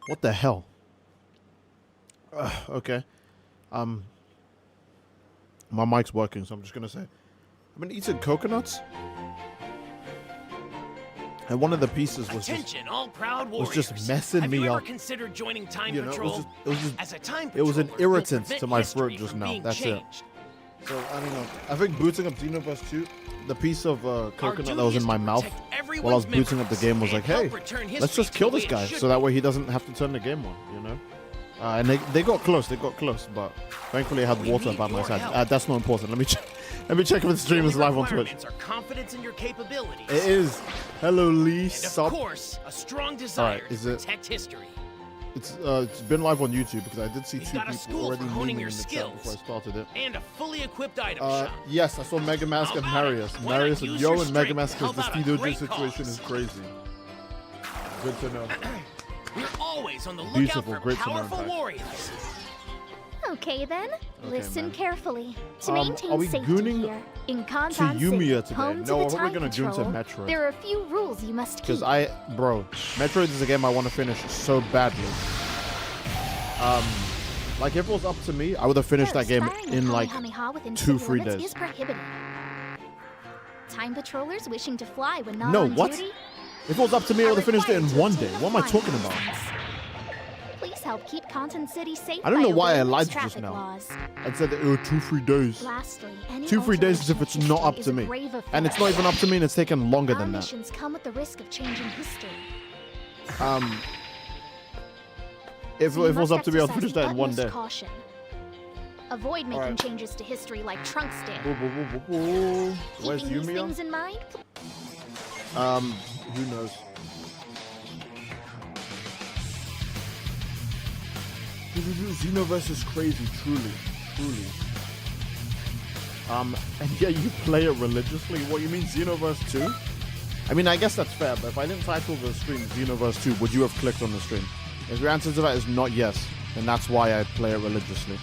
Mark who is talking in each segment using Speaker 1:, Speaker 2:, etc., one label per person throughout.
Speaker 1: What the hell? Okay. My mic's working, so I'm just gonna say, I've been eating coconuts, and one of the pieces was just messing me up.
Speaker 2: Considered joining Time
Speaker 1: You know,
Speaker 2: Patrol?
Speaker 1: it was an irritant to my throat just now. That's it. So I don't know. I think booting up Xenoverse 2, the piece of coconut that was in my mouth while I was booting up the game was like, hey, let's just kill this guy, so that way he doesn't have to turn the game on. You know. And they got close. They got close, but thankfully I had water by my side. That's not important. Let me check if the stream is live on Twitch. It is. Hello, Lee.
Speaker 2: And of course, a strong desire to protect history.
Speaker 1: It's been live on YouTube because I did see two people already
Speaker 2: honing your
Speaker 1: in the chat before I started it.
Speaker 2: And a fully equipped item shop.
Speaker 1: Yes, I saw Mega Mask and Marius. Marius and Yo and Mega Mask because the Steedoji situation is crazy. Good to know.
Speaker 2: We're always on the lookout for powerful warriors.
Speaker 3: Okay then, listen
Speaker 1: man.
Speaker 3: carefully. To
Speaker 1: Are
Speaker 3: maintain
Speaker 1: we
Speaker 3: safety
Speaker 1: gooning
Speaker 3: here, in
Speaker 1: to
Speaker 3: Kantan City,
Speaker 1: Yumiya today?
Speaker 3: home to
Speaker 1: No,
Speaker 3: the
Speaker 1: we're probably
Speaker 3: Time
Speaker 1: gonna goon to
Speaker 3: Patrol,
Speaker 1: Metroid.
Speaker 3: there are a few rules you must keep.
Speaker 1: Because Metroid is a game I want to finish so badly. Like if it was up to me, I would have finished that game in like 2-3 days.
Speaker 3: Is prohibited. Time patrollers wishing to fly when not
Speaker 1: No,
Speaker 3: on
Speaker 1: what?
Speaker 3: duty.
Speaker 1: If it was up to me, I would have finished it in 1 day. What am I talking about?
Speaker 3: Please help keep Kantan City safe.
Speaker 1: I don't know why I
Speaker 3: by
Speaker 1: lied
Speaker 3: obeying
Speaker 1: just
Speaker 3: traffic
Speaker 1: now.
Speaker 3: laws.
Speaker 1: I said that it was 2-3 days.
Speaker 3: Lastly, any
Speaker 1: 2-3 days is if it's not up to me. And it's not even up to me and it's taken longer
Speaker 3: Our
Speaker 1: than that.
Speaker 3: missions come with the risk of changing history.
Speaker 1: If it was up to me, I'll finish that in 1 day.
Speaker 3: Caution. Avoid making
Speaker 1: Alright.
Speaker 3: changes to history like Trunks did.
Speaker 1: Where's
Speaker 3: Keeping these things
Speaker 1: Yumiya?
Speaker 3: in mind,
Speaker 1: Who knows? Xenoverse is crazy, truly. And yeah, you play it religiously. What, you mean Xenoverse 2? I mean, I guess that's fair, but if I didn't title the stream Xenoverse 2, would you have clicked on the stream? If your answer to that is not yes, then that's why I play it religiously.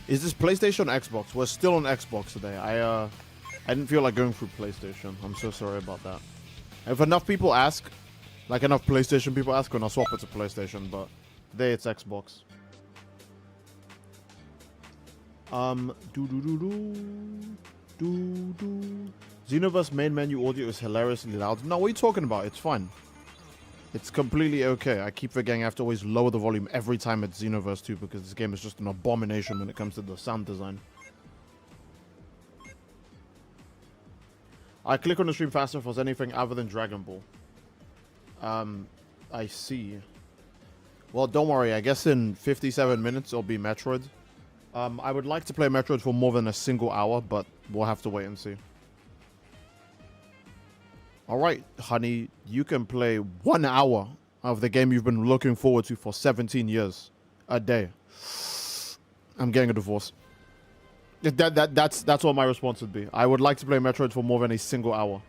Speaker 1: Is this PlayStation or Xbox? We're still on Xbox today. I didn't feel like going through PlayStation. I'm so sorry about that. If enough people ask, like enough PlayStation people ask, then I'll swap it to PlayStation, but today it's Xbox. Xenoverse main menu audio is hilariously loud. No, what are you talking about? It's fine. It's completely okay. I keep forgetting I have to always lower the volume every time it's Xenoverse 2 because this game is just an abomination when it comes to the sound design. I click on the stream faster if it was anything other than Dragon Ball. I see. Well, don't worry. I guess in 57 minutes it'll be Metroid. I would like to play Metroid for more than a single hour, but we'll have to wait and see. Alright, honey, you can play 1 hour of the game you've been looking forward to for 17 years. A day. I'm getting a divorce. That's what my response would be. I would like to play Metroid for more than a single hour.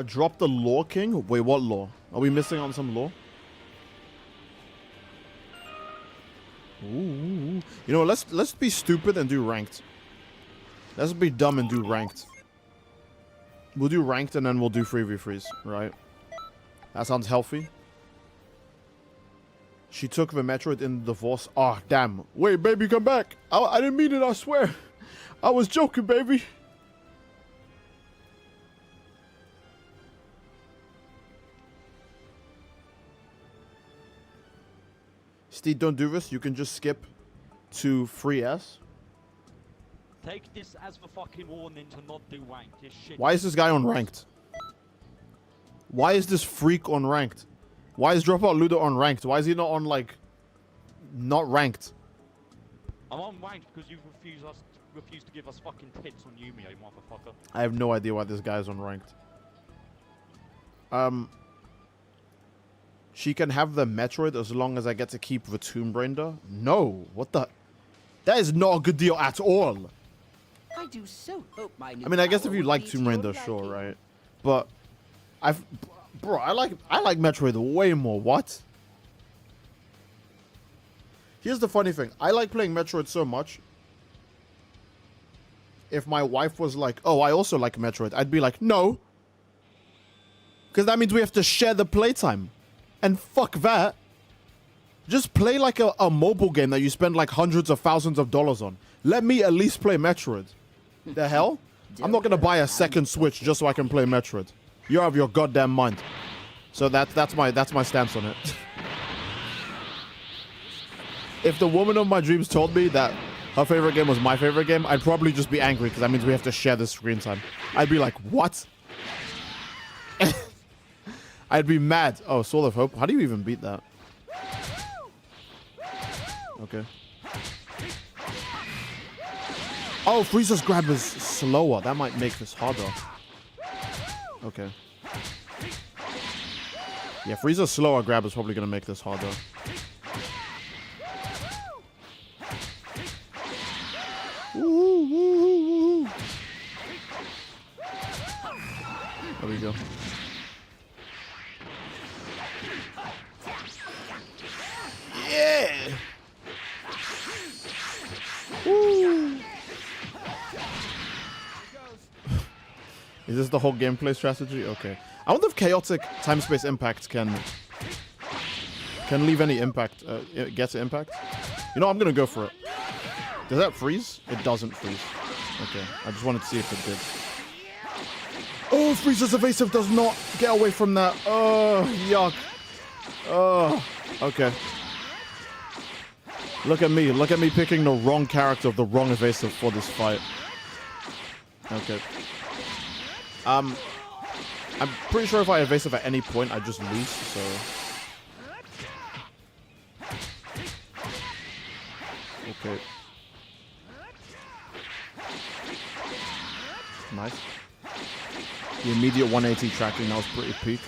Speaker 1: Drop the lore king? Wait, what lore? Are we missing on some lore? Ooh. You know what, let's be stupid and do ranked. Let's be dumb and do ranked. We'll do ranked and then we'll do 3v3s, right? That sounds healthy. She took the Metroid in the divorce. Oh, damn. Wait, baby, come back. I didn't mean it, I swear. I was joking, baby. Steve, don't do this. You can just skip to 3S.
Speaker 4: Take this as the fucking warning to not do ranked. This shit.
Speaker 1: Why is this guy on ranked? Why is this freak on ranked? Why is Dropout Ludo on ranked? Why is he not on, like, not ranked?
Speaker 4: I'm on ranked because you refuse to give us fucking tits on Yumiya, you motherfucker.
Speaker 1: I have no idea why this guy is on ranked. She can have the Metroid as long as I get to keep the Tomb Raider? No. What the? That is not a good deal at all.
Speaker 5: I do so hope my new
Speaker 1: I mean, I guess if
Speaker 5: power
Speaker 1: you
Speaker 5: will
Speaker 1: like
Speaker 5: be to
Speaker 1: Tomb
Speaker 5: your
Speaker 1: Raider,
Speaker 5: liking.
Speaker 1: sure, right? But I like Metroid way more. What? Here's the funny thing. I like playing Metroid so much. If my wife was like, oh, I also like Metroid, I'd be like, no. Because that means we have to share the playtime. And fuck that. Just play like a mobile game that you spend like hundreds of thousands of dollars on. Let me at least play Metroid. The hell? I'm not going to buy a second Switch just so I can play Metroid. You're out of your goddamn mind. So that's my stance on it. If the woman of my dreams told me that her favorite game was my favorite game, I'd probably just be angry because that means we have to share the screen time. I'd be like, what? I'd be mad. Oh, Soul of Hope. How do you even beat that? Okay. Oh, Frieza's grab is slower. That might make this harder. Okay. Yeah, Frieza's slower grab is probably going to make this harder. Woo, woo, woo. There we go. Yeah! Woo! Is this the whole gameplay strategy? Okay. I wonder if chaotic time-space impact can leave any impact, get impact. You know, I'm gonna go for it. Does that freeze? It doesn't freeze. Okay, I just wanted to see if it did. Oh, Frieza's evasive does not get away from that. Oh, yuck. Oh, okay. Look at me picking the wrong character of the wrong evasive for this fight. Okay. I'm pretty sure if I evasive at any point, I just lose, so... Okay. Nice. The immediate 180 tracking, that was pretty peak.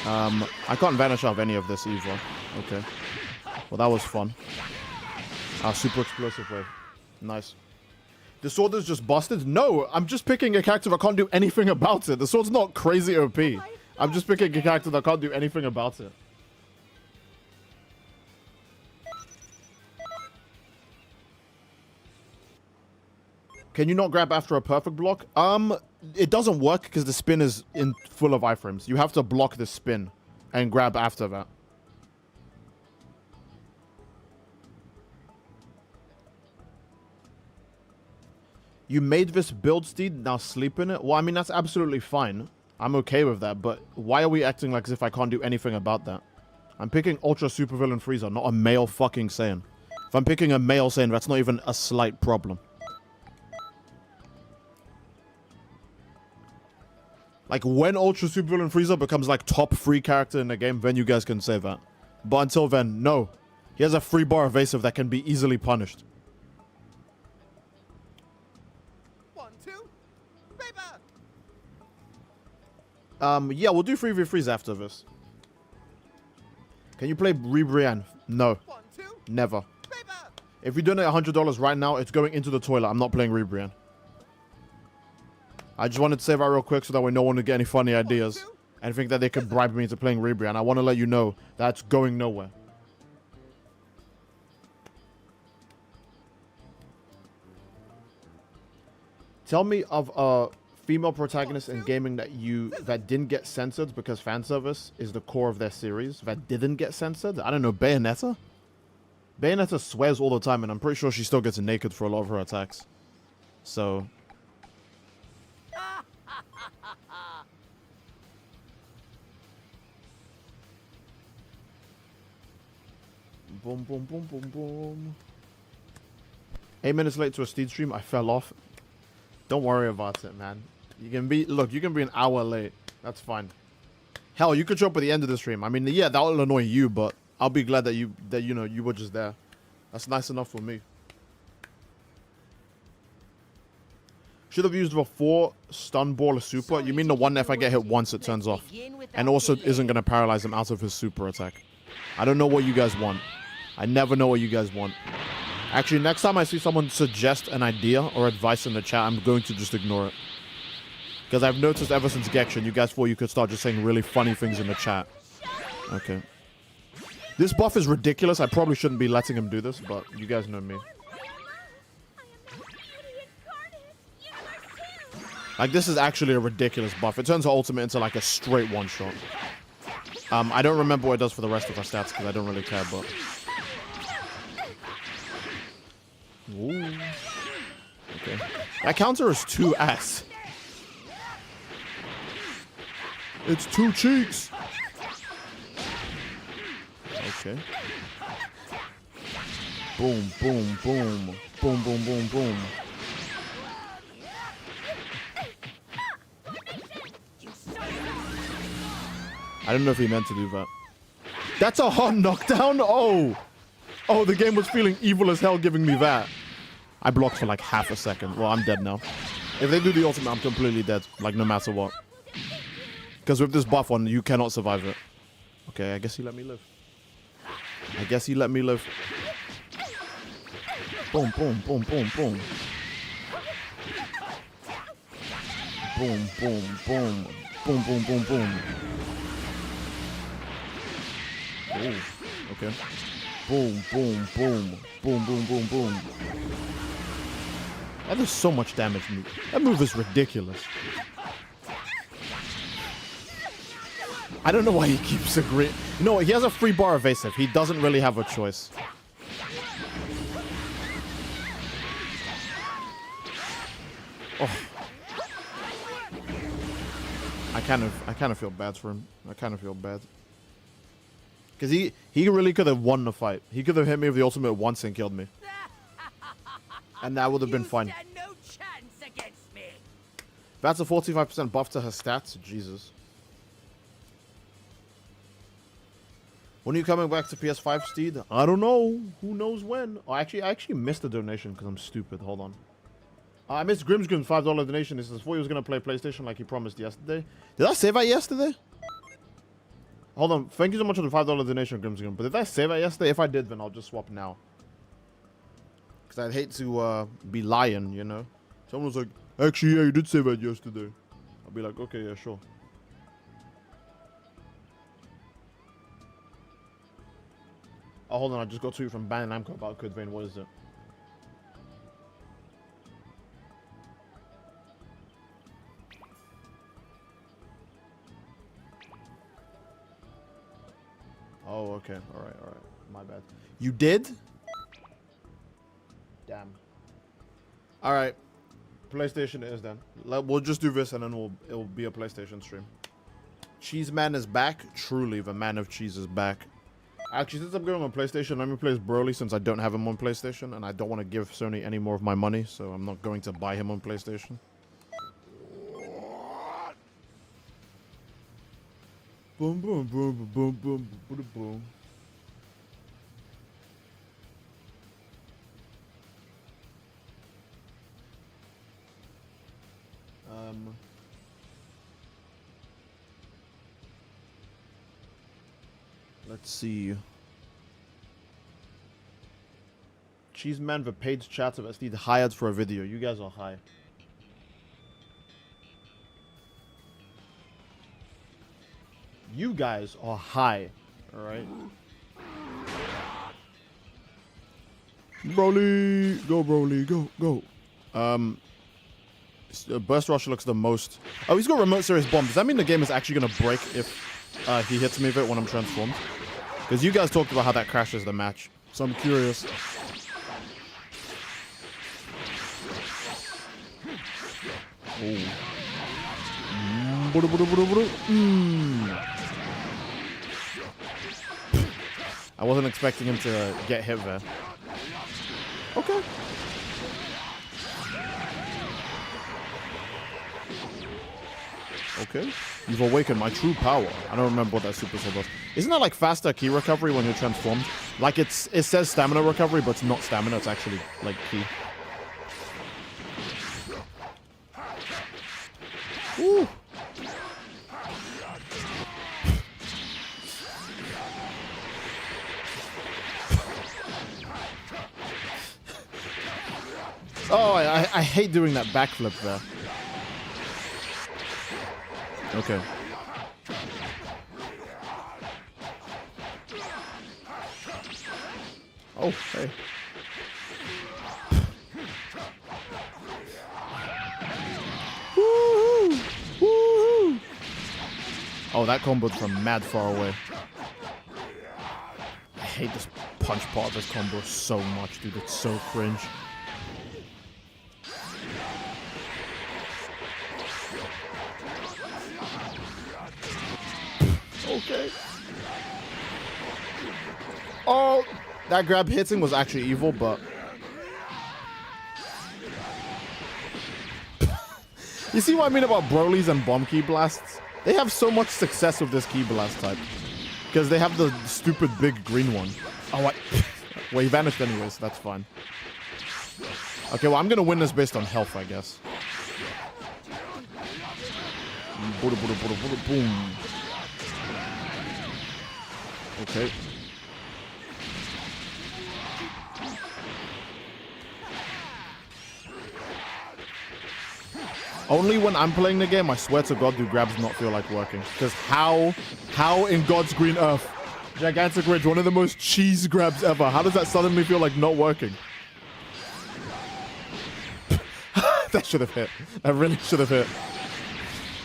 Speaker 1: I can't vanish out of any of this either. Okay. Well, that was fun. Super explosive wave. Nice. The sword is just busted? No, I'm just picking a character that can't do anything about it. The sword's not crazy OP. I'm just picking a character that can't do anything about it. Can you not grab after a perfect block? It doesn't work because the spin is full of iframes. You have to block the spin and grab after that. You made this build, Steed, now sleep in it? Well, I mean, that's absolutely fine. I'm okay with that, but why are we acting like as if I can't do anything about that? I'm picking Ultra Supervillain Frieza, not a male fucking Saiyan. If I'm picking a male Saiyan, that's not even a slight problem. Like, when Ultra Supervillain Frieza becomes, like, top 3 character in the game, then you guys can say that. But until then, no. He has a 3-bar evasive that can be easily punished. Yeah, we'll do 3v3s after this. Can you play Ribrianne? No. Never. If you donate $100 right now, it's going into the toilet. I'm not playing Ribrianne. I just wanted to say that real quick so that way no one would get any funny ideas and think that they could bribe me into playing Ribrianne. I want to let you know that's going nowhere. Tell me of a female protagonist in gaming that didn't get censored because fan service is the core of their series. That didn't get censored. I don't know, Bayonetta. Bayonetta swears all the time, and I'm pretty sure she still gets naked for a lot of her attacks. So. Boom, boom, boom, boom, boom. 8 minutes late to a Steed stream. I fell off. Don't worry about it, man. You can be, look, you can be an hour late. That's fine. Hell, you could show up at the end of the stream. I mean, yeah, that will annoy you, but I'll be glad that you know, you were just there. That's nice enough for me. Should have used the 4 stun ball super. You mean the one that if I get hit once, it turns off. And also isn't going to paralyze him out of his super attack. I don't know what you guys want. I never know what you guys want. Actually, next time I see someone suggest an idea or advice in the chat, I'm going to just ignore it. Because I've noticed ever since Genshin, you guys thought you could start just saying really funny things in the chat. Okay. This buff is ridiculous. I probably shouldn't be letting him do this, but you guys know me. Like, this is actually a ridiculous buff. It turns her ultimate into, like, a straight one-shot. I don't remember what it does for the rest of her stats, because I don't really care, but... Ooh. Okay. That counter is 2 ass. It's 2 cheeks. Okay. Boom, boom, boom. Boom, boom, boom, boom. I don't know if he meant to do that. That's a hot knockdown? Oh. Oh, the game was feeling evil as hell giving me that. I blocked for like half a second. Well, I'm dead now. If they do the ultimate, I'm completely dead. Like, no matter what. Because with this buff on, you cannot survive it. Okay, I guess he let me live. I guess he let me live. Boom, boom, boom, boom, boom. Boom, boom, boom. Boom, boom, boom, boom. Ooh, okay. Boom, boom, boom. Boom, boom, boom, boom. That does so much damage to me. That move is ridiculous. I don't know why he keeps agreeing. You know what? He has a free bar evasive. He doesn't really have a choice. Oh. I kind of feel bad for him. I kind of feel bad. Because he really could have won the fight. He could have hit me with the ultimate once and killed me. And that would have been fine.
Speaker 5: No chance against me.
Speaker 1: That's a 45% buff to her stats. Jesus. When are you coming back to PS5, Steed? I don't know. Who knows when? Oh, I actually missed a donation because I'm stupid. Hold on. I missed Grim's $5 donation. This is before he was going to play PlayStation like he promised yesterday. Did I say that yesterday? Hold on. Thank you so much for the $5 donation, Grim's. But did I say that yesterday? If I did, then I'll just swap now. Because I'd hate to be lying, you know. Someone was like, actually, yeah, you did say that yesterday. I'll be like, okay, yeah, sure. Oh, hold on. I just got tweet from Ban Namco about Code Vein. What is it? Oh, okay. All right. My bad. You did? Damn. All right. PlayStation it is then. We'll just do this and then it'll be a PlayStation stream. Cheese Man is back. Truly, the man of cheese is back. Actually, since I'm going on PlayStation, let me play as Broly since I don't have him on PlayStation and I don't want to give Sony any more of my money, so I'm not going to buy him on PlayStation. Boom, boom, boom, boom, boom, boom, boom. Let's see. Cheeseman, the paid chat of SD hired for a video. You guys are high. You guys are high. Alright. Broly! Go, Broly. Go, go. Burst Rush looks the most... Oh, he's got remote serious bomb. Does that mean the game is actually going to break if he hits me with it when I'm transformed? Because you guys talked about how that crashes the match. So I'm curious. Oh. I wasn't expecting him to get hit there. Okay. Okay. You've awakened my true power. I don't remember what that super skill does. Isn't that like faster ki recovery when you're transformed? Like it says stamina recovery, but it's not stamina. It's actually like ki. Ooh. Oh, I hate doing that backflip there. Okay. Oh, hey. Woohoo! Woohoo! Oh, that combo's from mad far away. I hate this punch part of this combo so much, dude. It's so cringe. Okay. Oh, that grab hitting was actually evil, but... You see what I mean about Broly's and bomb key blasts? They have so much success with this key blast type. Because they have the stupid big green one. Oh, what? Well, he vanished anyways. That's fine. Okay, well, I'm going to win this based on health, I guess. Boom. Okay. Only when I'm playing the game, I swear to God, do grabs not feel like working. Because how in God's green earth, Gigantic Ridge, one of the most cheese grabs ever, how does that suddenly feel like not working? That should have hit. That really should have hit.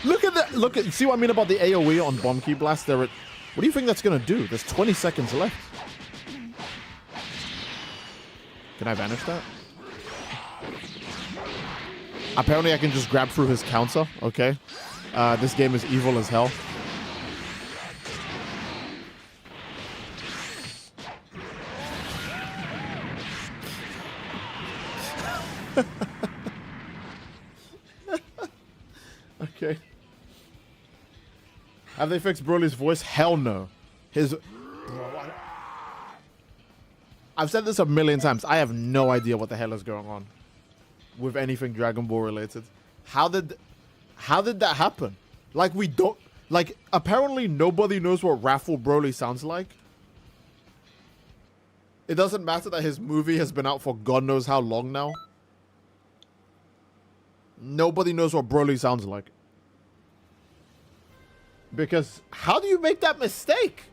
Speaker 1: Look at that. Look at, see what I mean about the AoE on Bomb Key Blast? What do you think that's going to do? There's 20 seconds left. Can I vanish that? Apparently I can just grab through his counter. Okay. This game is evil as hell. Okay. Have they fixed Broly's voice? Hell no. I've said this a million times. I have no idea what the hell is going on with anything Dragon Ball related. How did that happen? Like, we don't, like, apparently nobody knows what Raffle Broly sounds like. It doesn't matter that his movie has been out for God knows how long now. Nobody knows what Broly sounds like. Because how do you make that mistake?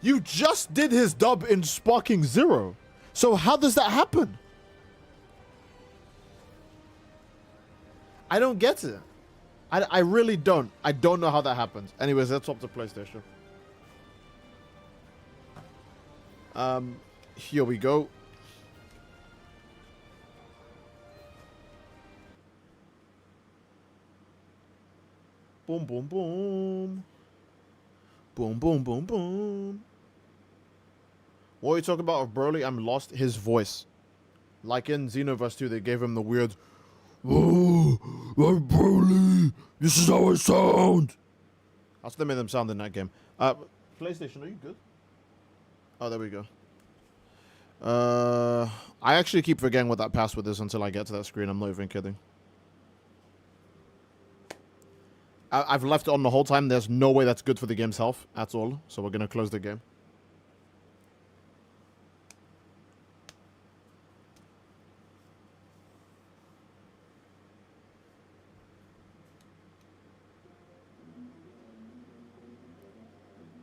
Speaker 1: You just did his dub in Sparking Zero. So how does that happen? I don't get it. I really don't. I don't know how that happens. Anyways, let's swap to PlayStation. Here we go. Boom, boom, boom. Boom, boom, boom, boom. What are you talking about of Broly? I'm lost. His voice. Like in Xenoverse 2, they gave him the weird... Oh, I'm Broly. This is how I sound. That's what they made them sound in that game. PlayStation, are you good? Oh, there we go. I actually keep forgetting what that password is until I get to that screen. I'm not even kidding. I've left it on the whole time. There's no way that's good for the game's health at all. So we're going to close the game.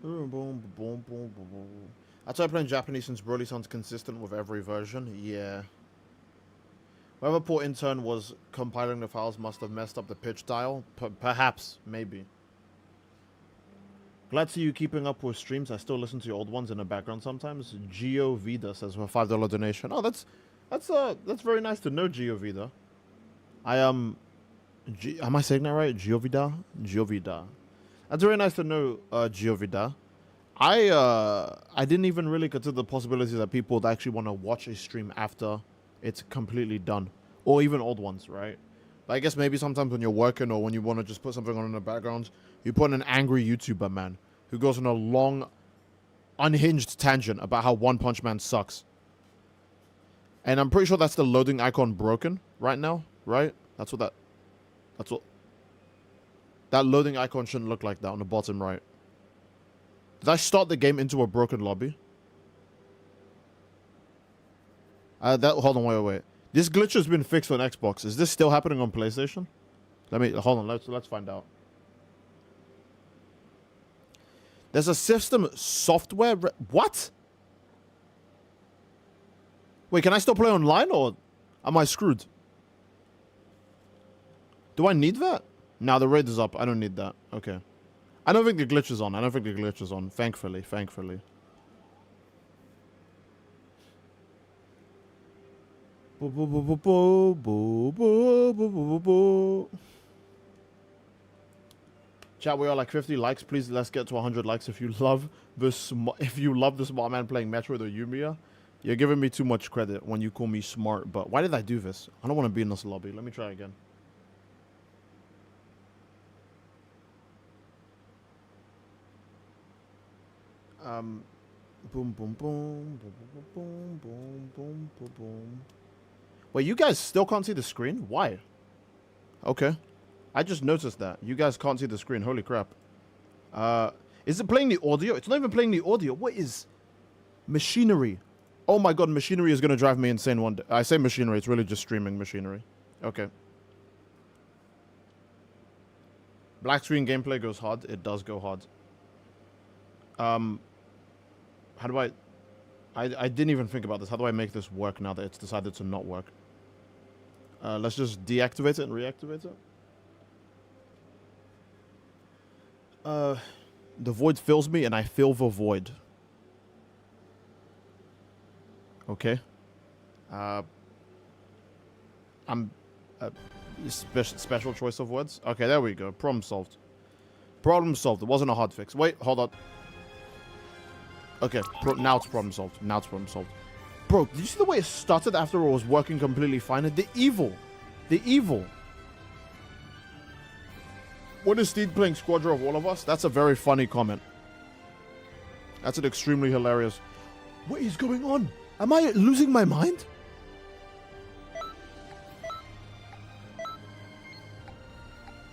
Speaker 1: Boom, boom, boom, boom, boom. I tried playing Japanese since Broly sounds consistent with every version. Yeah. Whoever poor intern was compiling the files must have messed up the pitch dial. Perhaps. Maybe. Glad to see you keeping up with streams. I still listen to your old ones in the background sometimes. Gio Vida says for $5 donation. Oh, that's very nice to know, Gio Vida. Am I saying that right? Gio Vida? Gio Vida. That's very nice to know, Gio Vida. I didn't even really consider the possibility that people would actually want to watch a stream after it's completely done. Or even old ones, right? But I guess maybe sometimes when you're working or when you want to just put something on in the background, you put an angry YouTuber, man, who goes on a long, unhinged tangent about how One Punch Man sucks. And I'm pretty sure that's the loading icon broken right now, right? That's what that loading icon shouldn't look like that on the bottom right. Did I start the game into a broken lobby? Hold on, wait. This glitch has been fixed on Xbox. Is this still happening on PlayStation? Hold on, let's find out. There's a system software... What? Wait, can I still play online or am I screwed? Do I need that? Nah, the raid is up. I don't need that. Okay. I don't think the glitch is on. I don't think the glitch is on. Thankfully. Thankfully. Chat, we are like 50 likes. Please, let's get to 100 likes if you love the smart man playing Metroid or Yumiya. You're giving me too much credit when you call me smart, but why did I do this? I don't want to be in this lobby. Let me try again. Boom, boom, boom, boom, boom, boom, boom, boom, boom, boom. Wait, you guys still can't see the screen? Why? Okay. I just noticed that. You guys can't see the screen. Holy crap. Is it playing the audio? It's not even playing the audio. What is... Machinery. Oh my god, machinery is going to drive me insane one day. I say machinery. It's really just streaming machinery. Okay. Black screen gameplay goes hard. It does go hard. How do I didn't even think about this. How do I make this work now that it's decided to not work? Let's just deactivate it and reactivate it. The void fills me and I fill the void. Okay. I'm special choice of words. Okay, there we go. Problem solved. Problem solved. It wasn't a hard fix. Wait, hold on. Okay, now it's problem solved. Now it's problem solved. Bro, did you see the way it started after it was working completely fine? The evil. The evil. What is Steed playing Squadron of All of Us? That's a very funny comment. That's an extremely hilarious... What is going on? Am I losing my mind?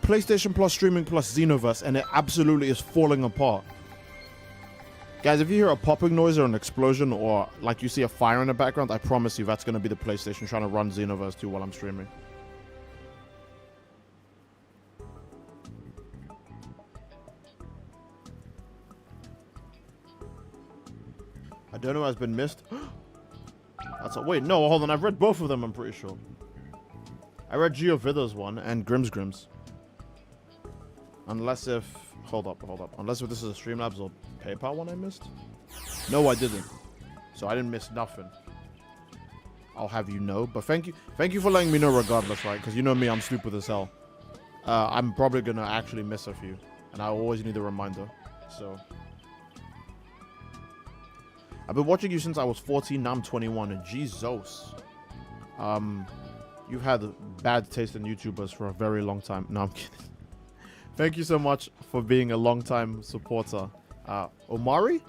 Speaker 1: PlayStation Plus Streaming Plus Xenoverse, and it absolutely is falling apart. Guys, if you hear a popping noise or an explosion or like you see a fire in the background, I promise you that's going to be the PlayStation trying to run Xenoverse 2 while I'm streaming. I don't know what's been missed. That's a, wait, no, hold on. I've read both of them, I'm pretty sure. I read Geovida's one and Grimm's. Unless if... Hold up. Unless if this is a Streamlabs or PayPal one I missed? No, I didn't. So I didn't miss nothing. I'll have you know. But thank you for letting me know regardless, right? Because you know me, I'm stupid as hell. I'm probably going to actually miss a few. And I always need a reminder. So... I've been watching you since I was 14, now I'm 21, and Jesus. You've had bad taste in YouTubers for a very long time. No, I'm kidding. Thank you so much for being a long-time supporter. Omari,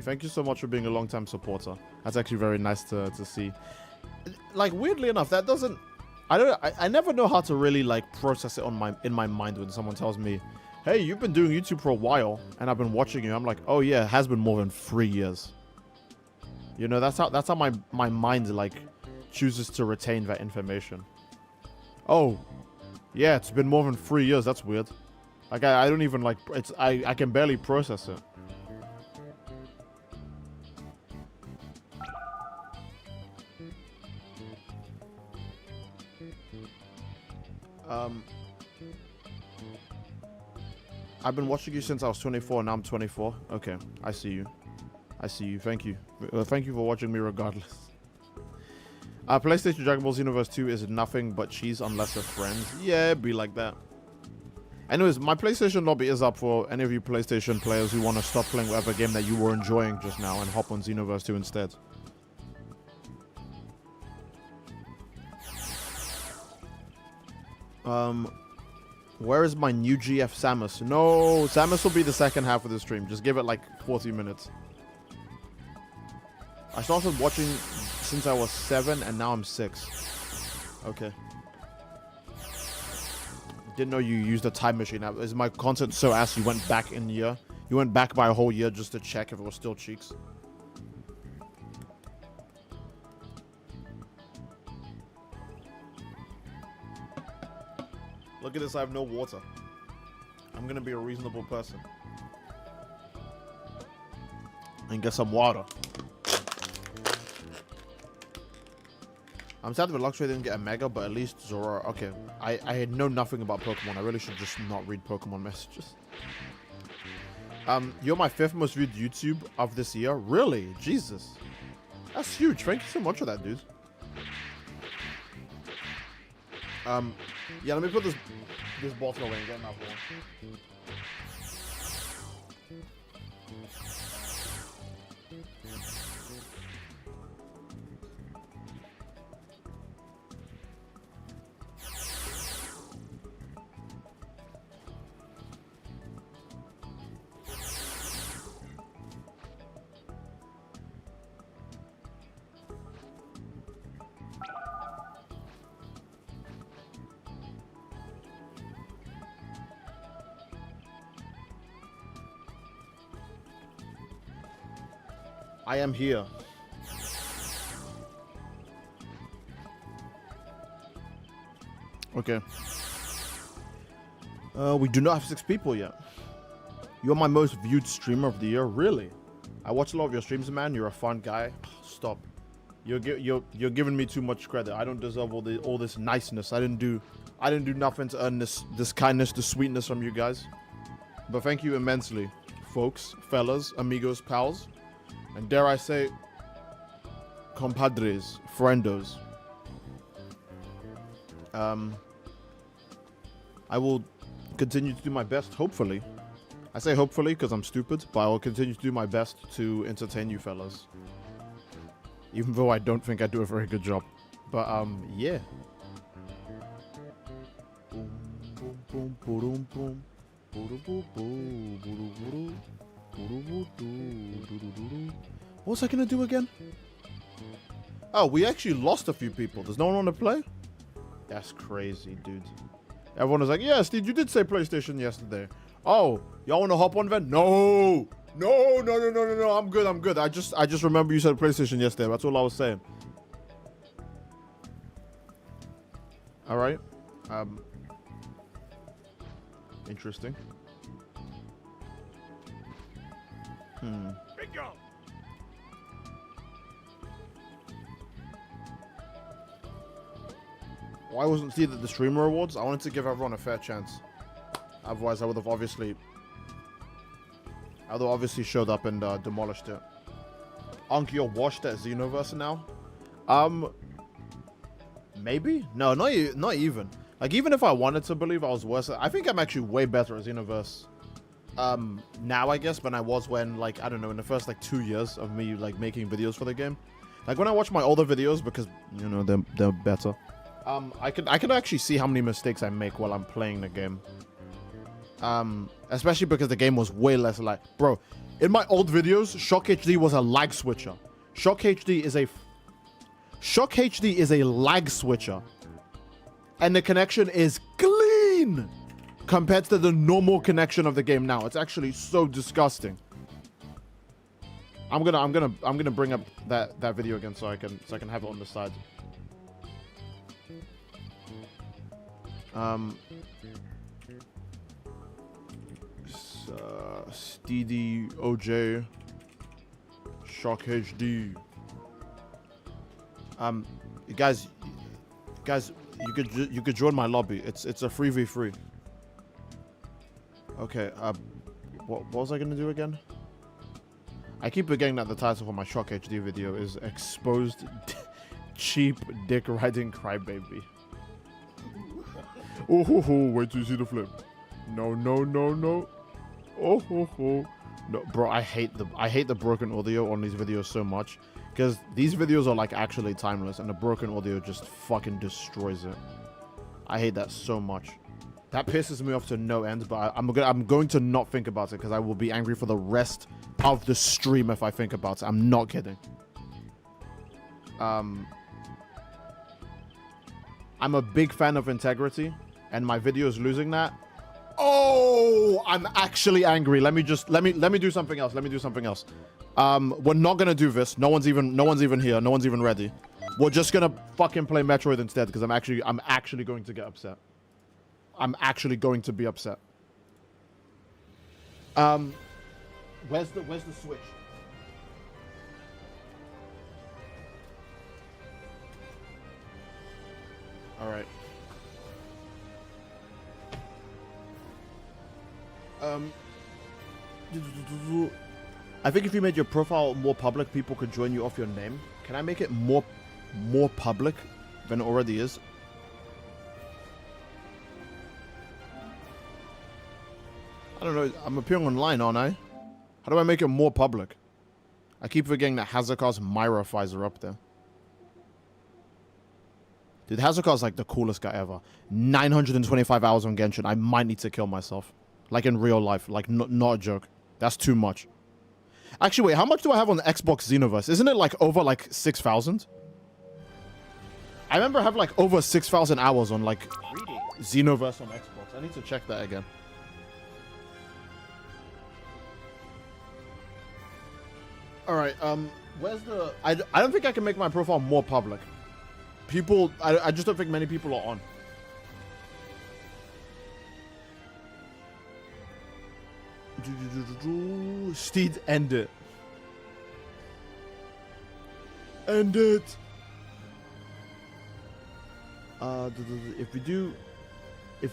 Speaker 1: thank you so much for being a long-time supporter. That's actually very nice to see. Like, weirdly enough, that doesn't... I never know how to really, like, process it in my mind when someone tells me, hey, you've been doing YouTube for a while, and I've been watching you. I'm like, oh yeah, it has been more than 3 years. You know, that's how my mind, like, chooses to retain that information. Oh, yeah, it's been more than 3 years. That's weird. Like, I don't even, like, I can barely process it. I've been watching you since I was 24, now I'm 24. Okay, I see you. Thank you. Thank you for watching me regardless. PlayStation Dragon Ball Xenoverse 2 is nothing but cheese unless we're friends. Yeah, it'd be like that. Anyways, my PlayStation lobby is up for any of you PlayStation players who want to stop playing whatever game that you were enjoying just now and hop on Xenoverse 2 instead. Where is my new GF Samus? No, Samus will be the second half of the stream. Just give it like 40 minutes. I started watching since I was 7 and now I'm 6. Okay. Didn't know you used a time machine. Is my content so ass you went back in year? You went back by a whole year just to check if it was still cheeks? Look at this, I have no water. I'm gonna be a reasonable person. And get some water. I'm sad that Luxray didn't get a Mega, but at least Zora. Okay, I know nothing about Pokemon. I really should just not read Pokemon messages. You're my 5th most viewed YouTube of this year. Really? Jesus. That's huge. Thank you so much for that, dude. Yeah, let me put this bottle away and get another one. I am here. Okay. We do not have 6 people yet. You're my most viewed streamer of the year. Really? I watch a lot of your streams, man. You're a fun guy. Stop. You're giving me too much credit. I don't deserve all this niceness. I didn't do nothing to earn this kindness, this sweetness from you guys. But thank you immensely, folks, fellas, amigos, pals. And dare I say, compadres, friendos. I will continue to do my best, hopefully. I say hopefully because I'm stupid, but I will continue to do my best to entertain you fellas. Even though I don't think I do a very good job. But, yeah. What was I gonna do again? Oh, we actually lost a few people. Does no one want to play? That's crazy, dude. Everyone was like, yeah, Steve, you did say PlayStation yesterday. Oh, y'all want to hop on then? No. No. I'm good. I just remember you said PlayStation yesterday. That's all I was saying. All right. Interesting.
Speaker 2: Bingo!
Speaker 1: Why wasn't Steve at the Streamer Awards? I wanted to give everyone a fair chance. Otherwise, I would have obviously showed up and demolished it. Unc, you're washed at Xenoverse now? Maybe? No, not even. Like, even if I wanted to believe I was worse, I think I'm actually way better at Xenoverse. Now, I guess, than I was when, like, I don't know, in the first, like, 2 years of me, like, making videos for the game. Like, when I watch my older videos, because, you know, they're better, I could actually see how many mistakes I make while I'm playing the game. Especially because the game was way less lag. Bro, in my old videos, Shock HD was a lag switcher. Shock HD is a lag switcher. And the connection is clean compared to the normal connection of the game now. It's actually so disgusting. I'm gonna bring up that video again so I can have it on the side. Steedy OJ Shock HD. Guys, you could join my lobby. It's a 3v3. Okay. What was I gonna do again? I keep forgetting that the title for my Shock HD video is Exposed Cheap Dick Riding Crybaby. Oh ho ho! Wait till you see the flip. No. Oh ho ho! No, bro, I hate the broken audio on these videos so much because these videos are like actually timeless, and the broken audio just fucking destroys it. I hate that so much. That pisses me off to no end. But I'm going to not think about it because I will be angry for the rest of the stream if I think about it. I'm not kidding. I'm a big fan of integrity, and my video is losing that. Oh, I'm actually angry. Let me do something else. We're not gonna do this. No one's even here. No one's even ready. We're just gonna fucking play Metroid instead because I'm actually going to get upset. I'm actually going to be upset. Where's the switch? All right. I think if you made your profile more public, people could join you off your name. Can I make it more public than it already is? I don't know. I'm appearing online, aren't I? How do I make it more public? I keep forgetting that Hazukar's Myra files are up there. Dude, Hazukar's like the coolest guy ever. 925 hours on Genshin. I might need to kill myself. Like in real life. Like, not a joke. That's too much. Actually, wait. How much do I have on the Xbox Xenoverse? Isn't it like over like 6,000? I remember I have like over 6,000 hours on like Xenoverse on Xbox. I need to check that again. Alright, where's the... I don't think I can make my profile more public. People... I just don't think many people are on. Steed, end it. End it! If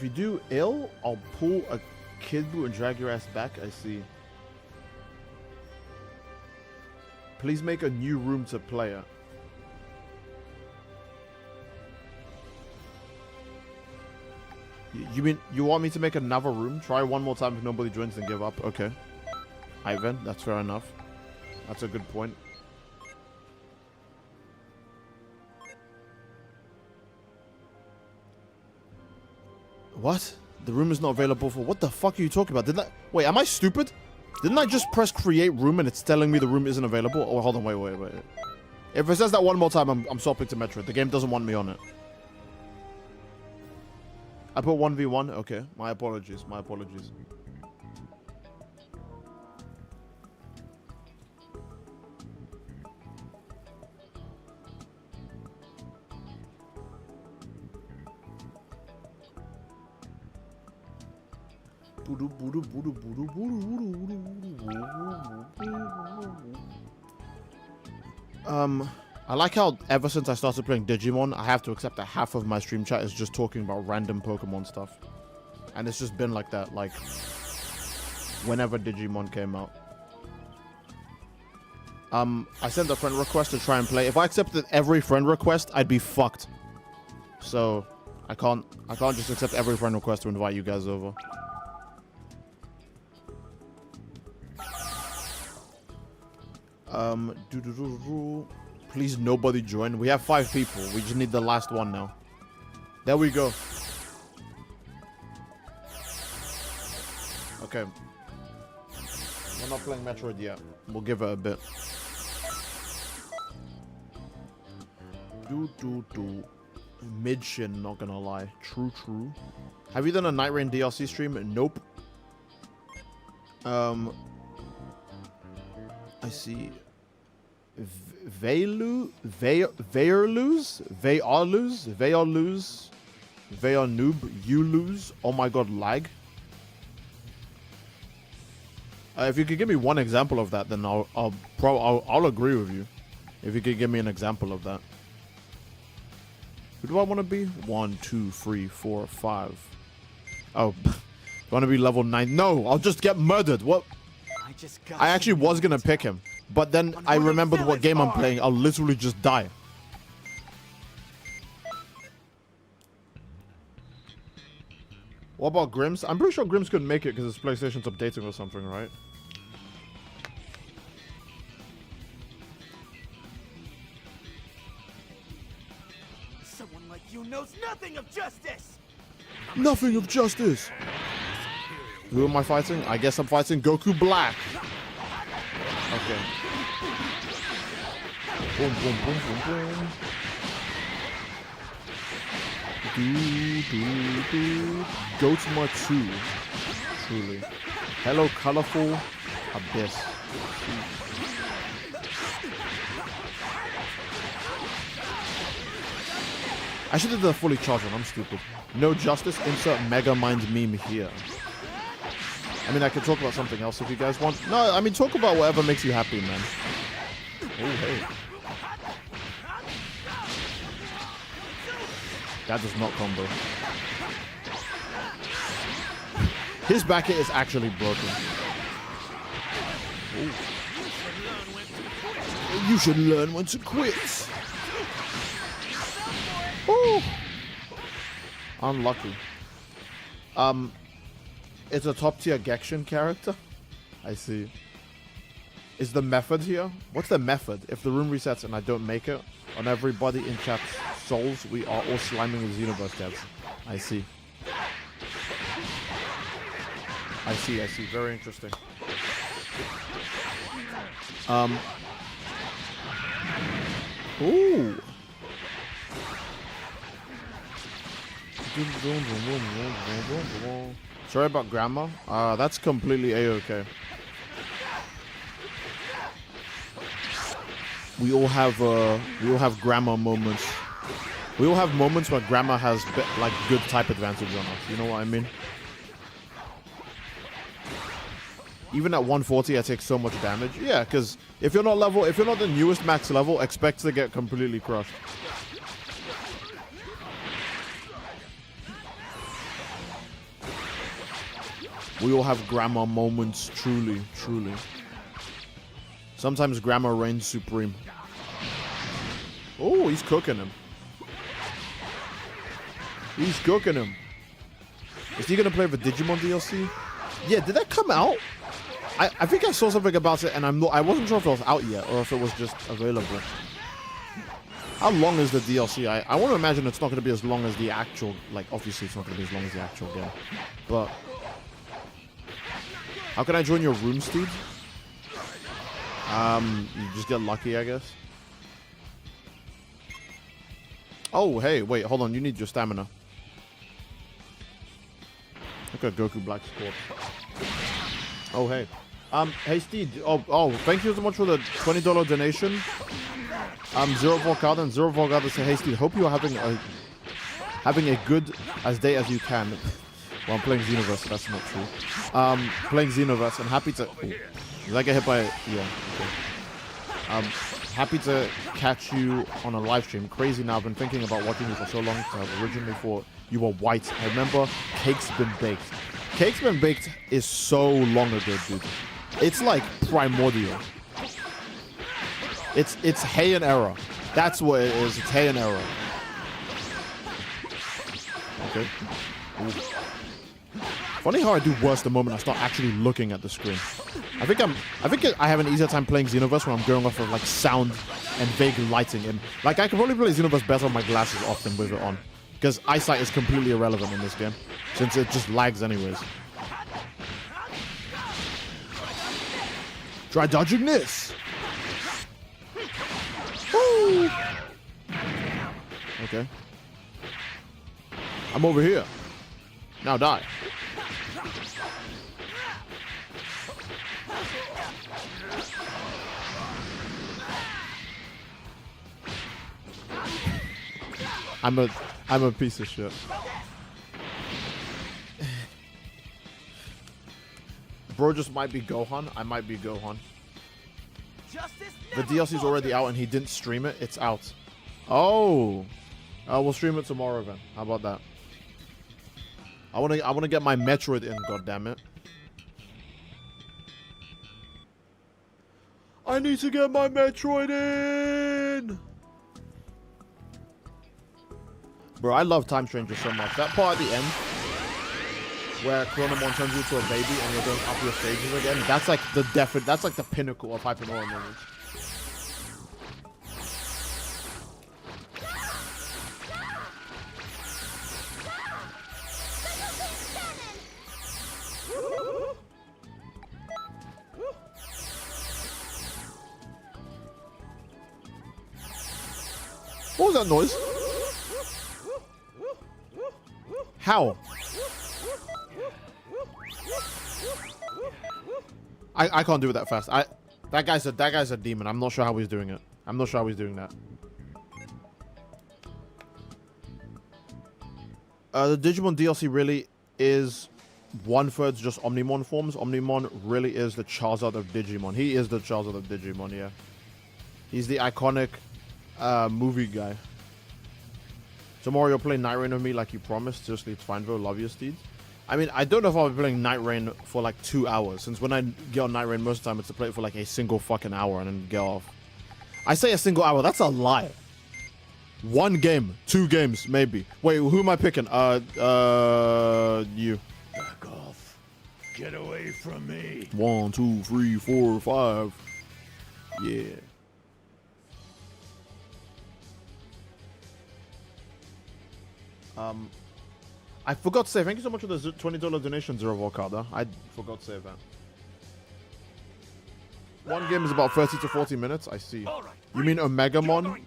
Speaker 1: you do ill, I'll pull a kid boot and drag your ass back. I see. Please make a new room to play at. You mean you want me to make another room? Try one more time if nobody joins, then give up. Okay. Ivan, that's fair enough. That's a good point. What? The room is not available for... What the fuck are you talking about? Wait, am I stupid? Didn't I just press create room and it's telling me the room isn't available? Oh, hold on, wait. If it says that one more time, I'm swapping to Metro. The game doesn't want me on it. I put 1v1? Okay, my apologies. I like how ever since I started playing Digimon, I have to accept that half of my stream chat is just talking about random Pokemon stuff. And it's just been like that, like, whenever Digimon came out. I sent a friend request to try and play. If I accepted every friend request, I'd be fucked. So, I can't just accept every friend request to invite you guys over. Please nobody join. We have 5 people. We just need the last one now. There we go. Okay. We're not playing Metroid yet. We'll give it a bit. Mid-shin, not gonna lie. True. Have you done a Night Rain DLC stream? Nope. I see. Veiluz, noob, you lose. Oh my god, lag. If you could give me one example of that, then I'll agree with you. If you could give me an example of that. Who do I want to be? 1, 2, 3, 4, 5. Oh, do I want to be level 9? No, I'll just get murdered. What? I actually was gonna pick him, but then I remembered what game I'm playing. I'll literally just die. What about Grims? I'm pretty sure Grims couldn't make it because his PlayStation's updating or something, right?
Speaker 2: Someone like you knows nothing of justice.
Speaker 1: Nothing of justice. Who am I fighting? I guess I'm fighting Goku Black. Okay. Boom, boom, boom, boom, boom. Goatma 2. Truly. Hello, colorful abyss. I should have done a fully charged one. I'm stupid. No justice. Insert Mega Mind meme here. I mean, I could talk about something else if you guys want. No, I mean, talk about whatever makes you happy, man. Oh, hey. That does not combo. His back hit is actually broken. Ooh. You should learn when to quit. Ooh. Unlucky. It's a top tier Genshin character. I see. Is the method here? What's the method? If the room resets and I don't make it, on everybody in chat's souls, we are all sliming with Xenoverse devs. I see. I see. Very interesting. Ooh. Sorry about grammar. That's completely a-okay. We all have grammar moments. We all have moments where grammar has like good type advantage on us. You know what I mean? Even at 140, I take so much damage. Yeah, because if you're not the newest max level, expect to get completely crushed. We all have grammar moments, truly. Sometimes grammar reigns supreme. Oh, he's cooking him. He's cooking him. Is he gonna play the Digimon DLC? Yeah, did that come out? I think I saw something about it, and I wasn't sure if it was out yet or if it was just available. How long is the DLC? I want to imagine it's not going to be as long as the actual. Like, obviously, it's not going to be as long as the actual game. But how can I join your room, Steve? You just get lucky, I guess. Oh, hey, wait, hold on. You need your stamina. Look at Goku Black Squad. Oh, hey. Hey, Steve. Oh, thank you so much for the $20 donation. Zero Volcada and Zero Volcada say, hey, Steve, hope you are having a good as day as you can. Well, I'm playing Xenoverse, so that's not true. Playing Xenoverse, and happy to... Ooh, did I get hit by... Yeah, okay. Happy to catch you on a live stream. Crazy now. I've been thinking about watching you for so long. So I've originally thought you were white. I remember Cake's Been Baked. Cake's Been Baked is so long ago, dude. It's like primordial. It's Hay and Error. That's what it is. It's Hay and Error. Okay. Ooh. Funny how I do worse the moment I start actually looking at the screen. I think I have an easier time playing Xenoverse when I'm going off of like sound and vague lighting. And like I can probably play Xenoverse better on my glasses often with it on, because eyesight is completely irrelevant in this game since it just lags anyways. Try dodging this. Woo. Okay. I'm over here. Now die. I'm a piece of shit. Bro just might be Gohan. I might be Gohan. The DLC's already out and he didn't stream it. It's out. Oh. We'll stream it tomorrow then. How about that? I wanna get my Metroid in, goddammit. I need to get my Metroid in! Bro, I love Time Stranger so much. That part at the end, where Chronomon turns you into a baby and you're going up your stages again, that's like the pinnacle of Hypernova moments. What was that noise? How? I can't do it that fast. That guy's a demon. I'm not sure how he's doing it. I'm not sure how he's doing that. The Digimon DLC really is 1/3 just Omnimon forms. Omnimon really is the Charizard of Digimon. He is the Charizard of Digimon, yeah. He's the iconic movie guy. Tomorrow you'll play Night Rain with me like you promised. Seriously, it's fine, bro. Love your steeds. I mean, I don't know if I'll be playing Night Rain for like 2 hours. Since when I get on Night Rain, most of the time it's to play it for like a single fucking hour and then get off. I say a single hour. That's a lie. 1 game, 2 games, maybe. Wait, who am I picking? You.
Speaker 6: Back off. Get away from me.
Speaker 1: 1, 2, 3, 4, 5. Yeah. I forgot to say, thank you so much for the $20 donation, Zero Volcada. I forgot to say that. 1 game is about 30 to 40 minutes. I see. You mean Omegamon?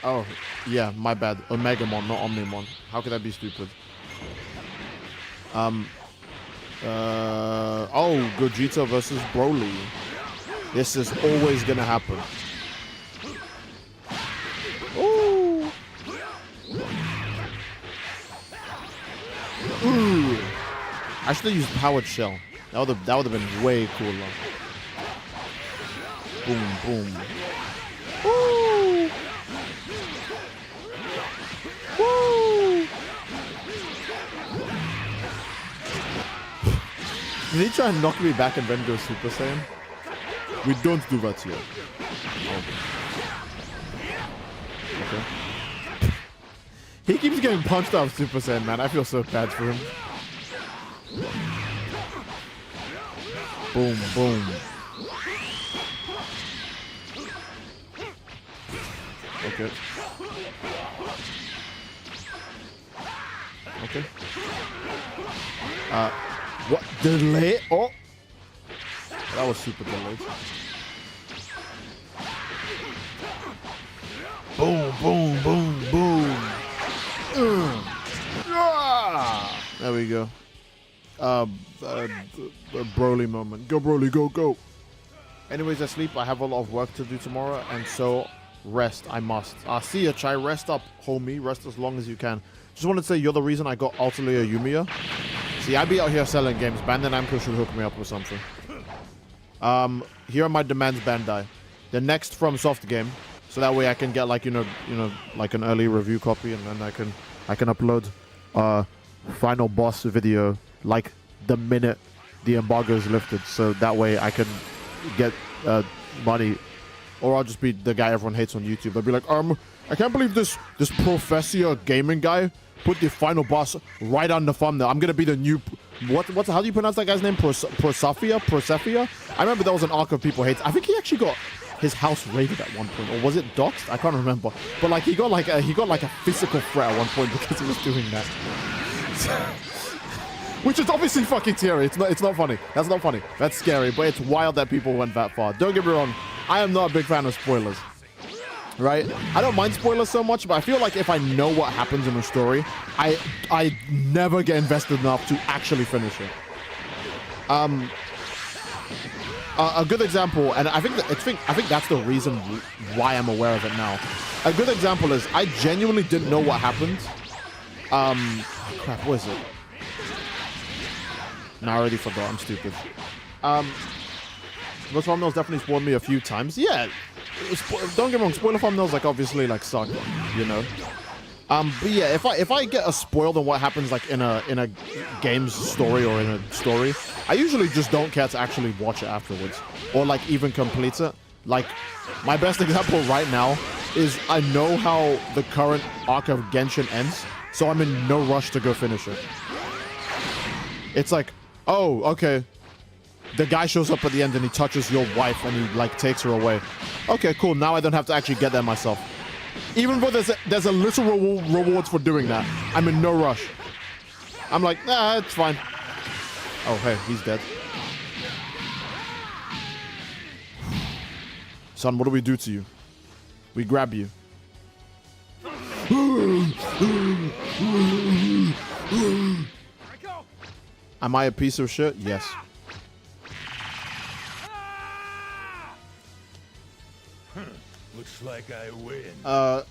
Speaker 1: Oh, yeah, my bad. Omegamon, not Omnimon. How could that be stupid? Oh, Gogeta versus Broly. This is always gonna happen. Ooh. Ooh. I should have used Powered Shell. That would have been way cooler. Boom, boom. Woo! Woo! Did he try and knock me back and then go Super Saiyan? We don't do that here. Okay. He keeps getting punched out of Super Saiyan, man. I feel so bad for him. Boom, boom. Okay. Okay. What? Delay? Oh! That was super delayed. Boom, boom, boom, boom. There we go. Broly moment. Go, Broly, go, go. Anyways, I sleep. I have a lot of work to do tomorrow, and so rest. I must. See ya, Chai. Rest up, homie. Rest as long as you can. Just wanted to say you're the reason I got Altalia Yumiya. See, I be out here selling games. Bandai Namco should hook me up with something. Here are my demands, Bandai. The next FromSoft game, so that way I can get like you know like an early review copy, and then I can upload final boss video like the minute the embargo is lifted, so that way I can get money, or I'll just be the guy everyone hates on YouTube. I'll be like, I can't believe this Professor gaming guy put the final boss right on the thumbnail. I'm gonna be the new how do you pronounce that guy's name? Prosephia? I remember there was an arc of people hate. I think he actually got his house raided at one point, or was it doxxed? I can't remember. But like he got like a physical threat at one point because he was doing that. Which is obviously fucking scary. It's not funny. That's not funny. That's scary, but it's wild that people went that far. Don't get me wrong. I am not a big fan of spoilers. Right? I don't mind spoilers so much, but I feel like if I know what happens in the story, I never get invested enough to actually finish it. A good example, and I think that's the reason why I'm aware of it now. A good example is I genuinely didn't know what happened. Crap, what is it? No, I already forgot. I'm stupid. Those thumbnails definitely spawned me a few times. Yeah, don't get me wrong. Spoiler thumbnails like obviously like suck, you know. But yeah, if I get a spoiled on what happens like in a game's story or in a story, I usually just don't care to actually watch it afterwards or like even complete it. Like my best example right now is I know how the current arc of Genshin ends, so I'm in no rush to go finish it. It's like, oh, okay. The guy shows up at the end and he touches your wife and he like takes her away. Okay, cool. Now I don't have to actually get there myself. Even though there's a little rewards for doing that, I'm in no rush. I'm like, nah, it's fine. Oh, hey, he's dead. Son, what do we do to you? We grab you. Am I a piece of shit? Yes.
Speaker 6: Looks like I win.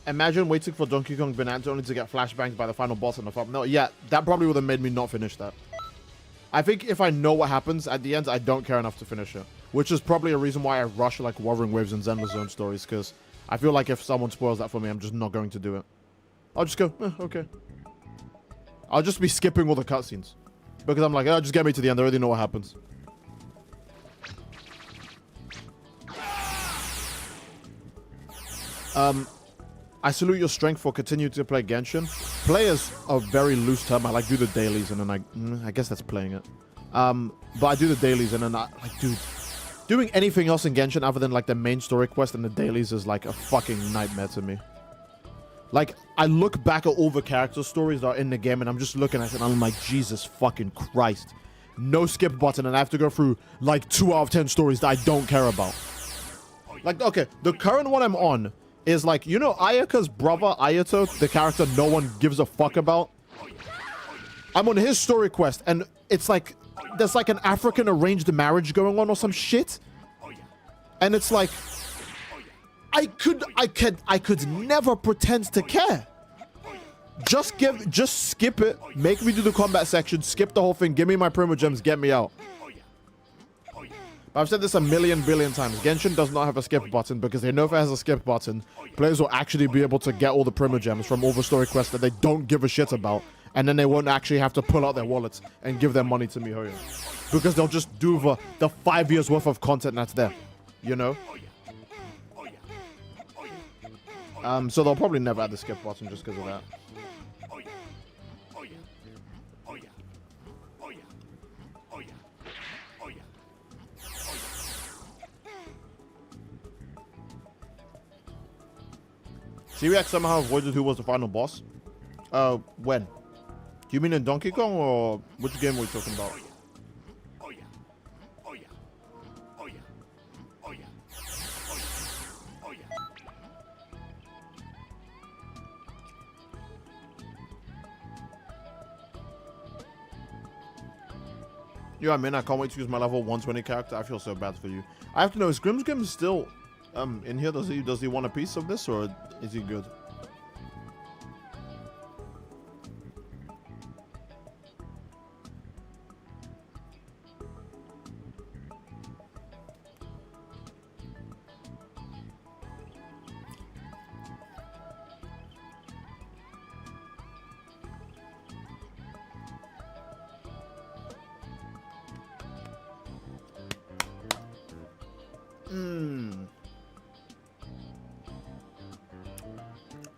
Speaker 1: Imagine waiting for Donkey Kong Bonanza only to get flashbanged by the final boss on the farm. No, yeah, that probably would have made me not finish that. I think if I know what happens at the end, I don't care enough to finish it. Which is probably a reason why I rush like Wuthering Waves and Zenless Zone stories, because I feel like if someone spoils that for me, I'm just not going to do it. I'll just go, okay. I'll just be skipping all the cutscenes. Because I'm like, just get me to the end. I already know what happens. I salute your strength for continuing to play Genshin. Play is a very loose term. I like do the dailies and then I guess that's playing it. But I do the dailies and then dude, doing anything else in Genshin other than like the main story quest and the dailies is like a fucking nightmare to me. Like, I look back at all the character stories that are in the game and I'm just looking at it and I'm like, Jesus fucking Christ. No skip button and I have to go through like 2 out of 10 stories that I don't care about. Like, okay, the current one I'm on is like, you know Ayaka's brother, Ayato, the character no one gives a fuck about? I'm on his story quest and it's like, there's like an African arranged marriage going on or some shit. And it's like, I could never pretend to care. Just skip it, make me do the combat section, skip the whole thing, give me my Primo Gems, get me out. But I've said this a million billion times. Genshin does not have a skip button because they know if it has a skip button, players will actually be able to get all the Primo Gems from all the story quests that they don't give a shit about. And then they won't actually have to pull out their wallets and give their money to MiHoYo. Because they'll just do the 5 years worth of content that's there. You know? So they'll probably never add the skip button just because of that. Syriac somehow avoided who was the final boss? When? Do you mean in Donkey Kong or which game were we talking about? Yeah, I mean, I can't wait to use my level 120 character. I feel so bad for you. I have to know, is Grimsgrim still in here? Does he want a piece of this or is he good?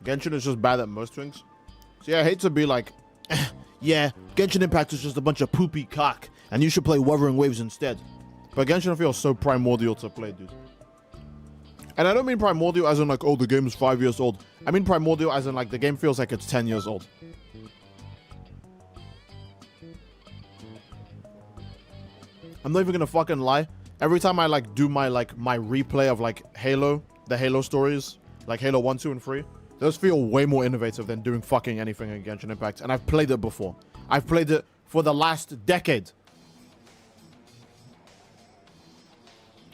Speaker 1: Genshin is just bad at most things. So yeah, I hate to be like, yeah, Genshin Impact is just a bunch of poopy cock, and you should play Wuthering Waves instead. But Genshin feels so primordial to play, dude. And I don't mean primordial as in like, oh, the game is 5 years old. I mean primordial as in like, the game feels like it's 10 years old. I'm not even gonna fucking lie. Every time I like do my replay of like Halo, the Halo stories, like Halo 1, 2, and 3, those feel way more innovative than doing fucking anything in Genshin Impact. And I've played it before. I've played it for the last decade.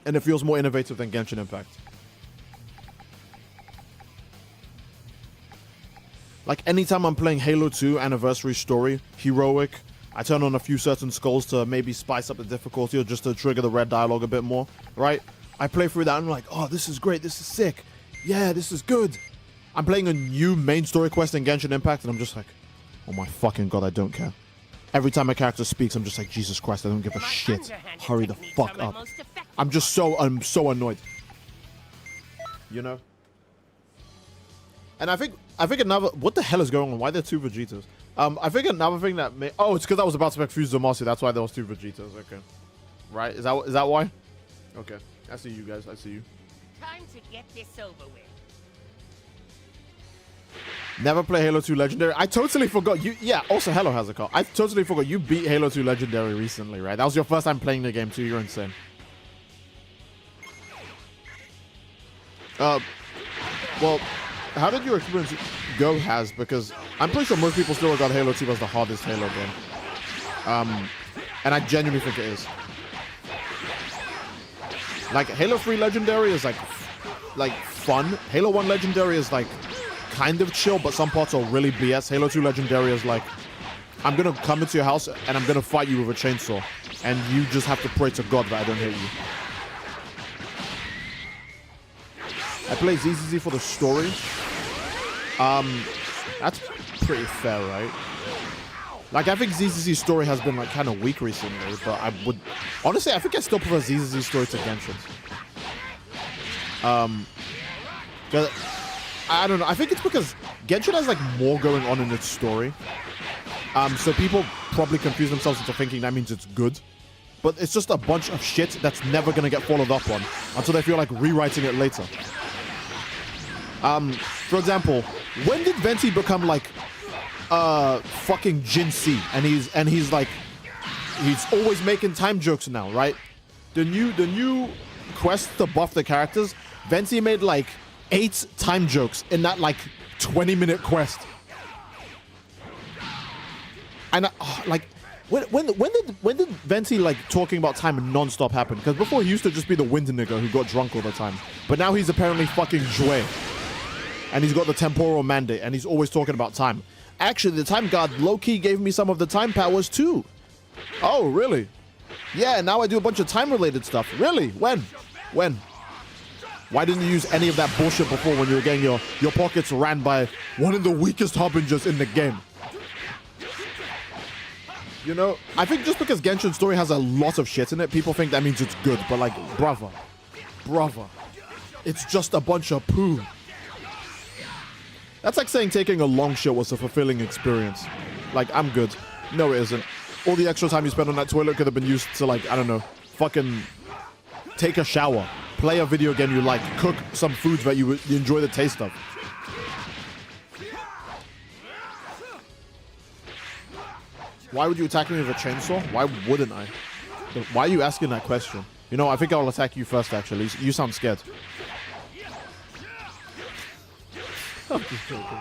Speaker 1: And it feels more innovative than Genshin Impact. Like anytime I'm playing Halo 2 Anniversary Story, Heroic, I turn on a few certain skulls to maybe spice up the difficulty or just to trigger the red dialogue a bit more, right? I play through that and I'm like, oh, this is great, this is sick. Yeah, this is good. I'm playing a new main story quest in Genshin Impact and I'm just like, oh my fucking god, I don't care. Every time a character speaks, I'm just like, Jesus Christ, I don't give a shit. Hurry the fuck up. I'm so annoyed. You know? And I think another, what the hell is going on? Why are there 2 Vegetas? I think another thing that may, oh, it's because I was about to make Fuse Zamasu, that's why there was 2 Vegetas, okay. Right, is that why? Okay, I see you guys, I see you.
Speaker 5: Time to get this over with.
Speaker 1: Never play Halo 2 Legendary. I totally forgot you. Yeah, also Hello has a call. I totally forgot you beat Halo 2 Legendary recently, right? That was your first time playing the game too. You're insane. Well, how did your experience go, Has? Because I'm pretty sure most people still regard Halo 2 as the hardest Halo game. And I genuinely think it is. Like Halo 3 Legendary is like fun. Halo 1 Legendary is like kind of chill, but some parts are really BS. Halo 2 Legendary is like, I'm gonna come into your house and I'm gonna fight you with a chainsaw, and you just have to pray to God that I don't hit you. I play ZZZ for the story. That's pretty fair, right? Like, I think ZZZ's story has been, like, kind of weak recently, but I would... Honestly, I think I still prefer ZZZ's story to Genshin's. 'Cause I don't know. I think it's because Genshin has, like, more going on in its story. So people probably confuse themselves into thinking that means it's good. But it's just a bunch of shit that's never going to get followed up on until they feel like rewriting it later. For example, when did Venti become, like... fucking Jin C, and he's like, he's always making time jokes now, right? The new quest to buff the characters, Venti made like 8 time jokes in that like 20-minute quest. And like, when did Venti like talking about time non-stop happen? Because before he used to just be the wind nigga who got drunk all the time, but now he's apparently fucking Jue, and he's got the temporal mandate, and he's always talking about time. Actually, the time god low-key gave me some of the time powers too. Oh, really? Yeah, now I do a bunch of time-related stuff. Really? When? When? Why didn't you use any of that bullshit before when you were getting your pockets ran by one of the weakest harbingers in the game? You know, I think just because Genshin's story has a lot of shit in it, people think that means it's good. But like, brother, it's just a bunch of poo. That's like saying taking a long shit was a fulfilling experience. Like, I'm good. No, it isn't. All the extra time you spent on that toilet could have been used to, like, I don't know, fucking take a shower, play a video game you like, cook some foods that you enjoy the taste of. Why would you attack me with a chainsaw? Why wouldn't I? Why are you asking that question? You know, I think I'll attack you first, actually. You sound scared. I'm just joking.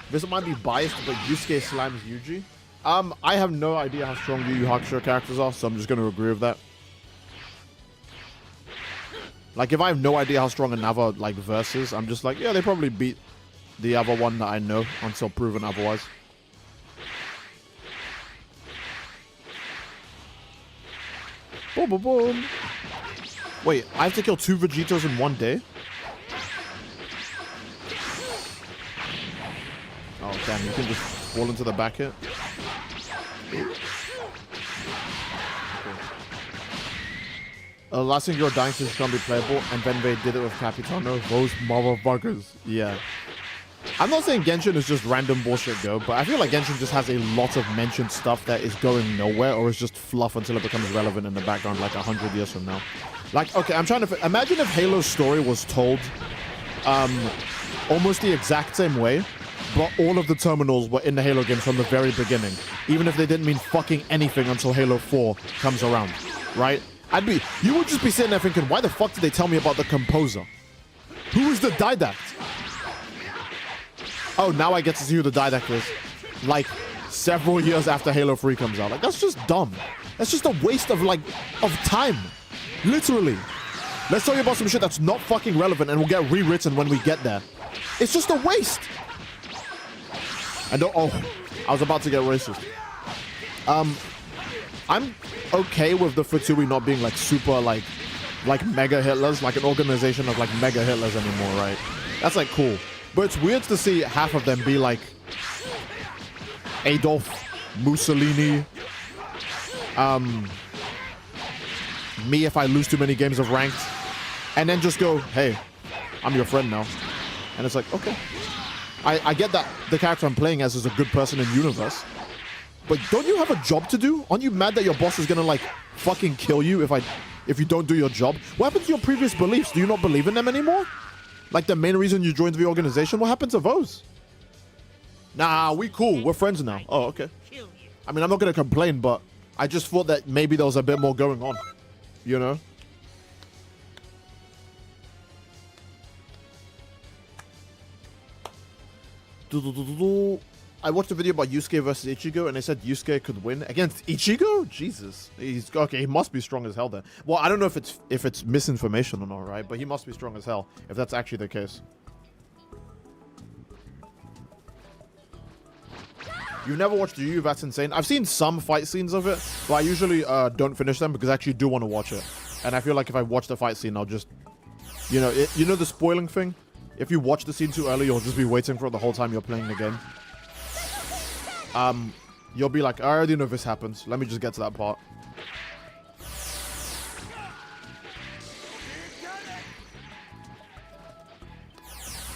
Speaker 1: This might be biased, but Yusuke slams Yuji. I have no idea how strong Yu Yu Hakusho characters are, so I'm just going to agree with that. Like, if I have no idea how strong another, like, verse is, I'm just like, yeah, they probably beat the other one that I know until proven otherwise. Boom, boom, boom. Wait, I have to kill 2 Vegetos in one day? Oh, damn, you can just fall into the back hit. Last thing you're dying to is gonna be playable, and then they did it with Capitano. Those motherfuckers. Yeah. I'm not saying Genshin is just random bullshit go, but I feel like Genshin just has a lot of mentioned stuff that is going nowhere or is just fluff until it becomes relevant in the background like 100 years from now. Like, okay, I'm trying to... Imagine if Halo's story was told almost the exact same way, but all of the terminals were in the Halo games from the very beginning, even if they didn't mean fucking anything until Halo 4 comes around, right? You would just be sitting there thinking, why the fuck did they tell me about the composer? Who is the didact? Oh, now I get to see who the didact is. Like, several years after Halo 3 comes out. Like, that's just dumb. That's just a waste of, like, of time. Literally. Let's tell you about some shit that's not fucking relevant and will get rewritten when we get there. It's just a waste. And oh, I was about to get racist. I'm okay with the Futsui not being, like, super, like mega Hitlers, like an organization of, like, mega Hitlers anymore, right? That's, like, cool. But it's weird to see half of them be like Adolf, Mussolini, me if I lose too many games of ranked, and then just go, hey, I'm your friend now. And it's like, okay. I get that the character I'm playing as is a good person in Xenoverse, but don't you have a job to do? Aren't you mad that your boss is gonna, like, fucking kill you if you don't do your job? What happened to your previous beliefs? Do you not believe in them anymore? Like the main reason you joined the organization? What happened to those? Nah, we cool. We're friends now. Oh, okay. I mean, I'm not going to complain, but I just thought that maybe there was a bit more going on. You know? I watched a video about Yusuke versus Ichigo, and they said Yusuke could win against Ichigo? Jesus. He's okay. He must be strong as hell then. Well, I don't know if it's misinformation or not, right? But he must be strong as hell if that's actually the case. You've never watched Yu Yu? That's insane. I've seen some fight scenes of it, but I usually don't finish them because I actually do want to watch it. And I feel like if I watch the fight scene, I'll just, you know the spoiling thing. if you watch the scene too early, you'll just be waiting for it the whole time you're playing the game. You'll be like, I already know this happens. Let me just get to that part.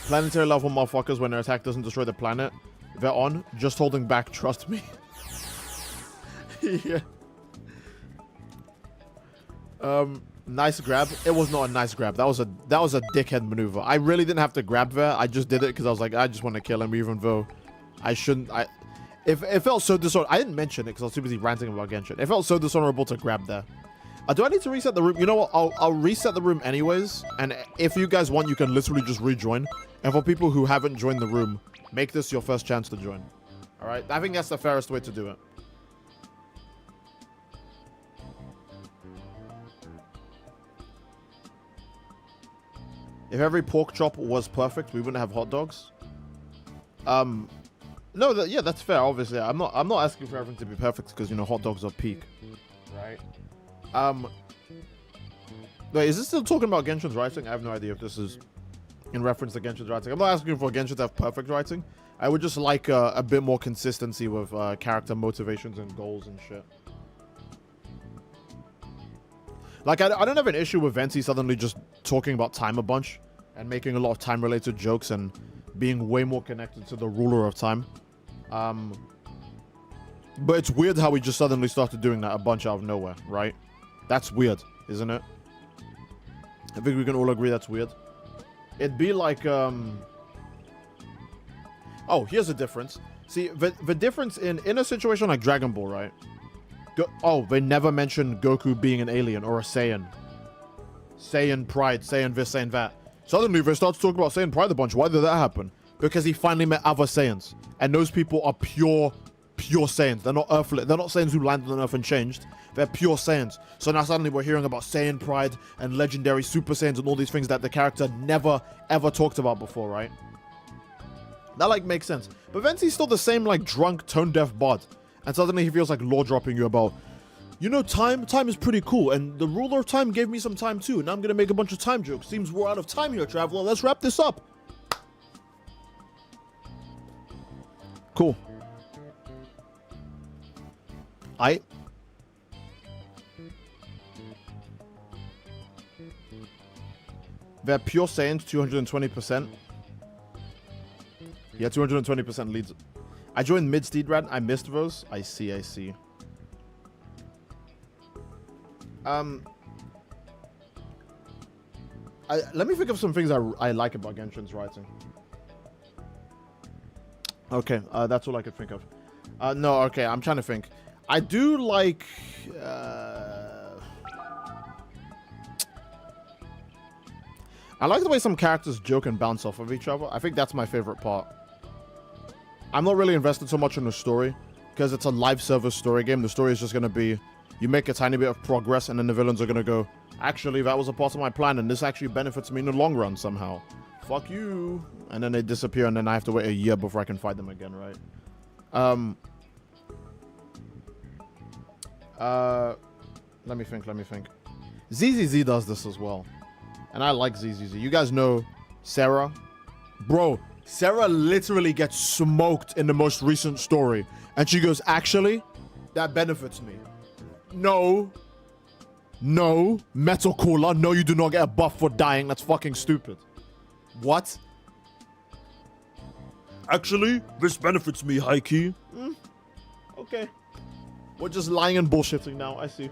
Speaker 1: Planetary level motherfuckers, when their attack doesn't destroy the planet, they're on. Just holding back, trust me. Yeah. Nice grab. It was not a nice grab. That was a dickhead maneuver. I really didn't have to grab there. I just did it because I was like, I just want to kill him, even though I shouldn't. It felt so dishonorable. I didn't mention it because I was too busy ranting about Genshin. It felt so dishonorable to grab there. Do I need to reset the room? You know what? I'll reset the room anyways. And if you guys want, you can literally just rejoin. And for people who haven't joined the room, make this your first chance to join. All right? I think that's the fairest way to do it. If every pork chop was perfect, we wouldn't have hot dogs. No, yeah, that's fair. Obviously, I'm not asking for everything to be perfect because, you know, hot dogs are peak, right? Wait, is this still talking about Genshin's writing? I have no idea if this is in reference to Genshin's writing. I'm not asking for Genshin to have perfect writing. I would just like a bit more consistency with character motivations and goals and shit. Like, I don't have an issue with Venti suddenly just talking about time a bunch and making a lot of time-related jokes and being way more connected to the ruler of time. But it's weird how we just suddenly started doing that a bunch out of nowhere, right? That's weird, isn't it? I think we can all agree that's weird. It'd be like, oh, here's the difference. See, the difference in a situation like Dragon Ball, right? They never mention Goku being an alien or a Saiyan. Saiyan pride, Saiyan this, Saiyan that. Suddenly they start to talk about Saiyan pride a bunch. Why did that happen? Because he finally met other Saiyans. And those people are pure Saiyans. They're not Earthly. They're not Saiyans who landed on Earth and changed. They're pure Saiyans. So now suddenly we're hearing about Saiyan pride and legendary Super Saiyans and all these things that the character never, ever talked about before, right? That, like, makes sense. But Venti's still the same, like, drunk, tone-deaf bard. And suddenly he feels like lore-dropping you about, you know, time is pretty cool. And the ruler of time gave me some time, too. And I'm going to make a bunch of time jokes. Seems we're out of time here, Traveler. Let's wrap this up. Cool. They're pure Saiyans, 220%. Yeah, 220% leads. I joined mid-steed rant. I missed those. I see. Let me think of some things I like about Genshin's writing. Okay, that's all I could think of. No, okay, I'm trying to think. I do like... I like the way some characters joke and bounce off of each other. I think that's my favorite part. I'm not really invested so much in the story because it's a live service story game. The story is just going to be you make a tiny bit of progress and then the villains are going to go, actually, that was a part of my plan and this actually benefits me in the long run somehow. Fuck you. And then they disappear and then I have to wait a year before I can fight them again, right? Let me think. ZZZ does this as well. And I like ZZZ. You guys know Sarah? Bro, Sarah literally gets smoked in the most recent story. And she goes, actually, that benefits me. No, Metal Cooler. No, you do not get a buff for dying. That's fucking stupid. What? Actually, this benefits me, Hikey. Okay. We're just lying and bullshitting now. I see.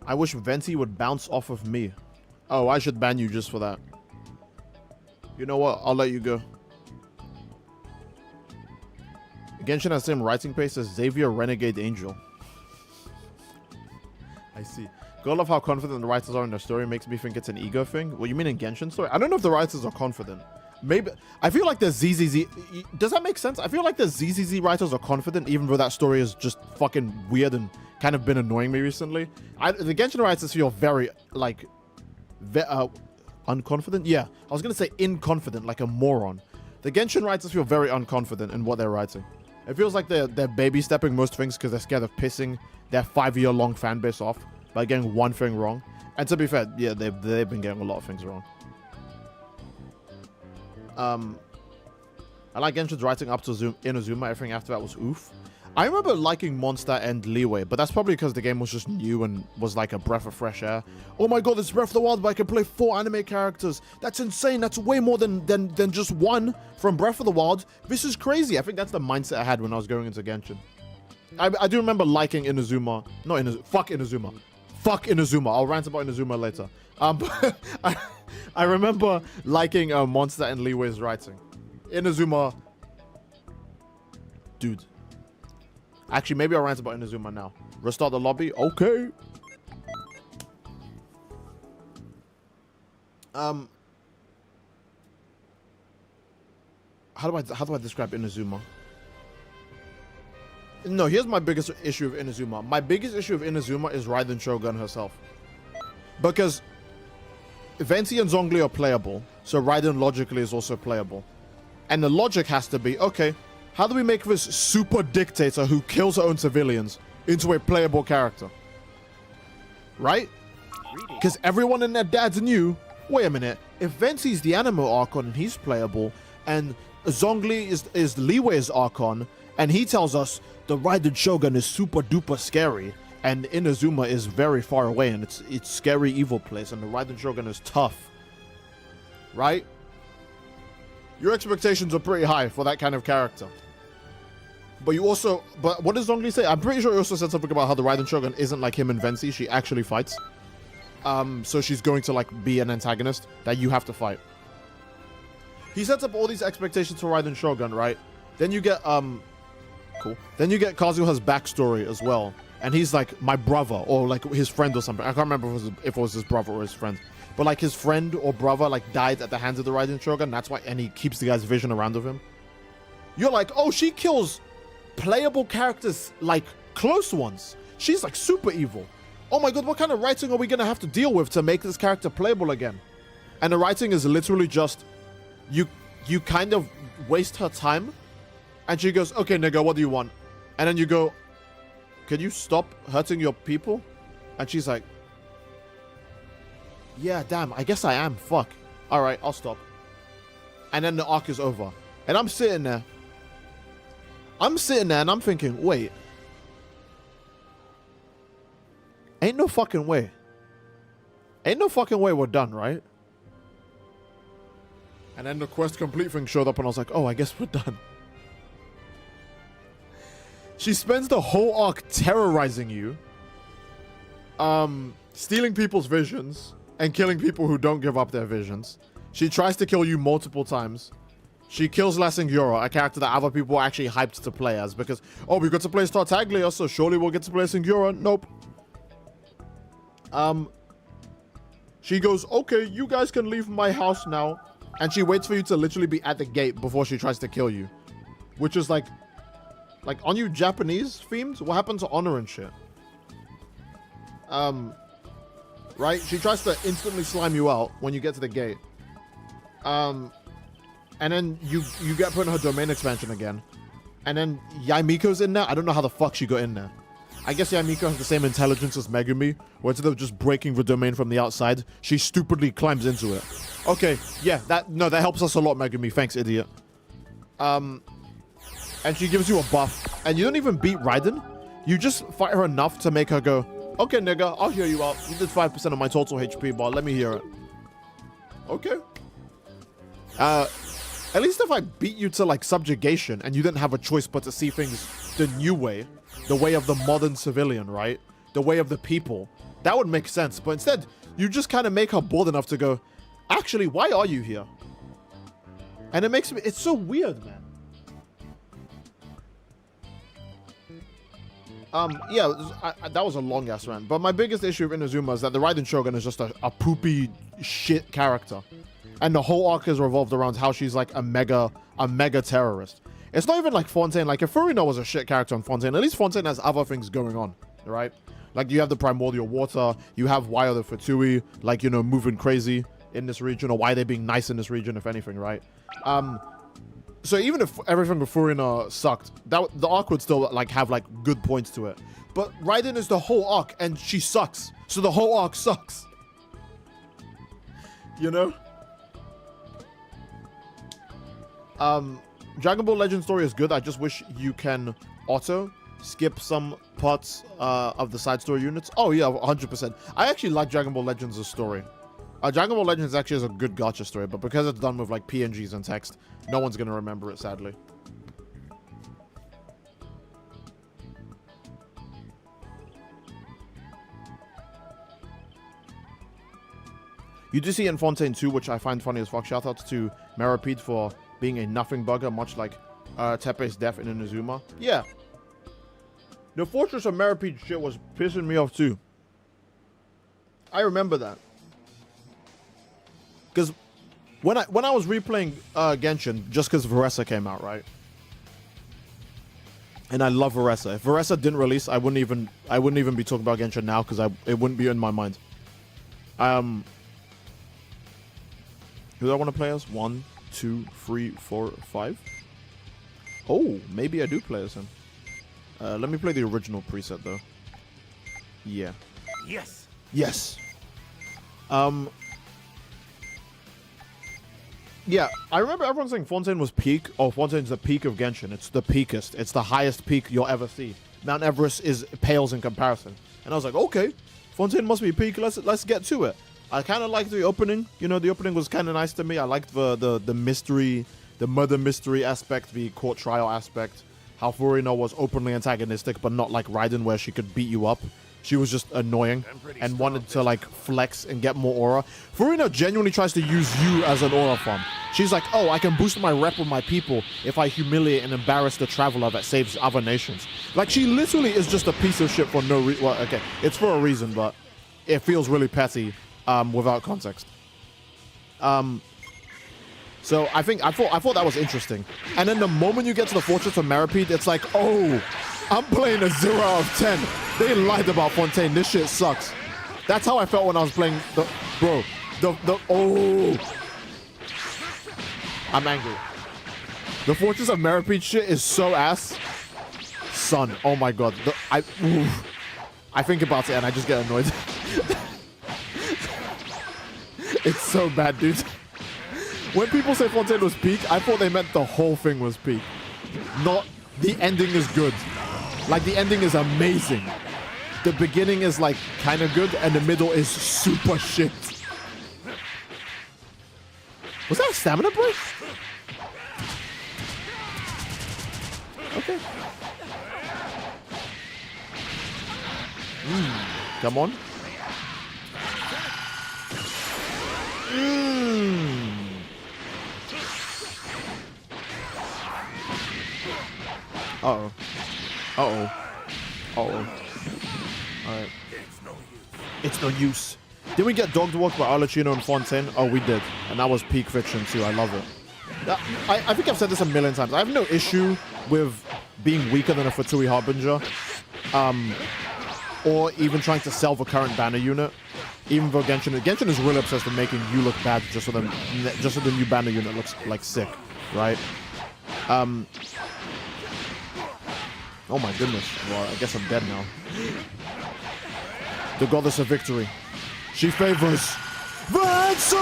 Speaker 1: I wish Venti would bounce off of me. Oh, I should ban you just for that. You know what? I'll let you go. Genshin has the same writing pace as Xavier Renegade Angel. I see. I love how confident the writers are in their story. Makes me think it's an ego thing. What you mean in Genshin story? I don't know if the writers are confident. maybe I feel like the ZZZ. Does that make sense? I feel like the ZZZ writers are confident, even though that story is just fucking weird and kind of been annoying me recently. The Genshin writers feel very like, unconfident. Yeah, I was gonna say inconfident, like a moron. The Genshin writers feel very unconfident in what they're writing. It feels like they're baby stepping most things because they're scared of pissing their 5-year-long fan base off by getting one thing wrong. And to be fair, yeah, they've been getting a lot of things wrong. I like Genshin's writing up to Inazuma. Everything after that was oof. I remember liking Monster and Leeway, but that's probably because the game was just new and was like a breath of fresh air. Oh my god, it's Breath of the Wild, but I can play 4 anime characters. That's insane. That's way more than just one from Breath of the Wild. This is crazy. I think that's the mindset I had when I was going into Genshin. I do remember liking Inazuma. No, fuck Inazuma. Fuck Inazuma. I'll rant about Inazuma later. I remember liking Monster and Leeway's writing. Inazuma. Dude. Actually, maybe I'll rant about Inazuma now. Restart the lobby? Okay. How do I describe Inazuma? No, here's my biggest issue of Inazuma. My biggest issue of Inazuma is Raiden Shogun herself. Because Venti and Zhongli are playable, so Raiden logically is also playable. And the logic has to be, okay, how do we make this super dictator who kills her own civilians into a playable character? Right? Because everyone and their dads knew, wait a minute, if Venti's the Anemo Archon and he's playable, and Zhongli is Leeway's Archon, and he tells us the Raiden Shogun is super duper scary, and Inazuma is very far away, and it's scary evil place, and the Raiden Shogun is tough. Right? Your expectations are pretty high for that kind of character. But what does Zhongli say? I'm pretty sure he also said something about how the Raiden Shogun isn't like him and Venti. She actually fights. So she's going to like be an antagonist that you have to fight. He sets up all these expectations for Raiden Shogun, right? Then you get, cool. Then you get Kazuha's backstory as well. And he's like my brother or like his friend or something. I can't remember if it was his brother or his friend. But like his friend or brother like died at the hands of the Raiden Shogun. That's why, and he keeps the guy's vision around of him. You're like, oh, she kills playable characters, like close ones. She's like super evil. Oh my god, what kind of writing are we gonna have to deal with to make this character playable again? And the writing is literally just, you kind of waste her time, and she goes, okay, nigga, what do you want? And then you go, can you stop hurting your people? And she's like, yeah, damn, I guess I am, fuck. Alright, I'll stop. And then the arc is over. And I'm sitting there and I'm thinking, wait. Ain't no fucking way. Ain't no fucking way we're done, right? And then the quest complete thing showed up and I was like, oh, I guess we're done. She spends the whole arc terrorizing you. Stealing people's visions and killing people who don't give up their visions. She tries to kill you multiple times. She kills La Singhura, a character that other people are actually hyped to play as because, oh, we got to play Tartaglia, so surely we'll get to play Singhura. Nope. She goes, okay, you guys can leave my house now. And she waits for you to literally be at the gate before she tries to kill you. Which is like, aren't you Japanese themed? What happened to honor and shit? Right? She tries to instantly slime you out when you get to the gate. And then you get put in her domain expansion again. And then Yaimiko's in there. I don't know how the fuck she got in there. I guess Yaimiko has the same intelligence as Megumi, where instead of just breaking the domain from the outside, she stupidly climbs into it. Okay, yeah, that helps us a lot, Megumi. Thanks, idiot. And she gives you a buff. And you don't even beat Raiden. You just fight her enough to make her go, okay, nigga, I'll hear you out. You did 5% of my total HP, but let me hear it. Okay. At least if I beat you to like subjugation and you didn't have a choice but to see things the new way, the way of the modern civilian, right? The way of the people, that would make sense. But instead, you just kind of make her bored enough to go, actually, why are you here? And it makes me, it's so weird, man. Yeah, that was a long ass rant. But my biggest issue with Inazuma is that the Raiden Shogun is just a poopy shit character. And the whole arc is revolved around how she's like a mega terrorist. It's not even like Fontaine. Like, if Furina was a shit character on Fontaine, at least Fontaine has other things going on, right? Like, you have the primordial water, you have why are the Fatui, like, you know, moving crazy in this region, or why they're being nice in this region, if anything, right? So even if everything with Furina sucked, the arc would still, like, have, like, good points to it. But Raiden is the whole arc, and she sucks. So the whole arc sucks. You know? Dragon Ball Legend story is good. I just wish you can skip some parts of the side story units. Oh yeah, 100%. I actually like Dragon Ball Legends' story. Dragon Ball Legends actually is a good gacha story, but because it's done with like PNGs and text, no one's gonna remember it, sadly. You do see in Fontaine 2, which I find funny as fuck. Shoutouts to Maripede for being a nothing bugger, much like Tepe's death in Inazuma. Yeah. The Fortress of Maripede shit was pissing me off too. I remember that. Because when I was replaying Genshin, just because Veressa came out, right? And I love Veressa. If Veressa didn't release, I wouldn't even be talking about Genshin now, because it wouldn't be in my mind. Who do I want to play as? 1, 2, 3, 4, 5. Oh, maybe I do play as him. Let me play the original preset though. Yeah.
Speaker 6: Yes.
Speaker 1: Yes. Yeah, I remember everyone saying Fontaine was peak. Oh, Fontaine's the peak of Genshin. It's the peakest. It's the highest peak you'll ever see. Mount Everest pales in comparison. And I was like, okay, Fontaine must be peak. Let's get to it. I kind of liked the opening. You know, the opening was kind of nice to me. I liked the mystery, the murder mystery aspect, the court trial aspect. How Furina was openly antagonistic, but not like Raiden, where she could beat you up. She was just annoying and wanted to like flex and get more aura. Furina genuinely tries to use you as an aura farm. She's like, oh, I can boost my rep with my people if I humiliate and embarrass the traveler that saves other nations. Like, she literally is just a piece of shit for no reason. Well, okay, it's for a reason, but it feels really petty without context. So I thought that was interesting. And then the moment you get to the Fortress of Maripede, it's like, oh, I'm playing a 0 out of 10. They lied about Fontaine. This shit sucks. That's how I felt when I was playing oh. I'm angry. The Fortress of Maripede shit is so ass. Son, oh my god. I think about it and I just get annoyed. It's so bad, dude. When people say Fontaine was peak, I thought they meant the whole thing was peak. Not the ending is good. Like, the ending is amazing. The beginning is like kind of good and the middle is super shit. Was that a stamina break? Okay. Come on. Uh-oh. Uh-oh. Uh-oh. Alright. It's no use. Did we get Dog to Walk by Arlecchino and Fontaine? Oh, we did. And that was peak fiction too. I love it. I think I've said this a million times. I have no issue with being weaker than a Fatui Harbinger. Or even trying to sell the current banner unit. Even though Genshin is really obsessed with making you look bad just so the new banner unit looks like sick, right? Oh my goodness. Well, I guess I'm dead now. The goddess of victory. She favors ransom!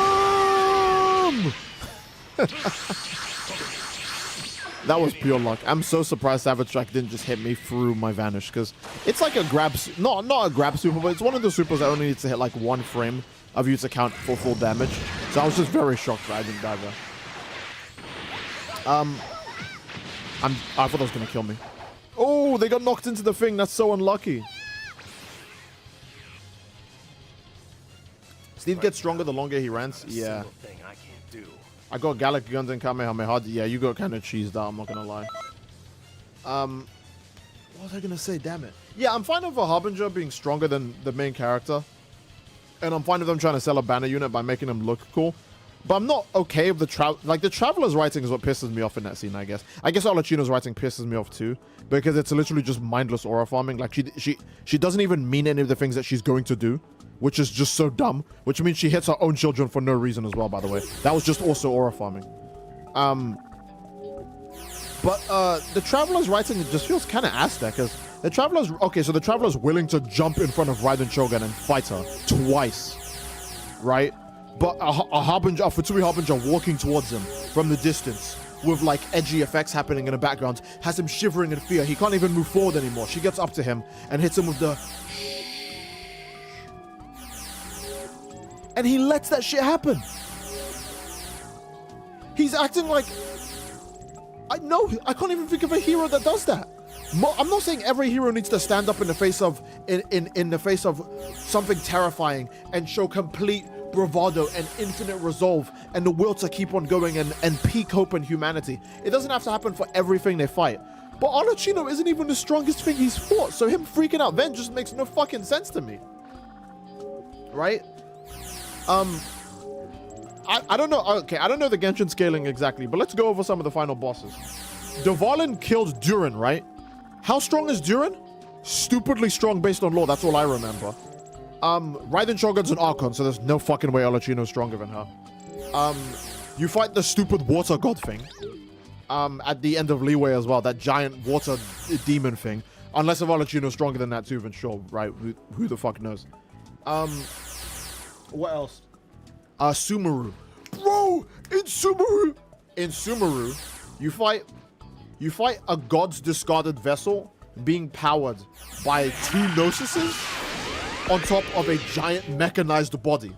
Speaker 1: That was pure luck. I'm so surprised Savage Strike didn't just hit me through my vanish, because it's like a grab, not a grab super, but it's one of the supers that only needs to hit like one frame of you to count for full damage. So I was just very shocked that I didn't die there. I thought that was gonna kill me. Oh, they got knocked into the thing. That's so unlucky. Steve gets stronger the longer he rants. Yeah. I got Gallic Guns and Kamehameha. Yeah, you got kind of cheesed out, I'm not gonna lie. What was I gonna say? Damn it. Yeah, I'm fine with a Harbinger being stronger than the main character. And I'm fine with them trying to sell a banner unit by making them look cool. But I'm not okay with the Traveler's writing is what pisses me off in that scene, I guess. I guess Arlecchino's writing pisses me off too, because it's literally just mindless aura farming. Like she doesn't even mean any of the things that she's going to do, which is just so dumb, which means she hits her own children for no reason as well, by the way. That was just also aura farming. But the Traveler's writing just feels kind of ass there, because the Traveler's, okay, so the Traveler's willing to jump in front of Raiden Shogun and fight her twice, right? But a Futsui Harbinger walking towards him from the distance with like edgy effects happening in the background has him shivering in fear. He can't even move forward anymore. She gets up to him and hits him with the... And he lets that shit happen. He's acting like... I can't even think of a hero that does that. I'm not saying every hero needs to stand up in the face of in the face of something terrifying and show complete bravado and infinite resolve and the will to keep on going and peak hope and humanity. It doesn't have to happen for everything they fight. But Arlecchino isn't even the strongest thing he's fought, so him freaking out then just makes no fucking sense to me. Right? I don't know. Okay, I don't know the Genshin scaling exactly, but let's go over some of the final bosses. Dvalin killed Durin, right? How strong is Durin? Stupidly strong based on lore. That's all I remember. Raiden Shogun's an Archon, so there's no fucking way Arlecchino's stronger than her. You fight the stupid water god thing. At the end of Leeway as well, that giant water demon thing. Unless if Arlecchino's stronger than that too, then sure, right? Who the fuck knows? What else? Sumeru. Bro, in Sumeru, you fight a god's discarded vessel being powered by 2 Gnosises on top of a giant mechanized body.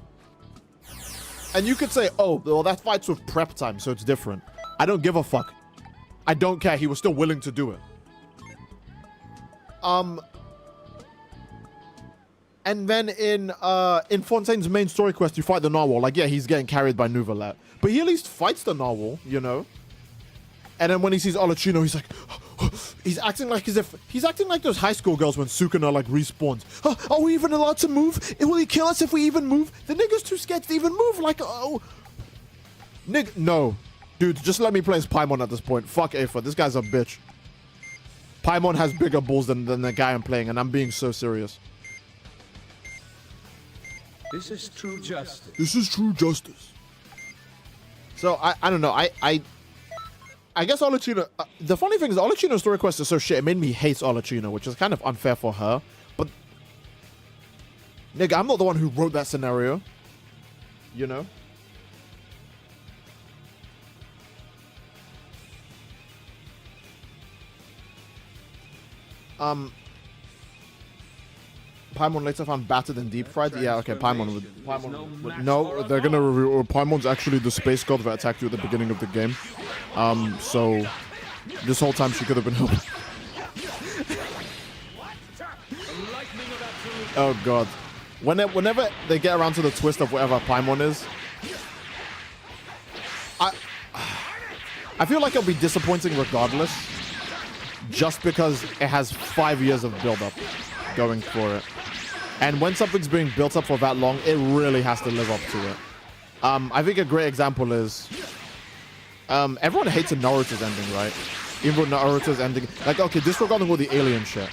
Speaker 1: And you could say, oh, well, that fight's with prep time, so it's different. I don't give a fuck. I don't care. He was still willing to do it. And then in Fontaine's main story quest, you fight the narwhal. Like, yeah, he's getting carried by Nouvelet. But he at least fights the narwhal, you know? And then when he sees Arlecchino, he's like... he's acting like those high school girls when Sukuna, like, respawns. Are we even allowed to move? Will he kill us if we even move? The nigga's too scared to even move. Like, oh... no. Dude, just let me play as Paimon at this point. Fuck Aether. This guy's a bitch. Paimon has bigger balls than the guy I'm playing, and I'm being so serious.
Speaker 6: This is true justice.
Speaker 1: This is true justice. So, I don't know. I guess Arlecchino... the funny thing is, Arlecchino's story quest is so shit, it made me hate Arlecchino, which is kind of unfair for her. But, nigga, I'm not the one who wrote that scenario. You know? Paimon later found battered and deep fried. Yeah, okay, Paimon would no, they're gonna reveal Paimon's actually the space god that attacked you at the beginning of the game. So this whole time she could have been helping. Oh god. Whenever they get around to the twist of whatever Paimon is, I feel like it'll be disappointing regardless, just because it has 5 years of build-up going for it. And when something's being built up for that long, it really has to live up to it. I think a great example is... everyone hates a Naruto's ending, right? Even though Naruto's ending... Like, okay, disregarding all the alien shit.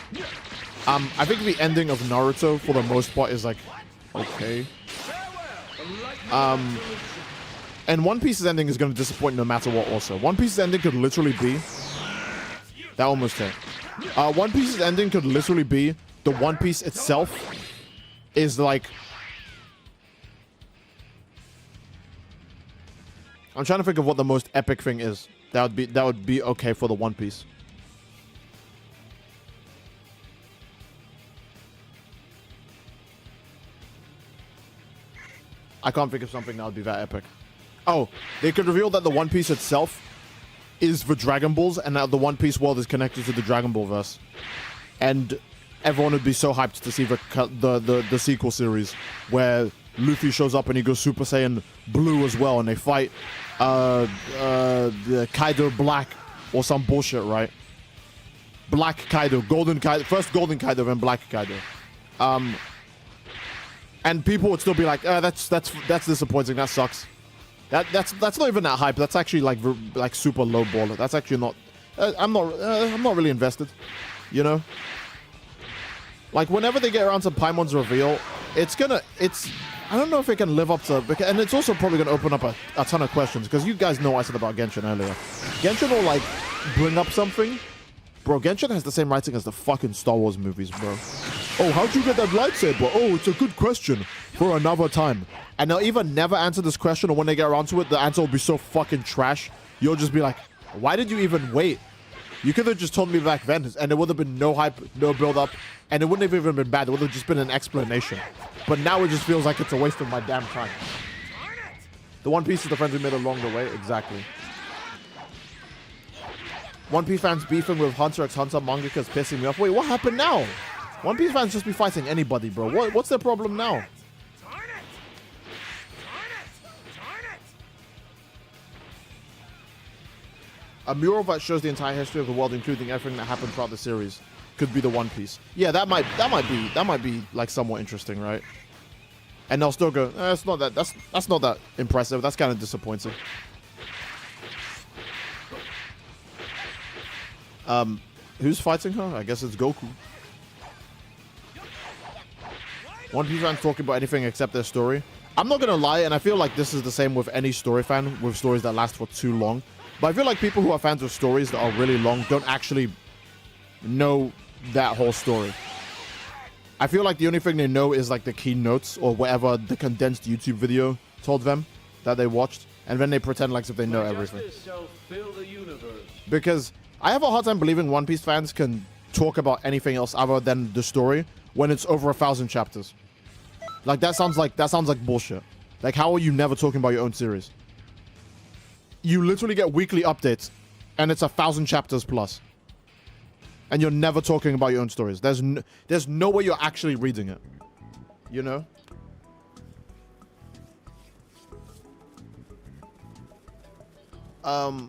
Speaker 1: I think the ending of Naruto, for the most part, is like... Okay. And One Piece's ending is going to disappoint no matter what also. One Piece's ending could literally be... That almost hit. One Piece's ending could literally be... The One Piece itself is like... I'm trying to think of what the most epic thing is. That would be okay for the One Piece. I can't think of something that would be that epic. Oh, they could reveal that the One Piece itself is the Dragon Balls, and that the One Piece world is connected to the Dragon Ball verse. And everyone would be so hyped to see the sequel series where Luffy shows up and he goes Super Saiyan Blue as well, and they fight the Kaido Black or some bullshit, right? Black Kaido, Golden Kaido, first Golden Kaido, then Black Kaido. And people would still be like, that's disappointing, that sucks. That's not even that hype. That's actually like super low baller. That's actually not. I'm not really invested. You know. Like whenever they get around to Paimon's reveal, I don't know if it can live up to, and it's also probably going to open up a ton of questions, because you guys know what I said about Genshin earlier. Genshin will like bring up something. Bro, Genshin has the same writing as the fucking Star Wars movies, bro. Oh, how'd you get that lightsaber? Oh, it's a good question for another time. And they'll either never answer this question, or when they get around to it, the answer will be so fucking trash. You'll just be like, why did you even wait? You could have just told me back then, and there would have been no hype, no build-up, and it wouldn't have even been bad. It would have just been an explanation. But now it just feels like it's a waste of my damn time. The One Piece is the friends we made along the way. Exactly. One Piece fans beefing with Hunter x Hunter mangakas pissing me off. Wait, what happened now? One Piece fans just be fighting anybody, bro. What's their problem now? A mural that shows the entire history of the world, including everything that happened throughout the series, could be the One Piece. Yeah, that might be like somewhat interesting, right? And they'll still go, it's not that. That's not that impressive. That's kind of disappointing. Who's fighting her? I guess it's Goku. One Piece fans talking about anything except their story. I'm not gonna lie, and I feel like this is the same with any story fan with stories that last for too long. But I feel like people who are fans of stories that are really long don't actually know that whole story. I feel like the only thing they know is like the keynotes or whatever the condensed YouTube video told them that they watched, and then they pretend like as if they know everything. Because I have a hard time believing One Piece fans can talk about anything else other than the story when it's over 1,000 chapters. Like that sounds like bullshit. Like, how are you never talking about your own series? You literally get weekly updates, and it's 1,000 chapters plus, and you're never talking about your own stories. There's no way you're actually reading it. You know. I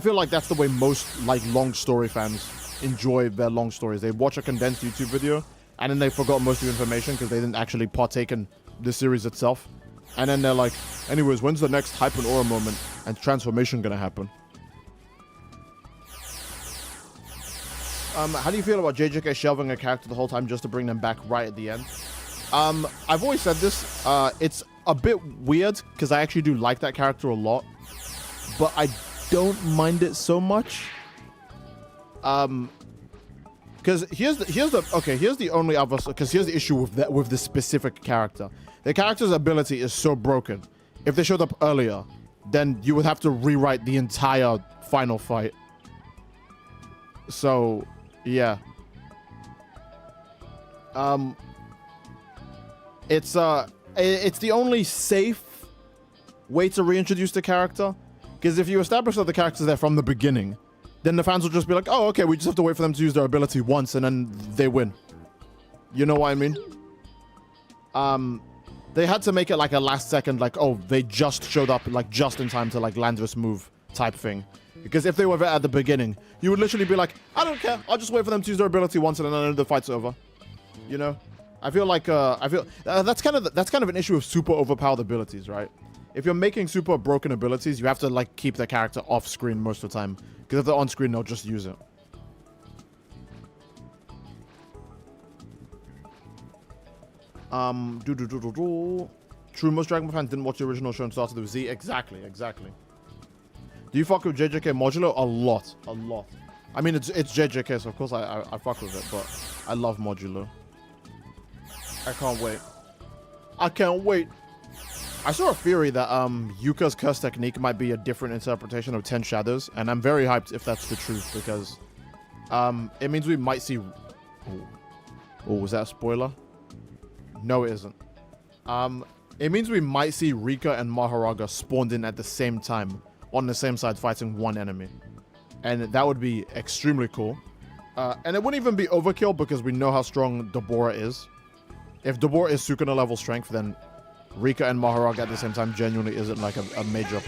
Speaker 1: feel like that's the way most like long story fans enjoy their long stories. They watch a condensed YouTube video, and then they forgot most of the information because they didn't actually partake in the series itself. And then they're like, anyways, when's the next hype and aura moment and transformation gonna happen? How do you feel about JJK shelving a character the whole time just to bring them back right at the end? I've always said this. It's a bit weird because I actually do like that character a lot, but I don't mind it so much. Because here's the only other, because here's the issue with this specific character. The character's ability is so broken. If they showed up earlier, then you would have to rewrite the entire final fight. So, yeah. It's the only safe way to reintroduce the character. Because if you establish that the character's there from the beginning, then the fans will just be like, oh, okay, we just have to wait for them to use their ability once and then they win. You know what I mean? They had to make it like a last second, like, oh, they just showed up like just in time to like land this move type thing. Because if they were there at the beginning, you would literally be like, I don't care, I'll just wait for them to use their ability once and then the fight's over. You know? I feel like that's kind of an issue with super overpowered abilities, right? If you're making super broken abilities, you have to like keep the character off screen most of the time. Because if they're on screen, they'll just use it. True, most Dragon Ball fans didn't watch the original show and started with Z. Exactly. Do you fuck with JJK Modulo? A lot. I mean, it's JJK, so of course I fuck with it, but I love Modulo. I can't wait. I saw a theory that Yuka's curse technique might be a different interpretation of 10 Shadows, and I'm very hyped if that's the truth, because it means we might see... Oh, was that a spoiler? No, it isn't. It means we might see Rika and Maharaga spawned in at the same time, on the same side fighting one enemy. And that would be extremely cool. And it wouldn't even be overkill because we know how strong Deborah is. If Deborah is Sukuna level strength, then Rika and Maharaga at the same time genuinely isn't like a major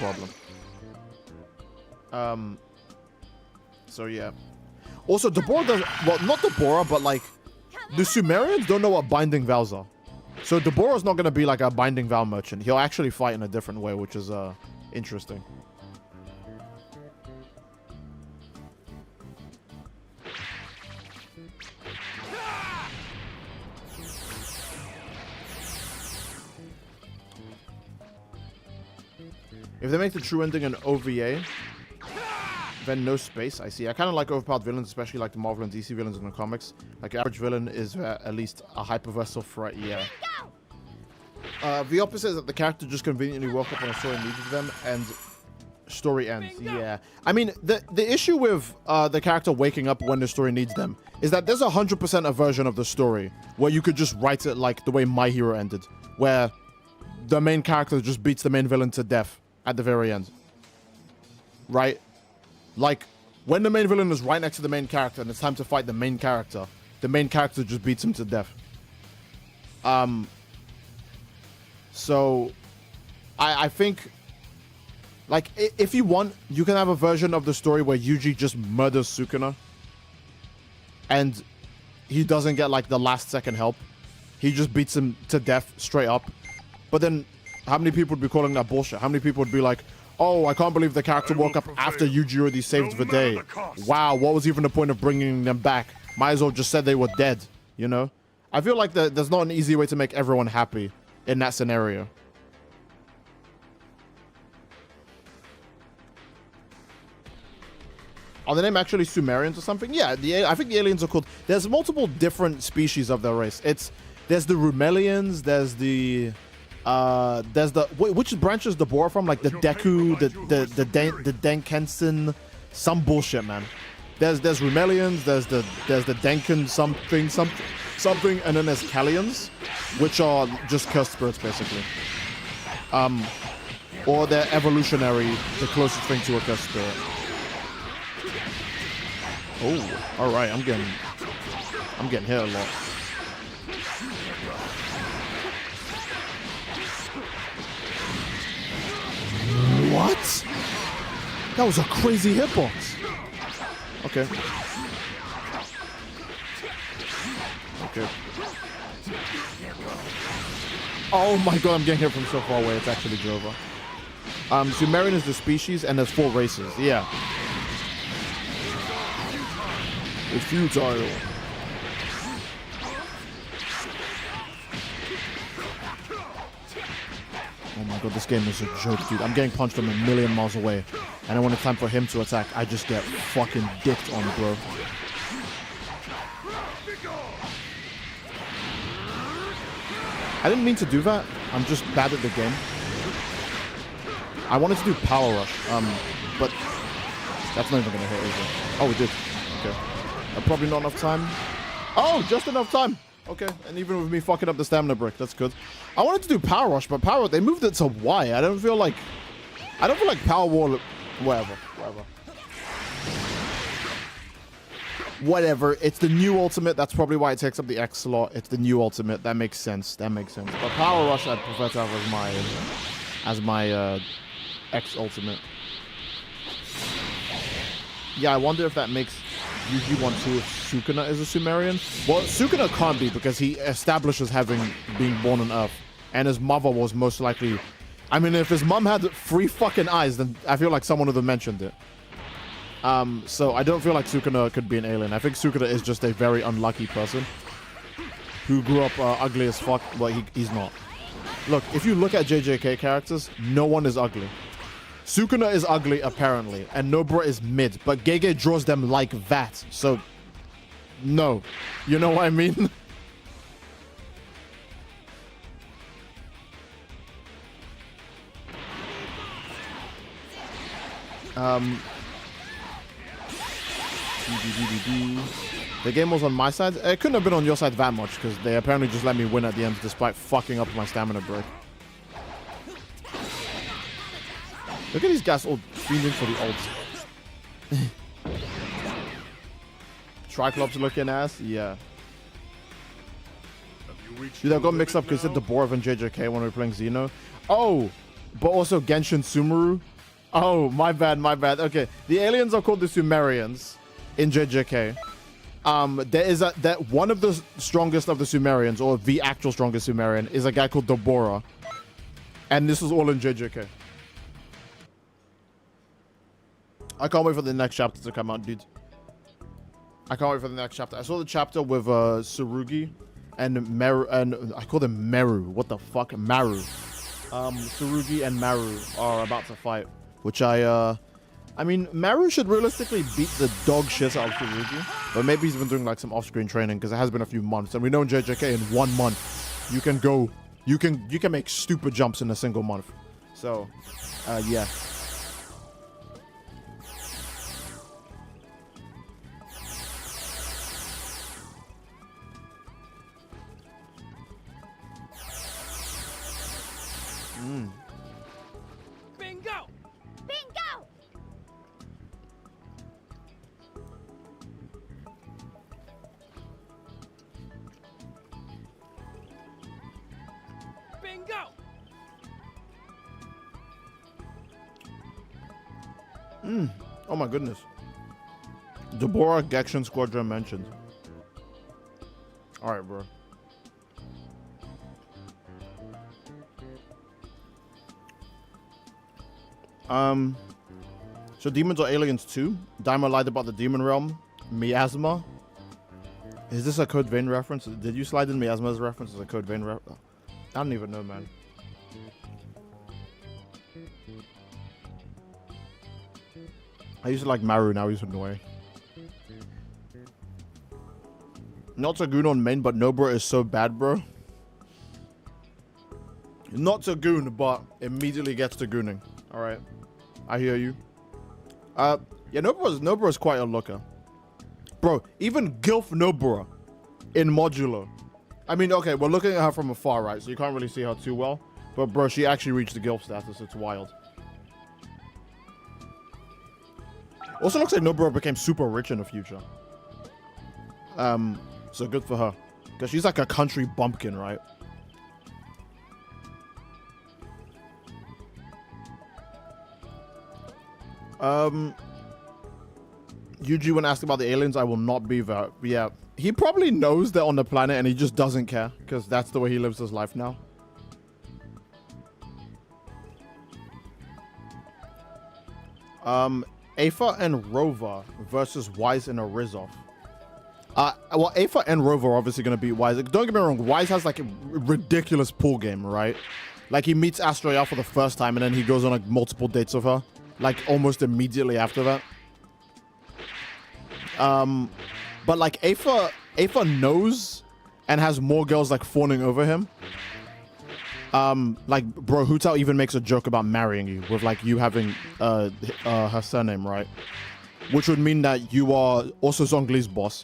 Speaker 1: problem. So yeah. Also, Deborah does... Well, not Deborah, but like... The Sumerians don't know what binding vows are. So Deborah's not going to be like a Binding Vow merchant. He'll actually fight in a different way, which is interesting. If they make the true ending an OVA, then no space. I see. I kind of like overpowered villains, especially like the Marvel and DC villains in the comics. Like average villain is at least a hyperversal threat. Yeah. The opposite is that the character just conveniently woke up when a story needed them and story ends. Yeah. I mean, the issue with the character waking up when the story needs them is that there's 100% a version of the story where you could just write it like the way My Hero ended, where the main character just beats the main villain to death at the very end. Right? Like, when the main villain is right next to the main character and it's time to fight the main character just beats him to death. So, I think, like, if you want, you can have a version of the story where Yuji just murders Sukuna. And he doesn't get, like, the last second help. He just beats him to death straight up. But then, how many people would be calling that bullshit? How many people would be like, oh, I can't believe the character woke up after Yuji already saved the day. Wow, what was even the point of bringing them back? Might as well just said they were dead, you know? I feel like there's not an easy way to make everyone happy in that scenario. Are the name actually Sumerians or something? Yeah, I think the aliens are called... There's multiple different species of their race. There's the Rumelians, there's the which branch is Deborah from? Like the Deku, the Denkensen, some bullshit, man. There's Rumelians, there's the Denken something, and then there's Kallians, which are just cursed spirits basically. Or they're evolutionary, the closest thing to a cursed spirit. Oh, all right, I'm getting hit a lot. What? That was a crazy hitbox. Okay. Okay. Oh my god, I'm getting hit from so far away. It's actually Jova. Sumerian is the species, and there's 4 races. Yeah. It's futile. Oh my god, this game is a joke, dude. I'm getting punched from a million miles away. And then when it's time for him to attack, I just get fucking dicked on, bro. I didn't mean to do that. I'm just bad at the game. I wanted to do Power Rush, but that's not even gonna hit, is it? Oh, we did. Okay. Probably not enough time. Oh, just enough time. Okay, and even with me fucking up the stamina brick, that's good. I wanted to do Power Rush, but they moved it to Y. I don't feel like Power Wall. Whatever. It's the new ultimate. That's probably why it takes up the X slot. It's the new ultimate. That makes sense. But Power Rush, I'd prefer to have as my X ultimate. Yeah, I wonder if that makes Yuji want to if Sukuna is a Sumerian. Well, Sukuna can't be because he establishes being born on Earth, and his mother was most likely. I mean, if his mom had 3 fucking eyes, then I feel like someone would have mentioned it. So I don't feel like Sukuna could be an alien. I think Sukuna is just a very unlucky person who grew up ugly as fuck. Well, he's not. Look, if you look at JJK characters, no one is ugly. Sukuna is ugly, apparently, and Nobara is mid, but Gege draws them like that, so... No. You know what I mean? The game was on my side. It couldn't have been on your side that much, because they apparently just let me win at the end, despite fucking up my stamina break. Look at these guys all fiending for the ults. Triclops looking ass? Yeah. Dude, I got mixed up because it said Deborah and JJK when we were playing Xeno. Oh! But also Genshin Sumeru? Oh, my bad. Okay. The aliens are called the Sumerians in JJK. there is that one of the strongest of the Sumerians, or the actual strongest Sumerian, is a guy called Deborah. And this is all in JJK. I can't wait for the next chapter to come out, dude. I can't wait for the next chapter. I saw the chapter with Tsurugi and Meru, and I call them Meru. What the fuck? Maru. Tsurugi and Maru are about to fight, which I mean, Maru should realistically beat the dog shit out of Tsurugi, but maybe he's been doing like some off-screen training because it has been a few months, and we know in JJK in 1 month you can go, you can make stupid jumps in a single month. So, yeah.
Speaker 2: Bingo!
Speaker 3: Bingo!
Speaker 2: Bingo!
Speaker 1: Oh my goodness. Deborah Genshin Squadron mentioned. All right, bro. So demons or aliens too? Daima lied about the demon realm. Miasma. Is this a Code Vein reference? Did you slide in Miasma's reference as a Code Vein reference? I don't even know, man. I used to like Maru, now he's annoying. Not a goon on main, but Nobra is so bad, bro. Not a goon, but immediately gets to gooning. Alright. I hear you. Yeah, Nobra's quite a looker. Bro, even Gilf Nobra in Modulo. I mean, okay, we're looking at her from afar, right? So you can't really see her too well. But bro, she actually reached the Gilf status. It's wild. Also looks like Nobra became super rich in the future. So good for her. Because she's like a country bumpkin, right? Yuji, when asked about the aliens, I will not be there. Yeah, he probably knows they're on the planet and he just doesn't care because that's the way he lives his life now. Aether and Rover versus Wise and Arizoff. Well, Aether and Rover are obviously going to beat Wise. Don't get me wrong, Wise has like a ridiculous pool game, right? Like he meets Astroya for the first time and then he goes on like multiple dates with her. Like almost immediately after that. But like Aether knows and has more girls like fawning over him. Like bro, Hu Tao even makes a joke about marrying you with like you having her surname, right? Which would mean that you are also Zhongli's boss.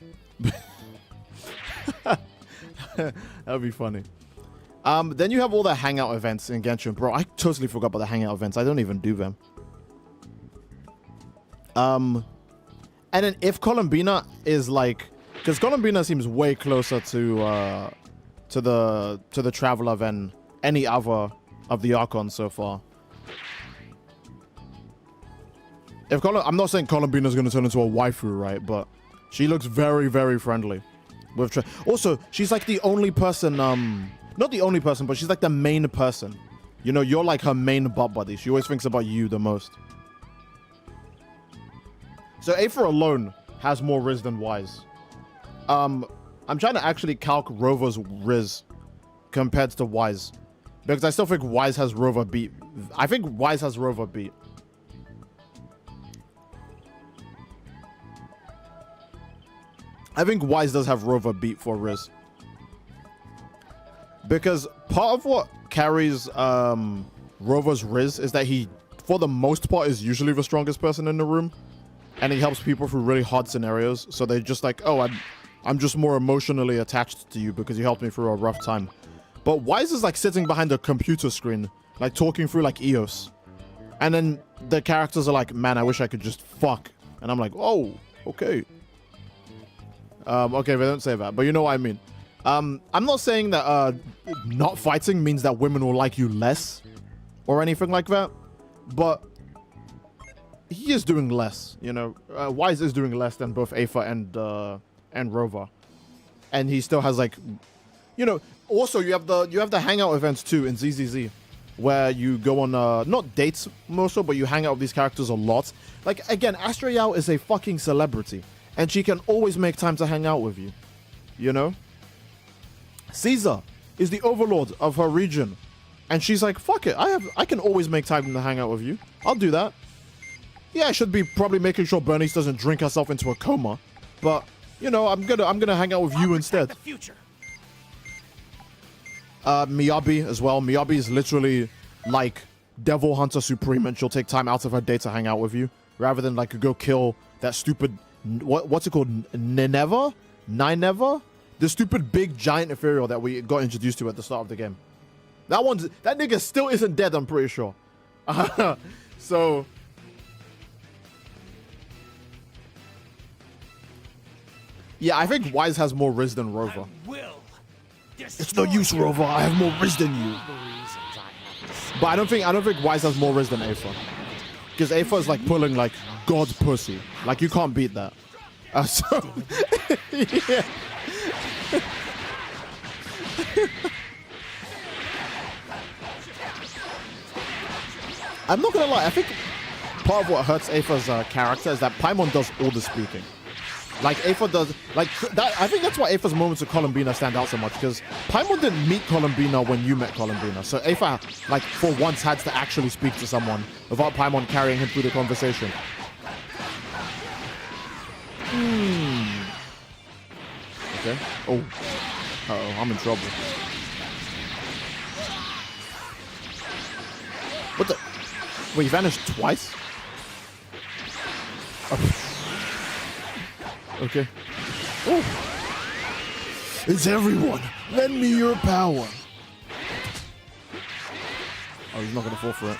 Speaker 1: That would be funny. Then you have all the hangout events in Genshin. Bro, I totally forgot about the hangout events. I don't even do them. And then if Columbina is like, because Columbina seems way closer to the Traveler than any other of the Archons so far. I'm not saying Columbina's going to turn into a waifu, right? But she looks very, very friendly. Also, she's like the only person, not the only person, but she's like the main person. You know, you're like her main butt buddy. She always thinks about you the most. So Aether alone has more Riz than Wise. I'm trying to actually calc Rover's Riz compared to Wise. Because I still think Wise has Rover beat. I think Wise has Rover beat. I think Wise does have Rover beat for Riz. Because part of what carries Rover's Riz is that he, for the most part, is usually the strongest person in the room. And he helps people through really hard scenarios. So they're just like, oh, I'm just more emotionally attached to you because you helped me through a rough time. But Wise is like sitting behind a computer screen, like talking through like EOS. And then the characters are like, man, I wish I could just fuck. And I'm like, oh, okay. Okay, they don't say that, but you know what I mean. I'm not saying that not fighting means that women will like you less or anything like that. But he is doing less, you know. Wise is doing less than both Aether and and Rover, and he still has like, you know. Also, you have the hangout events too in ZZZ, where you go on not dates more so, but you hang out with these characters a lot. Like again, Astra Yao is a fucking celebrity, and she can always make time to hang out with you. You know. Caesar is the overlord of her region, and she's like, fuck it, I can always make time to hang out with you. I'll do that. Yeah, I should be probably making sure Bernice doesn't drink herself into a coma, but you know, I'm gonna hang out with you instead.
Speaker 2: The future.
Speaker 1: Miyabi as well. Miyabi is literally like Devil Hunter Supreme, and she'll take time out of her day to hang out with you, rather than like go kill that stupid what's it called, Nineveh, the stupid big giant ethereal that we got introduced to at the start of the game. That nigga still isn't dead, I'm pretty sure. So yeah, I think Wise has more Riz than Rover. It's no use, Rover. I have more Riz than you. But I don't think Wise has more Riz than Aether. Because Aether is like pulling like God's pussy. Like you can't beat that. So yeah. I'm not gonna lie, I think part of what hurts Aether's character is that Paimon does all the speaking. Like Aether does, like that. I think that's why Aether's moments with Columbina stand out so much, because Paimon didn't meet Columbina when you met Columbina. So Aether, like for once, had to actually speak to someone without Paimon carrying him through the conversation. Okay. Oh. Uh-oh, I'm in trouble. What the? Wait, he vanished twice? Oh. Okay. Oh. It's everyone. Lend me your power. Oh, he's not gonna fall for it.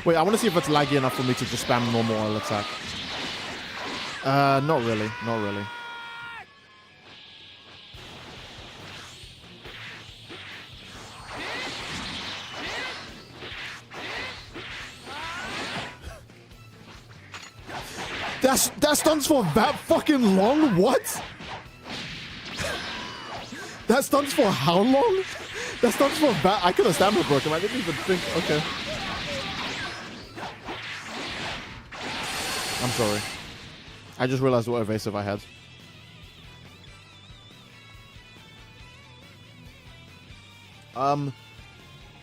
Speaker 1: Wait, I want to see if it's laggy enough for me to just spam normal oil attack. Not really. Not really. That stuns for that fucking long? What? That stuns for how long? That stuns for that? I could have stamina broken. I didn't even think. Okay. I'm sorry. I just realized what evasive I had.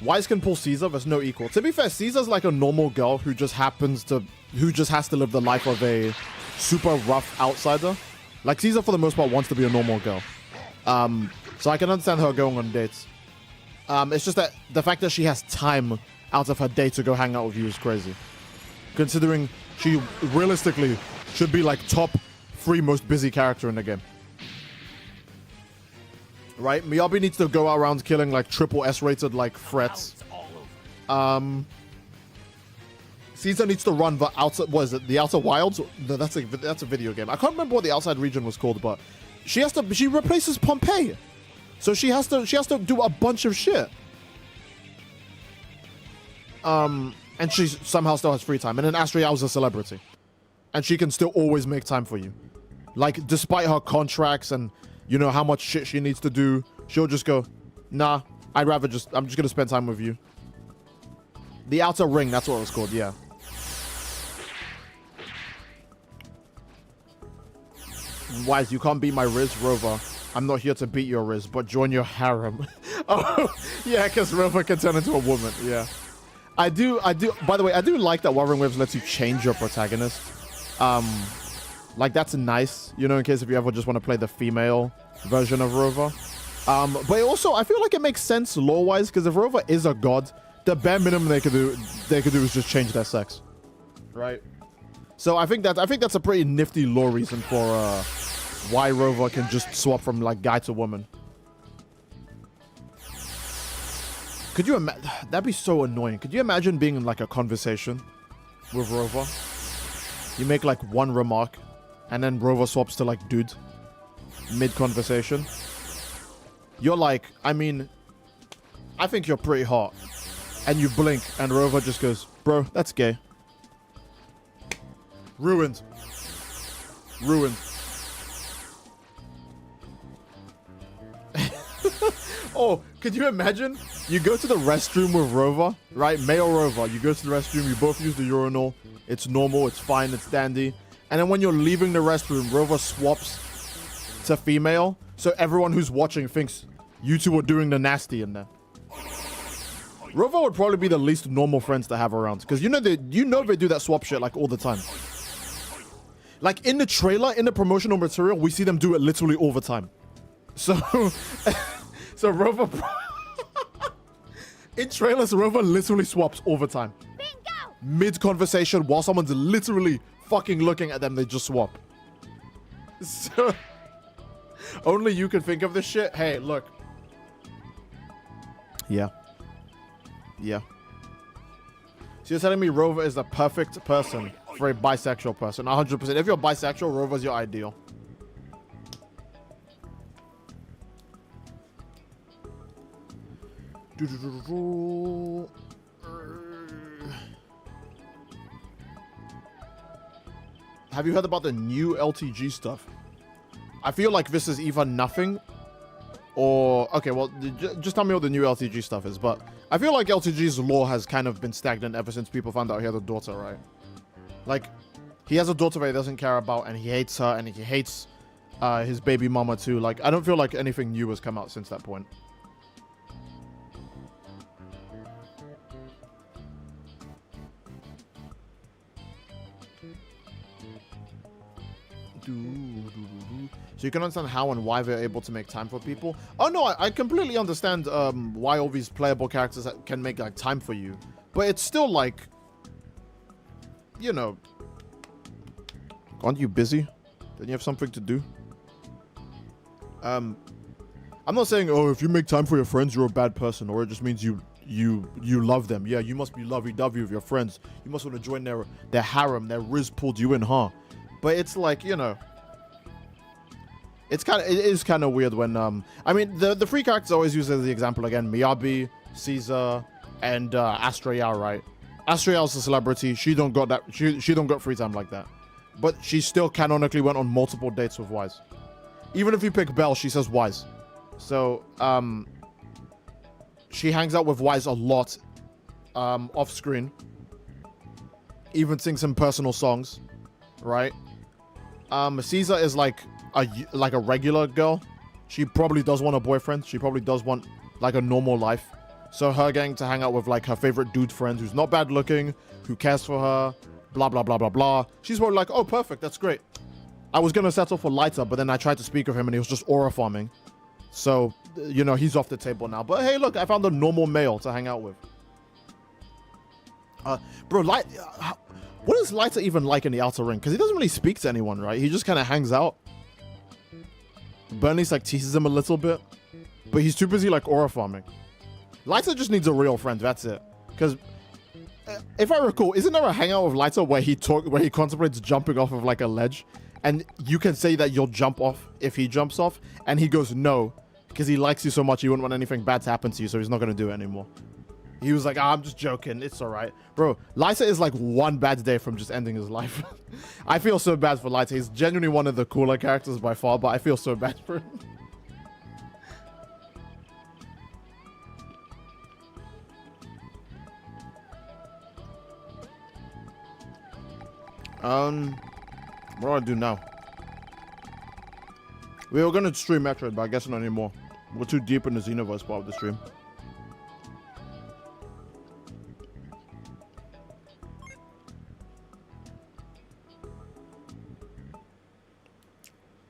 Speaker 1: Wise can pull Caesar. There's no equal. To be fair, Caesar's like a normal girl who just has to live the life of a super rough outsider. Like Caesar, for the most part, wants to be a normal girl. So I can understand her going on dates. It's just that the fact that she has time out of her day to go hang out with you is crazy. Considering she realistically should be like top 3 most busy character in the game. Right? Miyabi needs to go around killing like triple S-rated like threats. Caesar needs to run the outside. What is it? The Outer Wilds? No, that's a video game. I can't remember what the outside region was called, but she replaces Pompeii, so she has to do a bunch of shit. And she somehow still has free time. And then Astria is a celebrity, and she can still always make time for you. Like despite her contracts and you know how much shit she needs to do, she'll just go, nah. I'm just gonna spend time with you. The Outer Ring, that's what it was called. Yeah. Wise, you can't beat my Riz, Rover. I'm not here to beat your Riz, but join your harem. Oh, yeah, because Rover can turn into a woman. Yeah. I do. By the way, I do like that Wuthering Waves lets you change your protagonist. Like, that's nice, you know, in case if you ever just want to play the female version of Rover. But also, I feel like it makes sense lore-wise, because if Rover is a god, the bare minimum they could do is just change their sex. Right? So I think that's a pretty nifty lore reason for why Rover can just swap from like guy to woman. Could you imagine? That'd be so annoying. Could you imagine being in like a conversation with Rover? You make like one remark, and then Rover swaps to like dude mid-conversation. You're like, I mean, I think you're pretty hot. And you blink, and Rover just goes, Bro, that's gay. Ruined. Ruined. Oh, could you imagine? You go to the restroom with Rover, right? Male Rover. You go to the restroom, you both use the urinal. It's normal, it's fine, it's dandy. And then when you're leaving the restroom, Rover swaps to female. So everyone who's watching thinks you two are doing the nasty in there. Rover would probably be the least normal friends to have around. Because you know they do that swap shit like all the time. Like in the trailer, in the promotional material, we see them do it literally all the time. So, so Rover, in trailers, Rover literally swaps all the time.
Speaker 3: Bingo!
Speaker 1: Mid-conversation, while someone's literally fucking looking at them, they just swap. So, only you can think of this shit. Hey, look. Yeah. Yeah. So you're telling me Rover is the perfect person for a bisexual person? 100%. If you're bisexual, Rover's your ideal. Have you heard about the new LTG stuff? I feel like this is either nothing or... Okay, well, just tell me what the new LTG stuff is. But I feel like LTG's lore has kind of been stagnant ever since people found out he had a daughter, right? Like, he has a daughter that he doesn't care about, and he hates her, and he hates his baby mama too. Like, I don't feel like anything new has come out since that point. So you can understand how and why they're able to make time for people. Oh no, I completely understand why all these playable characters can make like time for you, but it's still like, you know, aren't you busy? Don't you have something to do? I'm not saying, oh, if you make time for your friends, you're a bad person, or it just means you love them. Yeah, you must be lovey-dovey with your friends. You must want to join their harem. Their Riz pulled you in, huh? But it's like, you know, it is kind of weird when I mean the free characters always use as the example again, Miyabi, Caesar, and Astraeal, right? Astraeal's a celebrity. She don't got that. She don't got free time like that. But she still canonically went on multiple dates with Wise. Even if you pick Belle, she says Wise. So she hangs out with Wise a lot off screen. Even sings some personal songs, right? Caesar is like a regular girl. She probably does want a boyfriend. She probably does want like a normal life. So her getting to hang out with like her favorite dude friend who's not bad looking, who cares for her, blah, blah, blah, blah, blah. She's probably like, oh, perfect. That's great. I was going to settle for Lighter, but then I tried to speak with him and he was just aura farming. So, you know, he's off the table now. But hey, look, I found a normal male to hang out with. Bro, what is Lighter even like in the Outer Ring? Because he doesn't really speak to anyone, right? He just kind of hangs out. Bernice like teases him a little bit, but he's too busy like aura farming. Lighter just needs a real friend. That's it. Because if I recall, isn't there a hangout with Lighter where he contemplates jumping off of like a ledge, and you can say that you'll jump off if he jumps off, and he goes no because he likes you so much he wouldn't want anything bad to happen to you, so he's not gonna do it anymore. He was like, oh, I'm just joking. It's all right. Bro, Lighter is like one bad day from just ending his life. I feel so bad for Lighter. He's genuinely one of the cooler characters by far, but I feel so bad for him. What do I do now? We were going to stream Metroid, but I guess not anymore. We're too deep in the Xenoverse part of the stream.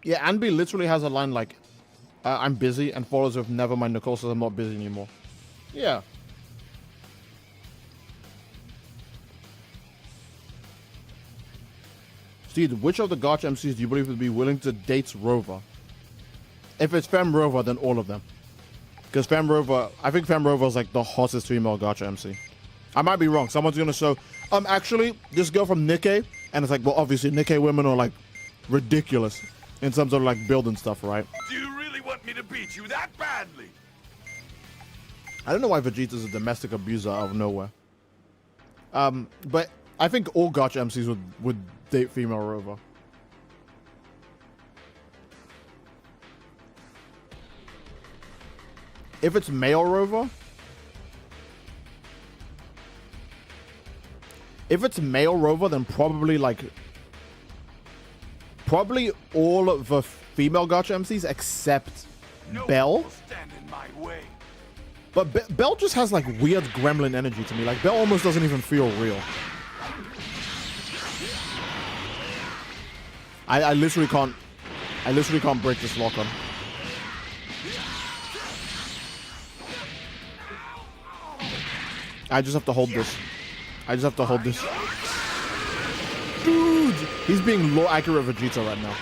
Speaker 1: Yeah, Anby literally has a line like, I'm busy, and follows with never mind Nicole says I'm not busy anymore. Yeah. Steve, which of the Gacha MCs do you believe would be willing to date Rover? If it's Femme Rover, then all of them. Because Femme Rover, I think Femme Rover is like the hottest female Gacha MC. I might be wrong. Someone's going to show, actually, this girl from Nikkei, and it's like, well, obviously Nikkei women are like ridiculous in terms of like building stuff, right?
Speaker 6: Do you really want me to beat you that badly?
Speaker 1: I don't know why Vegeta's a domestic abuser out of nowhere. But I think all gacha MCs would date female rover. If it's male rover, then probably all of the female gacha MCs except Belle. But Belle just has like weird gremlin energy to me. Like Belle almost doesn't even feel real. I literally can't break this lock on. I just have to hold this. Dude, he's being low accurate Vegeta right now.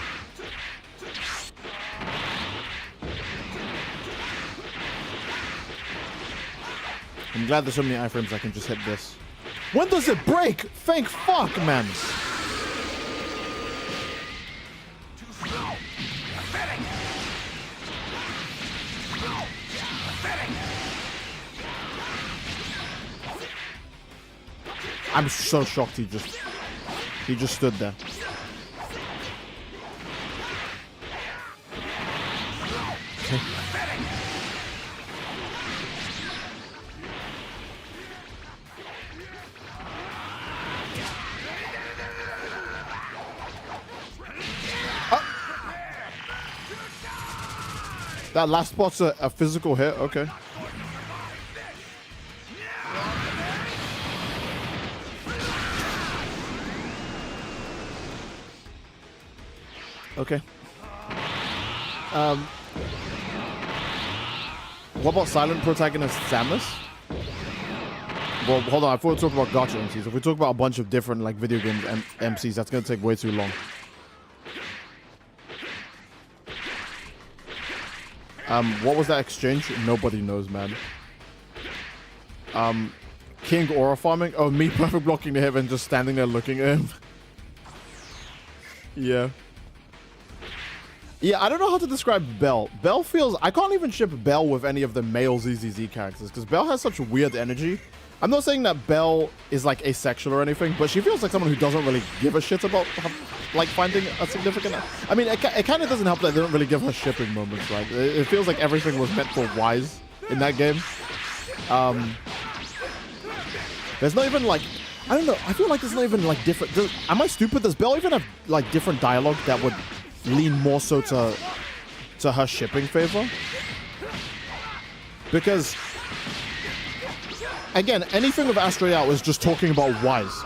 Speaker 1: I'm glad there's so many iframes I can just hit this. When does it break? Thank fuck, man. I'm so shocked he just stood there. Okay. That last spot's a physical hit, okay. Okay. What about silent protagonist Samus? Well, hold on. I thought we were talking about gacha MCs. If we talk about a bunch of different like video game MCs, that's gonna take way too long. What was that exchange? Nobody knows, man. King aura farming? Oh, me perfect blocking the hit and just standing there looking at him. Yeah. Yeah, I don't know how to describe Belle. Belle feels... I can't even ship Belle with any of the male ZZZ characters because Belle has such weird energy. I'm not saying that Belle is like asexual or anything, but she feels like someone who doesn't really give a shit about like finding a significant... I mean, it kind of doesn't help that they don't really give her shipping moments, right? It feels like everything was meant for Wise in that game. There's not even like... I don't know. I feel like there's not even like different... Am I stupid? Does Belle even have like different dialogue that would lean more so to her shipping favor? Because... Again, anything with Astraeal is just talking about Wise.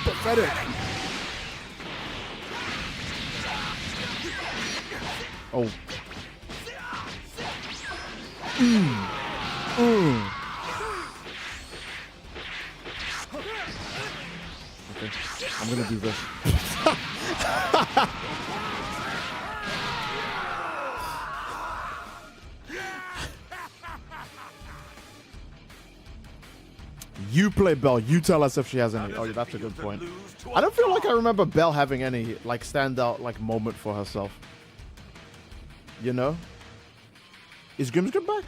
Speaker 1: Pathetic. Oh. Okay, I'm gonna do this. You play Belle. You tell us if she has any. Oh, yeah, that's a good point. I don't feel like I remember Belle having any like standout like moment for herself. You know? Is Grimm's back?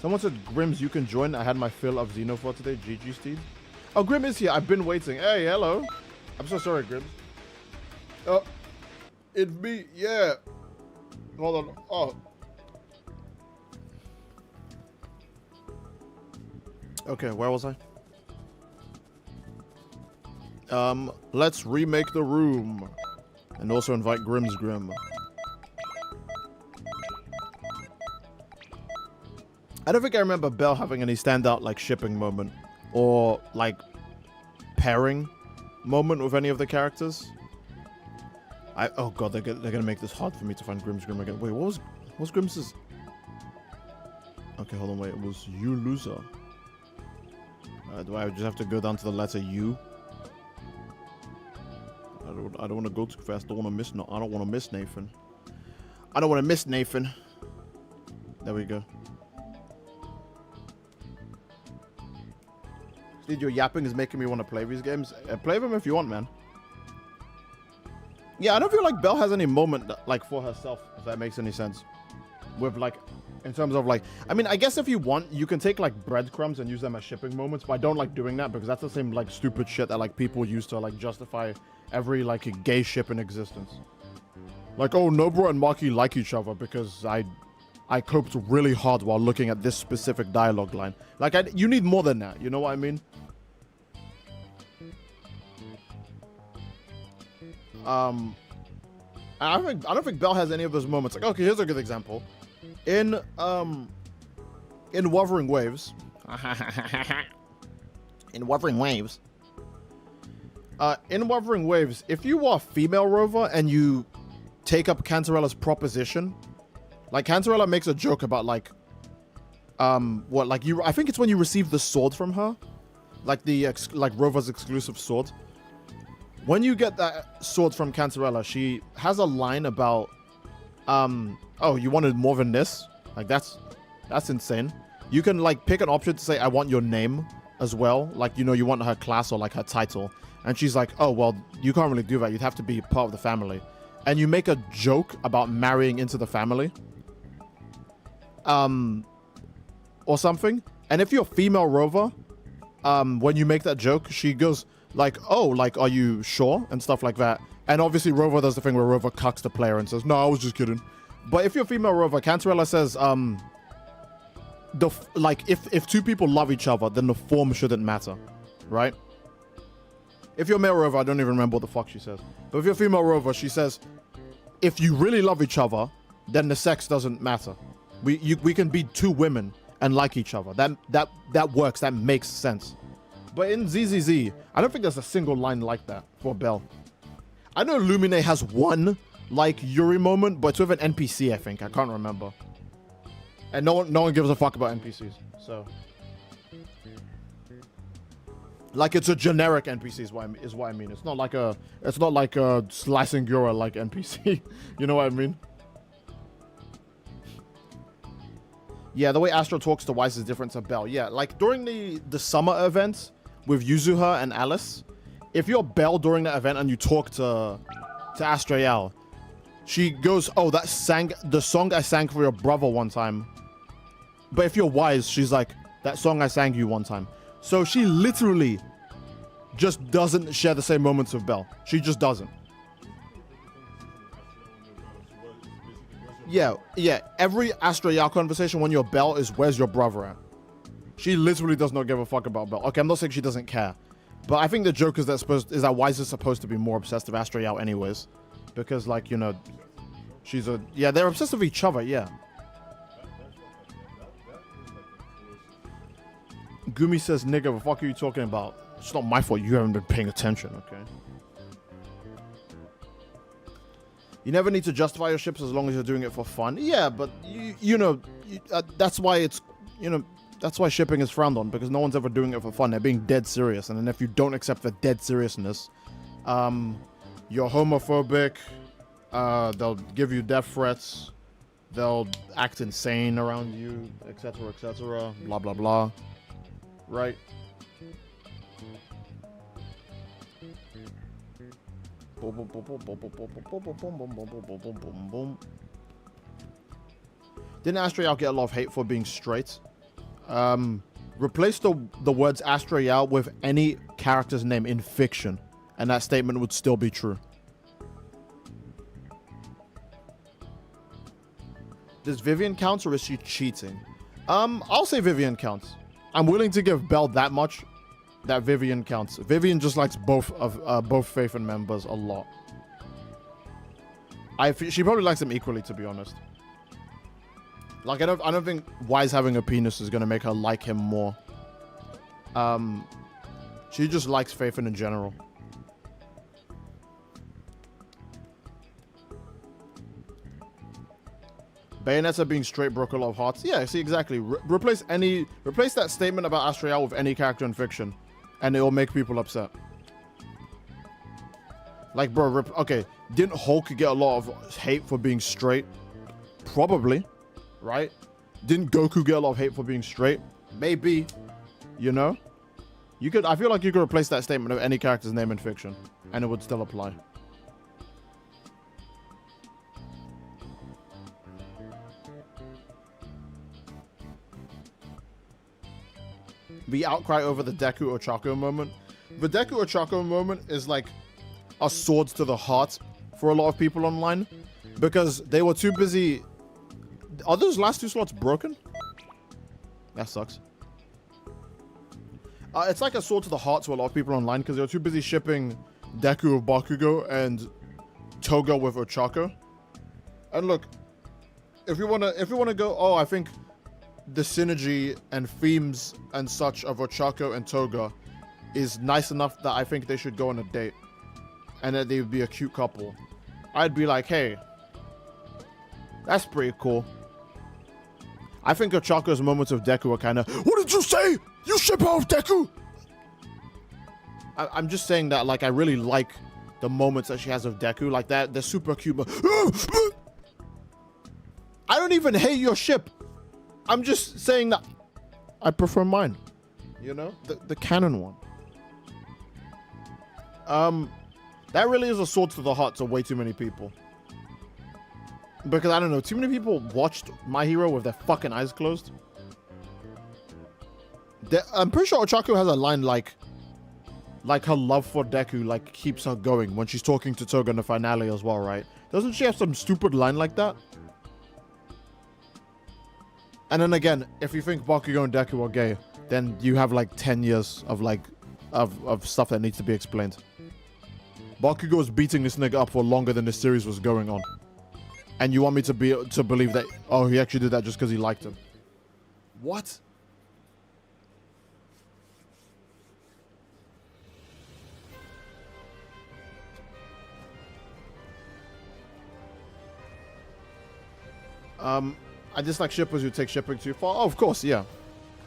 Speaker 1: Someone said, Grims, you can join. I had my fill of Xenoverse today. GG, Steve. Oh, Grim is here. I've been waiting. Hey, hello. I'm so sorry, Grims. Oh, it's me. Yeah. Hold on. Oh. Okay, where was I? Let's remake the room. And also invite Grim's Grim. I don't think I remember Belle having any standout like shipping moment or like pairing moment with any of the characters. Oh god, they're gonna make this hard for me to find Grim's Grim again. Wait, what was Grim's? Okay, hold on, wait. It was you loser. Do I just have to go down to the letter U? I don't want to go too fast. I don't want to miss. No, I don't want to miss Nathan. I don't want to miss Nathan. There we go. Dude, your yapping is making me want to play these games. Play them if you want, man. Yeah, I don't feel like Belle has any moment like for herself, if that makes any sense. With like In terms of like, I mean, I guess if you want, you can take like breadcrumbs and use them as shipping moments, but I don't like doing that because that's the same like stupid shit that like people use to like justify every like a gay ship in existence. Like, oh, Nobra and Maki like each other because I coped really hard while looking at this specific dialogue line. Like, you need more than that. You know what I mean? I don't think Belle has any of those moments. Like, okay, here's a good example. In Wuthering Waves. In Wuthering Waves. In Wuthering Waves, if you are a female rover and you take up Cantarella's proposition, like Cantarella makes a joke about like, what, like I think it's when you receive the sword from her, like the like Rover's exclusive sword. When you get that sword from Cantarella, she has a line about, oh, you wanted more than this? Like that's insane. You can like pick an option to say, I want your name as well. Like, you know, you want her class or like her title. And she's like, oh, well, you can't really do that. You'd have to be part of the family. And you make a joke about marrying into the family. Or something. And if you're a female rover, when you make that joke, she goes like, oh, like, are you sure? And stuff like that. And obviously Rover does the thing where Rover cucks the player and says, no, I was just kidding. But if you're a female rover, Cantarella says, like, if two people love each other, then the form shouldn't matter, right? If you're a male rover, I don't even remember what the fuck she says. But if you're a female rover, she says, if you really love each other, then the sex doesn't matter. We can be two women and like each other. That works. That makes sense. But in ZZZ, I don't think there's a single line like that for Belle. I know Lumine has one like Yuri moment, but it's with an NPC, I think. I can't remember. And no one gives a fuck about NPCs. So, like, it's a generic NPC is what I mean. It's not like a slicing Gura like NPC. You know what I mean? Yeah, the way Astro talks to Wise is different to Belle. Yeah, like during the summer event with Yuzuha and Alice, if you're Belle during that event and you talk to Astrael, she goes, oh, the song I sang for your brother one time. But if you're Wise, she's like, that song I sang you one time. So she literally just doesn't share the same moments with Belle. She just doesn't. Yeah. Every Astrael conversation when you're Belle is, where's your brother at? She literally does not give a fuck about Belle. Okay, I'm not saying she doesn't care. But I think the joke is that Wise is supposed to be more obsessed with Astrael anyways. Because, like, you know, they're obsessed with each other, yeah. Gumi says, nigga, what the fuck are you talking about? It's not my fault you haven't been paying attention, okay? You never need to justify your ships as long as you're doing it for fun. Yeah, but, that's why it's, that's why shipping is frowned on, because no one's ever doing it for fun. They're being dead serious, and then if you don't accept the dead seriousness, you're homophobic, they'll give you death threats, they'll act insane around you, etc., blah, blah, blah. Right? Didn't Astrael get a lot of hate for being straight? Replace the words Astrael with any character's name in fiction, and that statement would still be true. Does Vivian count, or is she cheating? I'll say Vivian counts. I'm willing to give Belle that much, that Vivian counts. Vivian just likes both Faith and members a lot. She probably likes them equally, to be honest. Like, I don't think Wise having a penis is gonna make her like him more. She just likes Faith in general. Bayonetta being straight broke a lot of hearts. Yeah, see, exactly. Replace that statement about Astrael with any character in fiction, and it will make people upset. Like, bro, okay, didn't Hulk get a lot of hate for being straight? Probably, right? Didn't Goku get a lot of hate for being straight? Maybe, you know? I feel like you could replace that statement with any character's name in fiction, and it would still apply. the outcry over the Deku Ochako moment. The Deku Ochako moment is like a sword to the heart for a lot of people online because they were too busy. Are those last 2 slots broken? That sucks. It's like a sword to the heart to a lot of people online because they were too busy shipping Deku with Bakugo and Toga with Ochako. And look, if you wanna go, oh, I think the synergy and themes and such of Ochako and Toga is nice enough that I think they should go on a date and that they would be a cute couple. I'd be like, hey, that's pretty cool. I think Ochako's moments of Deku are kind of, what did you say? You ship her with Deku? I'm just saying that, like, I really like the moments that she has of Deku, like that. They're super cute, but I don't even hate your ship. I'm just saying that I prefer mine. You know, the canon one. That really is a sword to the heart to way too many people. Because, I don't know, too many people watched My Hero with their fucking eyes closed. I'm pretty sure Ochako has a line like her love for Deku, like, keeps her going when she's talking to Toga in the finale as well, right? Doesn't she have some stupid line like that? And then again, if you think Bakugo and Deku are gay, then you have, like, 10 years of, like, of stuff that needs to be explained. Bakugo was beating this nigga up for longer than the series was going on. And you want me to believe that, oh, he actually did that just because he liked him. What? I dislike shippers who take shipping too far. Oh, of course, yeah.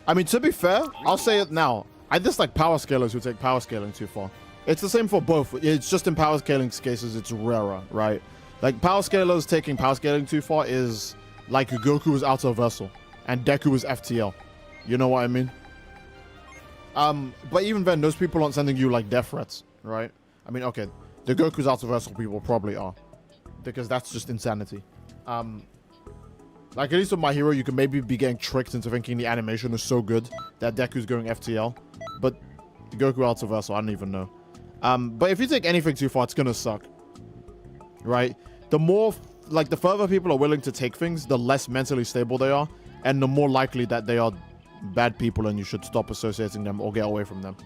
Speaker 1: I mean, to be fair, I'll say it now. I dislike power scalers who take power scaling too far. It's the same for both. It's just in power scaling cases, it's rarer, right? Like, power scalers taking power scaling too far is like Goku is Outer Vessel and Deku is FTL. You know what I mean? But even then, those people aren't sending you, like, death threats, right? I mean, okay, the Goku's Outer Vessel people probably are. Because that's just insanity. Like, at least with My Hero, you can maybe be getting tricked into thinking the animation is so good that Deku's going FTL. But Goku Outer Vessel, I don't even know. But if you take anything too far, it's gonna suck. Right? The more, like, the further people are willing to take things, the less mentally stable they are, and the more likely that they are bad people and you should stop associating them or get away from them.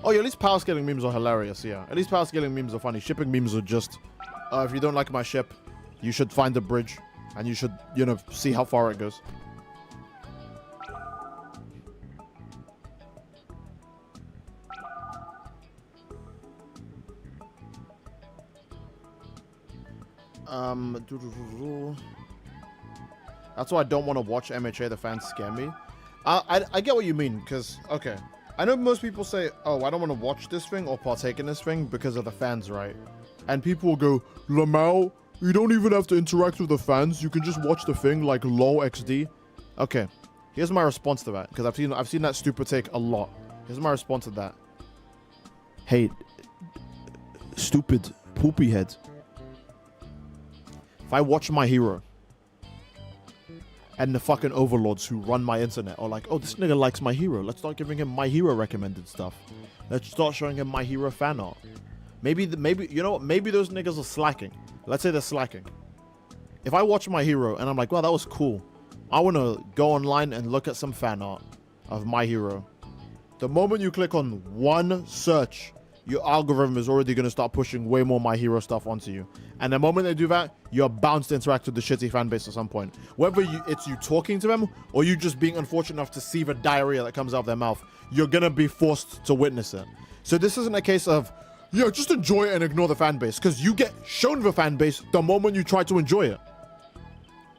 Speaker 1: Oh, yeah, at least power scaling memes are hilarious, yeah. At least power scaling memes are funny. Shipping memes are just, if you don't like my ship, you should find a bridge, and you should, you know, see how far it goes. That's why I don't want to watch MHA. The fans scare me. I get what you mean, because, okay, I know most people say, oh, I don't want to watch this thing or partake in this thing because of the fans, right? And people will go, Lamau, you don't even have to interact with the fans. You can just watch the thing like LOL XD. Okay, here's my response to that, because I've seen that stupid take a lot. Here's my response to that. Hey, stupid poopy head. If I watch My Hero and the fucking overlords who run my internet are like, oh, this nigga likes My Hero, let's start giving him My Hero recommended stuff. Let's start showing him My Hero fan art. Maybe you know what? Maybe those niggas are slacking. Let's say they're slacking. If I watch My Hero and I'm like, wow, that was cool. I want to go online and look at some fan art of My Hero. The moment you click on one search, your algorithm is already going to start pushing way more My Hero stuff onto you. And the moment they do that, you're bound to interact with the shitty fan base at some point. Whether it's you talking to them or you just being unfortunate enough to see the diarrhea that comes out of their mouth, you're going to be forced to witness it. So this isn't a case of, yeah, just enjoy it and ignore the fan base, because you get shown the fan base the moment you try to enjoy it.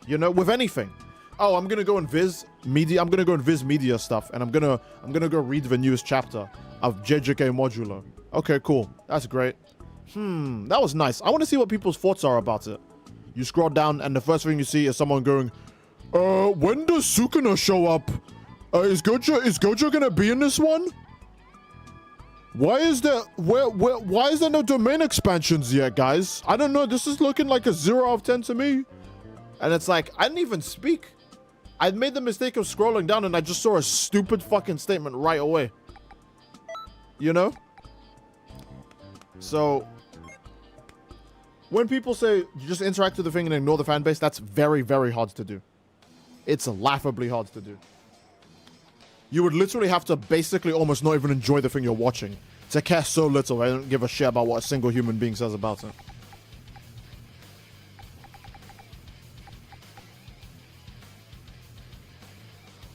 Speaker 1: You know, with anything. Oh, I'm going to go and viz media. I'm going to go and viz media stuff, and I'm going to go read the newest chapter of JJK Modulo. Okay, cool. That's great. That was nice. I want to see what people's thoughts are about it. You scroll down, and the first thing you see is someone going, when does Sukuna show up? Is Gojo gonna be in this one? Why is there no domain expansions yet, guys? I don't know. This is looking like a 0 out of 10 to me. And it's like, I didn't even speak. I made the mistake of scrolling down and I just saw a stupid fucking statement right away. You know? So, when people say you just interact with the thing and ignore the fan base, that's very, very hard to do. It's laughably hard to do. You would literally have to basically almost not even enjoy the thing you're watching to care so little. I don't give a shit about what a single human being says about it.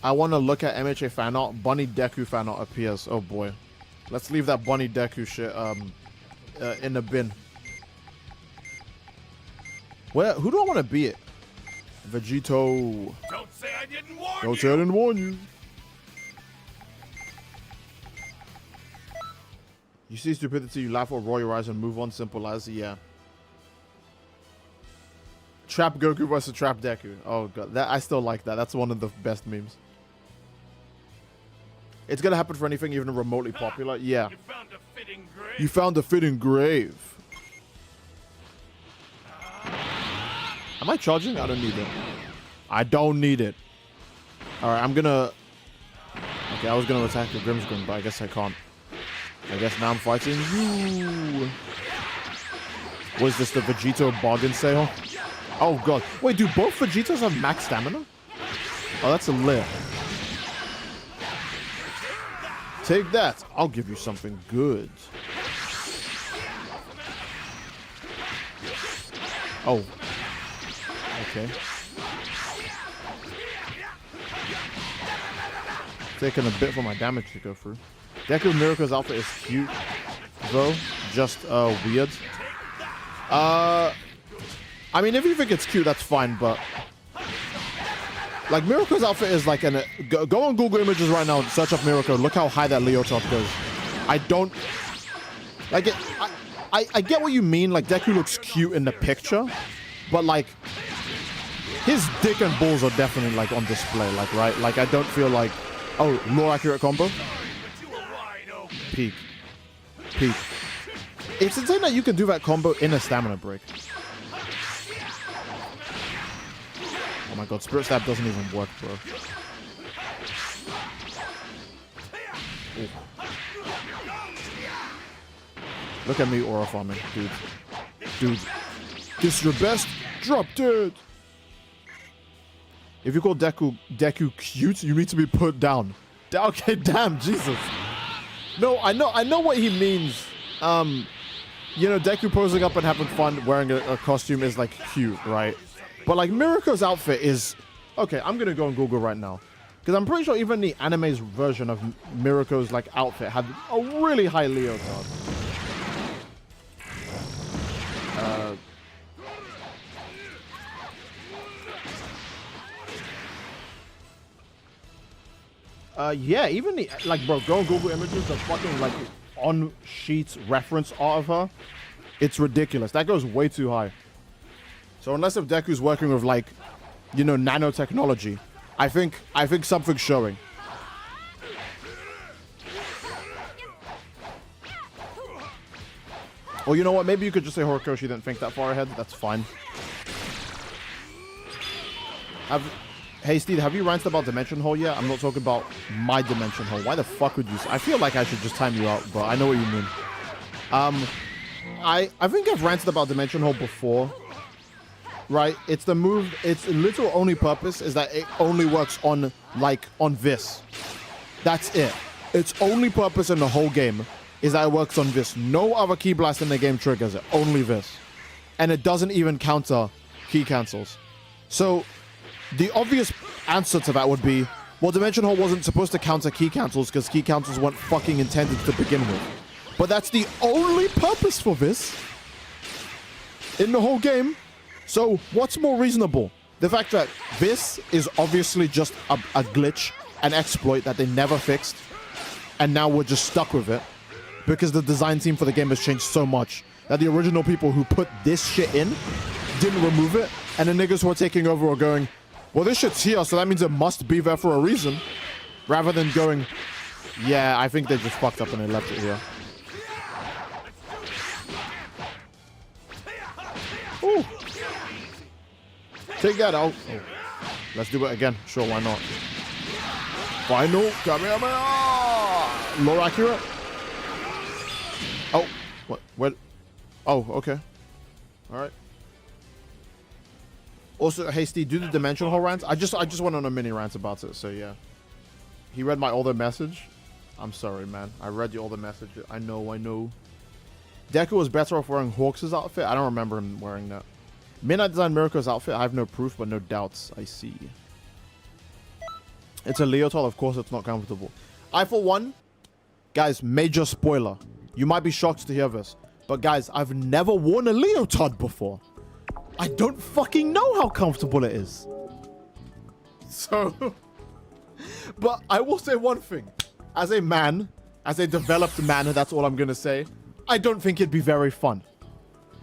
Speaker 1: I want to look at MHA fan art. Bunny Deku fan art appears. Oh boy. Let's leave that Bunny Deku shit in the bin. Who do I want to be it? Vegito.
Speaker 6: Don't say I didn't warn you.
Speaker 1: Don't say I didn't warn you. You see stupidity, you laugh or roll your eyes and move on, simple as, yeah. Trap Goku versus Trap Deku. Oh god, I still like that. That's one of the best memes. It's gonna happen for anything even remotely popular. Yeah.
Speaker 6: You found a fitting grave.
Speaker 1: You found a fitting grave. Am I charging? I don't need it. I don't need it. Alright, I'm gonna... Okay, I was gonna attack the Grimsgrim, but I guess I can't. I guess now I'm fighting you. Was this the Vegito bargain sale? Oh god. Wait, do both Vegetos have max stamina? Oh, that's a lit. Take that. I'll give you something good. Oh. Okay. Taking a bit for my damage to go through. Deku Miracle's outfit is cute, though. Just weird. I mean, if you think it's cute, that's fine, but... Like, Miracle's outfit is like an... Go on Google Images right now and search up Miracle. Look how high that leotard goes. I don't... Like, I get what you mean. Like, Deku looks cute in the picture. But, like... His dick and balls are definitely, like, on display. Like, right? Like, I don't feel like... Oh, more accurate combo? Peak. Peak. It's insane that you can do that combo in a stamina break. Oh my god, Spirit Stab doesn't even work, bro. Ooh. Look at me aura farming, dude. Dude. This is your best? Drop dead! If you call Deku cute, you need to be put down. Okay, damn, Jesus. No, I know what he means. You know, Deku posing up and having fun wearing a costume is, like, cute, right? But, like, Miruko's outfit is... Okay, I'm gonna go on Google right now. Because I'm pretty sure even the anime's version of Miruko's, like, outfit had a really high leotard. Yeah, even the... Like, bro, go on Google Images, the fucking, like, on-sheet reference art of her. It's ridiculous. That goes way too high. So unless if Deku's working with, like, you know, nanotechnology, I think something's showing. Or you know what? Maybe you could just say Horikoshi didn't think that far ahead. That's fine. Hey, Steve, have you ranted about Dimension Hole yet? I'm not talking about my Dimension Hole. Why the fuck would you... I feel like I should just time you out, but I know what you mean. I think I've ranted about Dimension Hole before. Right? It's the move... Its literal only purpose is that it only works on, like, on this. That's it. Its only purpose in the whole game is that it works on this. No other key blast in the game triggers it. Only this. And it doesn't even counter key cancels. So... The obvious answer to that would be, well, Dimension Hole wasn't supposed to counter key cancels because key cancels weren't fucking intended to begin with. But that's the only purpose for this in the whole game. So what's more reasonable? The fact that this is obviously just a glitch, an exploit that they never fixed, and now we're just stuck with it because the design team for the game has changed so much that the original people who put this shit in didn't remove it, and the niggas who are taking over are going, well, this shit's here, so that means it must be there for a reason. Rather than going, yeah, I think they just fucked up and they left it here. Ooh. Take that out. Oh. Let's do it again. Sure, why not? Final Kamehameha! Low accurate? Oh, what? Where? Oh, okay. All right. Also, hey Steve, do the dimensional hole rant. I just went on a mini rant about it, so yeah. He read my older message. I'm sorry, man. I read your older message. I know. Deku was better off wearing Hawks' outfit. I don't remember him wearing that. Midnight Design Miracle's outfit. I have no proof, but no doubts. I see. It's a leotard. Of course, it's not comfortable. I, for one, guys, major spoiler. You might be shocked to hear this, but guys, I've never worn a leotard before. I don't fucking know how comfortable it is. So, but I will say one thing. As a man, as a developed man, and that's all I'm going to say, I don't think it'd be very fun.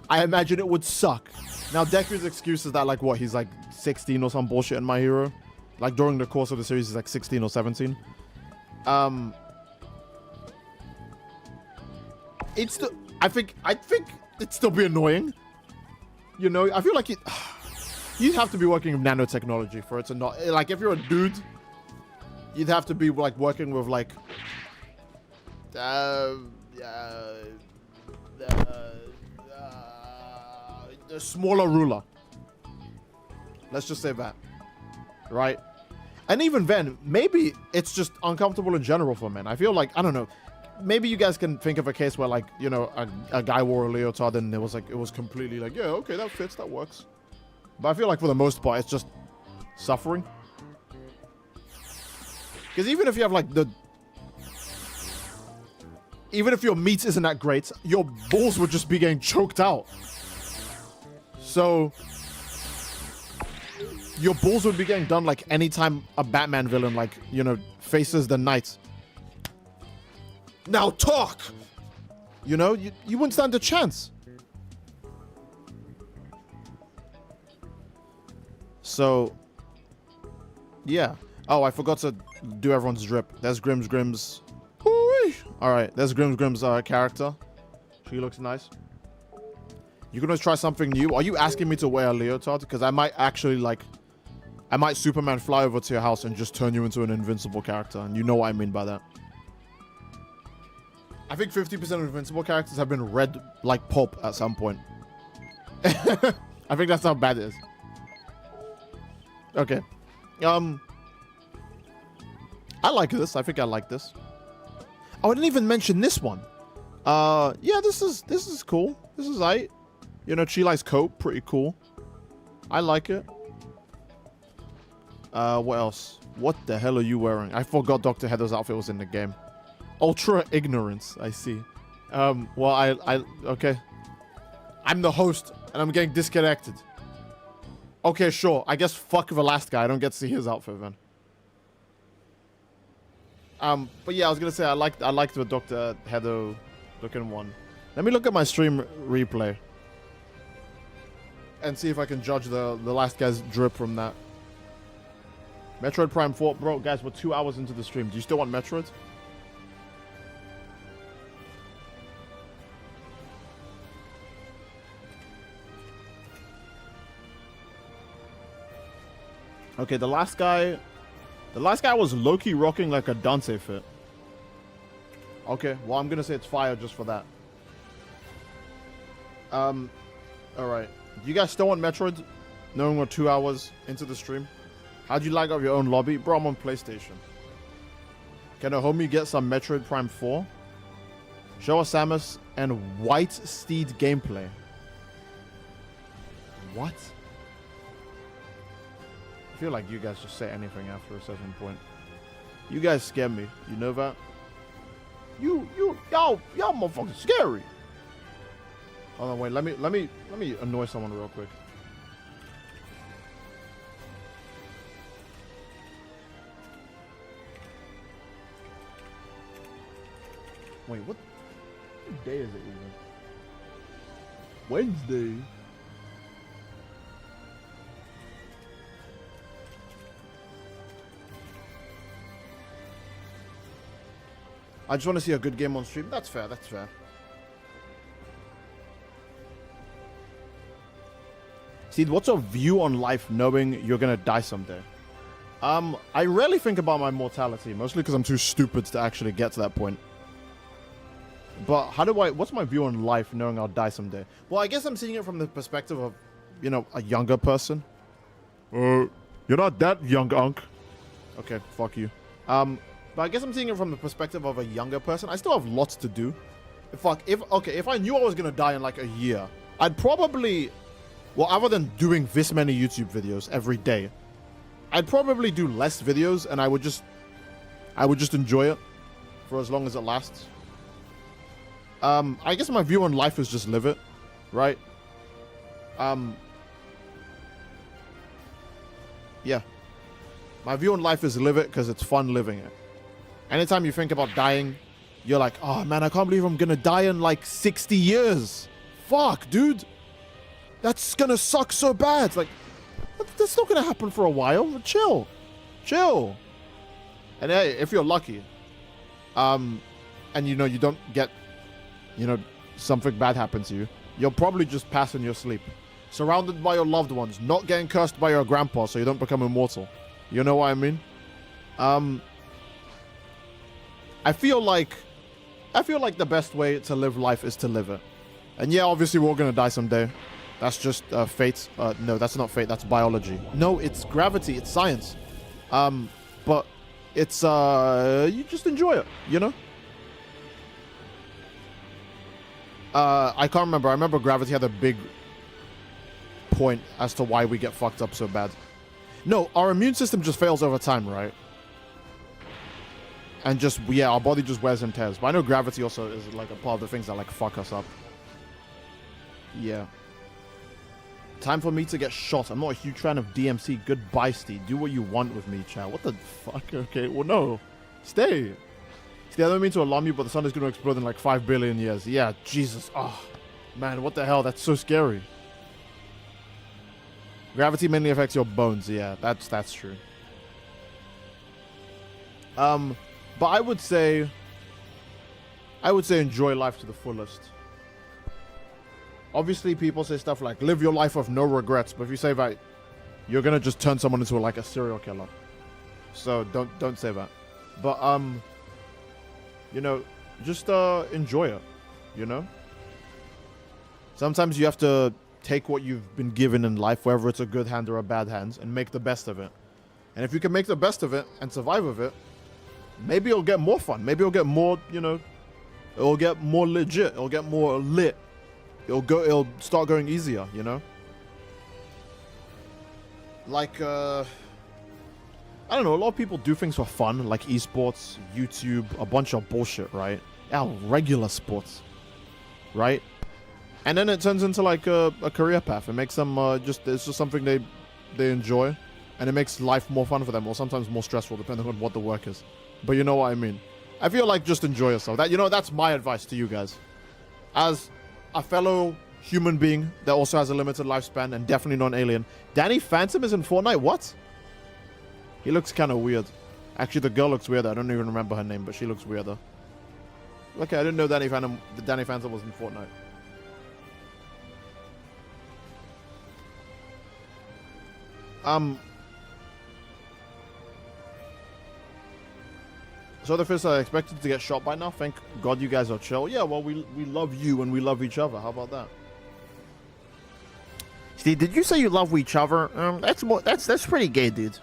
Speaker 1: I imagine it would suck. Now, Deku's excuse is that, like, what, he's like 16 or some bullshit in My Hero? Like, during the course of the series, he's like 16 or 17. It's still, I think it'd still be annoying. You know, I feel like you'd have to be working with nanotechnology for it to not, like, if you're a dude, you'd have to be, like, working with, like, a smaller ruler. Let's just say that. Right? And even then, maybe it's just uncomfortable in general for men. I feel like, I don't know, maybe you guys can think of a case where, like, you know, a guy wore a leotard and it was completely like, yeah, okay, that fits, that works. But I feel like for the most part, it's just suffering. Because even if you have, like, even if your meat isn't that great, your balls would just be getting choked out. So your balls would be getting done, like, anytime a Batman villain, like, you know, faces the night. Now talk! You know, you wouldn't stand a chance. So, yeah. Oh, I forgot to do everyone's drip. There's Grimm's. Alright, there's Grimm's character. She looks nice. You can always try something new. Are you asking me to wear a leotard? Because I might actually, like, I might Superman fly over to your house and just turn you into an invincible character. And you know what I mean by that. I think 50% of invincible characters have been read like pulp at some point. I think that's how bad it is. Okay. I like this. I think I like this. Oh, I didn't even mention this one. Yeah, this is cool. This is aight. You know, Chilai's coat, pretty cool. I like it. What else? What the hell are you wearing? I forgot Dr. Heather's outfit was in the game. Ultra ignorance, I see. Well, okay. I'm the host, and I'm getting disconnected. Okay, sure. I guess fuck the last guy. I don't get to see his outfit then. But yeah, I was gonna say I liked the Dr. Heather looking one. Let me look at my stream replay and see if I can judge the last guy's drip from that. Metroid Prime 4, bro, guys, we're 2 hours into the stream. Do you still want Metroid? Okay, the last guy was low-key rocking like a Dante fit. Okay, well, I'm gonna say it's fire just for that. Alright. Do you guys still want Metroid? Knowing we're 2 hours into the stream? How'd you lag up your own lobby? Bro, I'm on PlayStation. Can a homie get some Metroid Prime 4? Show us Samus and White Steed gameplay. What? I feel like you guys just say anything after a certain point. You guys scare me. You know that? Y'all motherfucking scary. Hold on, wait. Let me annoy someone real quick. Wait, what day is it even? Wednesday. I just want to see a good game on stream. That's fair, that's fair. Steve, what's your view on life knowing you're gonna die someday? I rarely think about my mortality, mostly because I'm too stupid to actually get to that point. But what's my view on life knowing I'll die someday? Well, I guess I'm seeing it from the perspective of, you know, a younger person. You're not that young, Unc. Okay, fuck you. But I guess I'm seeing it from the perspective of a younger person. I still have lots to do. If I knew I was gonna die in like a year, I'd probably, well, other than doing this many YouTube videos every day, I'd probably do less videos, and I would just enjoy it for as long as it lasts. I guess my view on life is just live it, right? Yeah. My view on life is live it because it's fun living it. Anytime you think about dying, you're like, oh man, I can't believe I'm gonna die in like 60 years. Fuck, dude. That's gonna suck so bad. It's like, that's not gonna happen for a while. Chill. And hey, if you're lucky, and you know, you don't get, you know, something bad happens to you, you'll probably just pass in your sleep. Surrounded by your loved ones, not getting cursed by your grandpa so you don't become immortal. You know what I mean? I feel like the best way to live life is to live it. And yeah, obviously we're all gonna die someday. That's just fate. No, that's not fate, that's biology. No, it's gravity, it's science. But it's, you just enjoy it, you know? I can't remember. I remember gravity had a big point as to why we get fucked up so bad. No, our immune system just fails over time, right? And just, yeah, our body just wears and tears. But I know gravity also is like a part of the things that like fuck us up. Yeah. Time for me to get shot. I'm not a huge fan of DMC. Goodbye, Steve. Do what you want with me, chat. What the fuck? Okay, well, no. Stay. See, I don't mean to alarm you, but the sun is going to explode in like 5 billion years. Yeah, Jesus. Oh, man, what the hell? That's so scary. Gravity mainly affects your bones. Yeah, that's true. But I would say enjoy life to the fullest. Obviously, people say stuff like live your life with no regrets. But if you say that, you're gonna just turn someone into like a serial killer. So don't say that. But you know, just enjoy it. You know. Sometimes you have to take what you've been given in life, whether it's a good hand or a bad hand, and make the best of it. And if you can make the best of it and survive with it, maybe it'll get more fun. Maybe it'll get more, you know, it'll get more legit. It'll get more lit. It'll start going easier, you know? Like, I don't know, a lot of people do things for fun, like esports, YouTube, a bunch of bullshit, right? Yeah, regular sports, right? And then it turns into like a career path. It makes them it's just something they enjoy, and it makes life more fun for them, or sometimes more stressful, depending on what the work is. But you know what I mean. I feel like just enjoy yourself. That, you know, that's my advice to you guys, as a fellow human being that also has a limited lifespan and definitely not an alien. Danny Phantom is in Fortnite. What? He looks kind of weird. Actually, the girl looks weirder. I don't even remember her name, but she looks weirder. Okay, I didn't know Danny Phantom was in Fortnite. So the first I expected to get shot by now. Thank God you guys are chill. Yeah, well, we love you and we love each other. How about that? Steve, did you say you love each other? That's pretty gay, dude.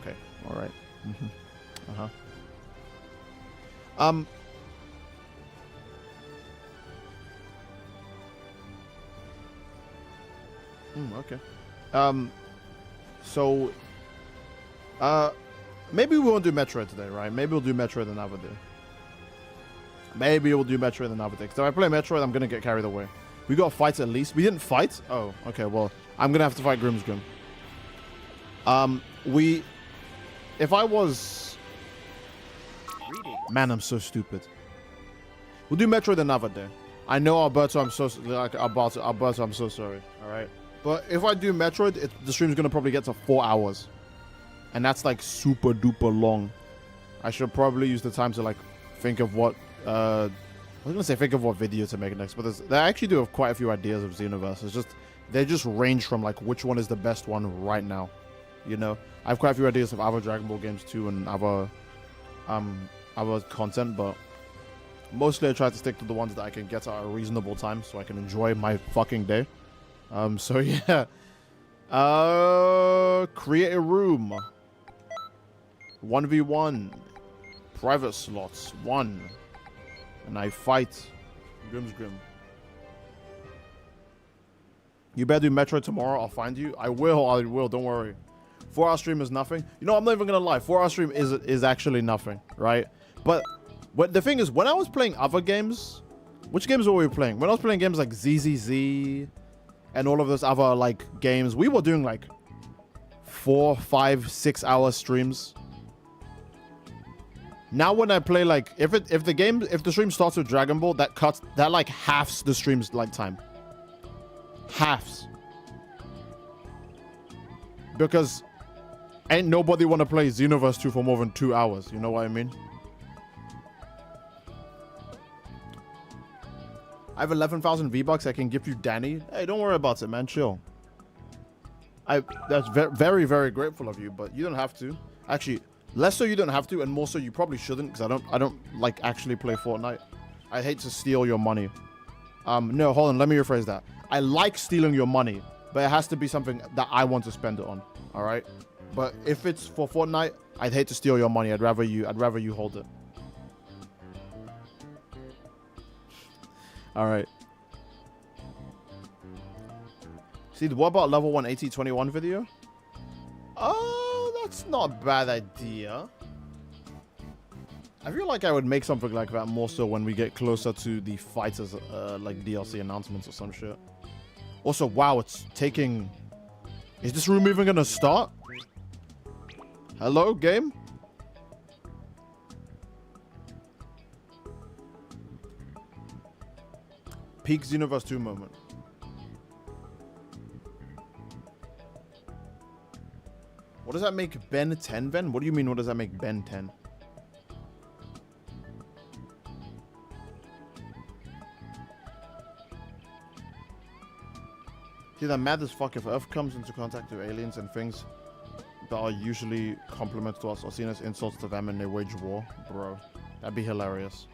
Speaker 1: Okay, all right. Okay. So, maybe we won't do Metroid today, right? Maybe we'll do Metroid another day. Because if I play Metroid, I'm gonna get carried away. We got fights at least. We didn't fight? Oh, okay, well, I'm gonna have to fight Grimsgrim. If I was... Man, I'm so stupid. We'll do Metroid another day. I know, Alberto, I'm so sorry, alright? But if I do Metroid, the stream's gonna probably get to 4 hours. And that's like super duper long. I should probably use the time to like think of what I was gonna say think of what video to make next, but they actually do have quite a few ideas of Xenoverse. It's just they just range from like which one is the best one right now. You know, I have quite a few ideas of other Dragon Ball games too and other content, but mostly I try to stick to the ones that I can get at a reasonable time so I can enjoy my fucking day. So yeah. Create a room. 1v1. Private slots. 1. And I fight. Grim's Grim. You better do Metro tomorrow. I'll find you. I will. Don't worry. 4-hour stream is nothing. You know, I'm not even gonna lie. 4-hour stream is actually nothing, right? But the thing is, when I was playing other games, which games were we playing? When I was playing games like ZZZ and all of those other like games, we were doing like 4, 5, 6 hour streams. Now when I play like if the stream starts with Dragon Ball, that like halves the stream's like time. Halves. Because ain't nobody want to play Xenoverse 2 for more than 2 hours. You know what I mean? I have 11,000 V-Bucks I can give you, Danny. Hey, don't worry about it, man. Chill. That's very, very grateful of you, but you don't have to. Actually, less so you don't have to, and more so you probably shouldn't, because I don't like actually play Fortnite. I hate to steal your money. No, hold on. Let me rephrase that. I like stealing your money, but it has to be something that I want to spend it on. All right. But if it's for Fortnite, I'd hate to steal your money. I'd rather you hold it. All right. See, what about level 180-21 video? Oh, that's not a bad idea. I feel like I would make something like that more so when we get closer to the fighters, like DLC announcements or some shit. Also, wow, it's taking... Is this room even gonna start? Hello, game? Peak Xenoverse 2 moment. What does that make Ben 10, Ben? What do you mean, what does that make Ben 10? See, that mad as fuck if Earth comes into contact with aliens and things that are usually compliments to us or seen as insults to them and they wage war. Bro, that'd be hilarious.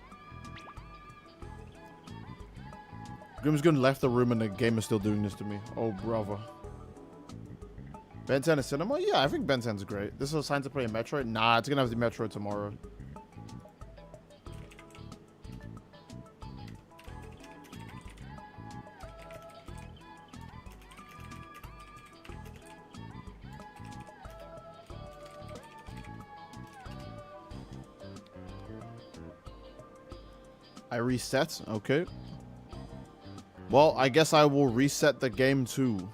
Speaker 1: Grimsgun left the room and the game is still doing this to me. Oh, brother. Ben 10 is cinema? Yeah, I think Ben 10's great. This is a sign to play a Metroid? Nah, it's gonna have the Metroid tomorrow. I reset? Okay. Well, I guess I will reset the game too.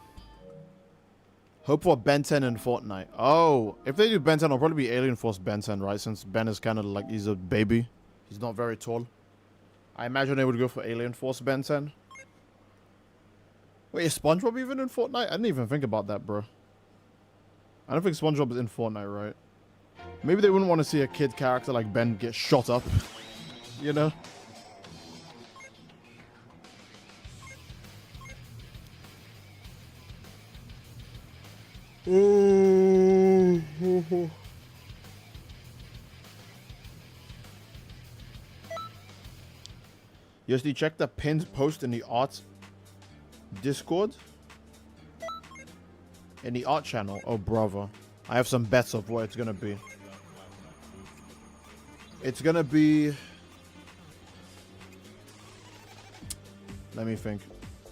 Speaker 1: Hope for Ben 10 in Fortnite. Oh, if they do Ben 10, it'll probably be Alien Force Ben 10, right? Since Ben is kind of like, he's a baby. He's not very tall. I imagine they would go for Alien Force Ben 10. Wait, is SpongeBob even in Fortnite? I didn't even think about that, bro. I don't think SpongeBob is in Fortnite, right? Maybe they wouldn't want to see a kid character like Ben get shot up. You know? Yes, check the pinned post in the art Discord. In the art channel. Oh, brother. I have some bets of what it's gonna be. It's gonna be... Let me think.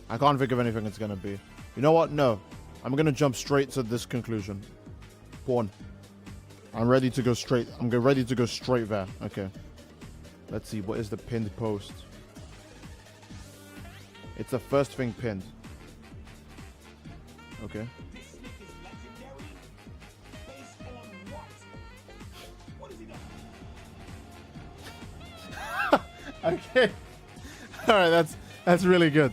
Speaker 1: I can't think of anything it's gonna be. You know what? No. I'm gonna jump straight to this conclusion. Porn. I'm ready to go straight. I'm ready to go straight there. Okay. Let's see. What is the pinned post? It's the first thing pinned. Okay. Okay. All right. That's really good.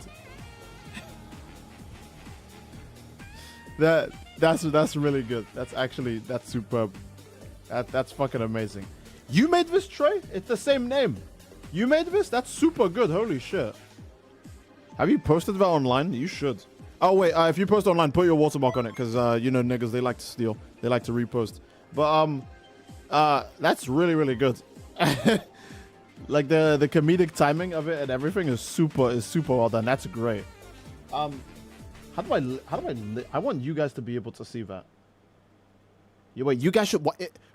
Speaker 1: That's really good. That's superb. That's fucking amazing. You made this, Trey? It's the same name. You made this? That's super good. Holy shit. Have you posted that online? You should. Oh wait, if you post online, put your watermark on it, because you know niggas, they like to steal, they like to repost. But that's really really good. Like the comedic timing of it and everything is super well done. That's great. How do I want you guys to be able to see that. Yeah, wait, you guys should.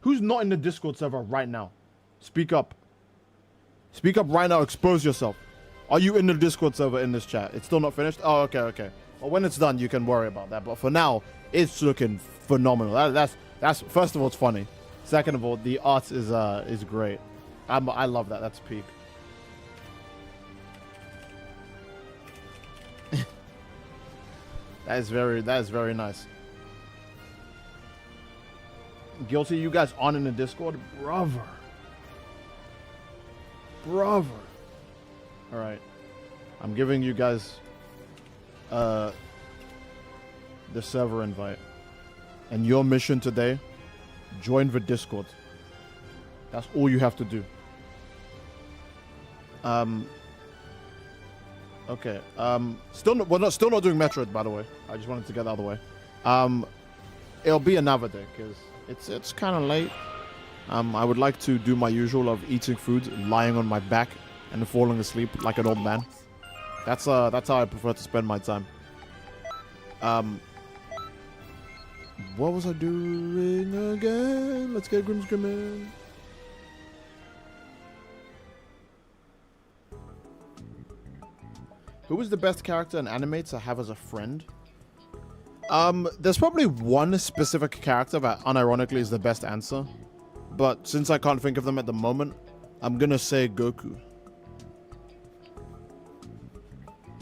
Speaker 1: Who's not in the Discord server right now? Speak up. Speak up right now. Expose yourself. Are you in the Discord server in this chat? It's still not finished? Oh, okay. Well, when it's done, you can worry about that. But for now, it's looking phenomenal. That's first of all, it's funny. Second of all, the art is great. I love that. That's peak. That is very nice. Guilty, you guys on in the Discord, brother. All right, I'm giving you guys the server invite, and your mission today: join the Discord. That's all you have to do. Okay. Still not doing Metroid, by the way. I just wanted to get that out of the way. It'll be another day because it's kind of late. I would like to do my usual of eating food, lying on my back, and falling asleep like an old man. That's how I prefer to spend my time. What was I doing again? Let's get Grimsgrimmin. Who is the best character in anime to have as a friend? There's probably one specific character that unironically is the best answer. But since I can't think of them at the moment, I'm gonna say Goku.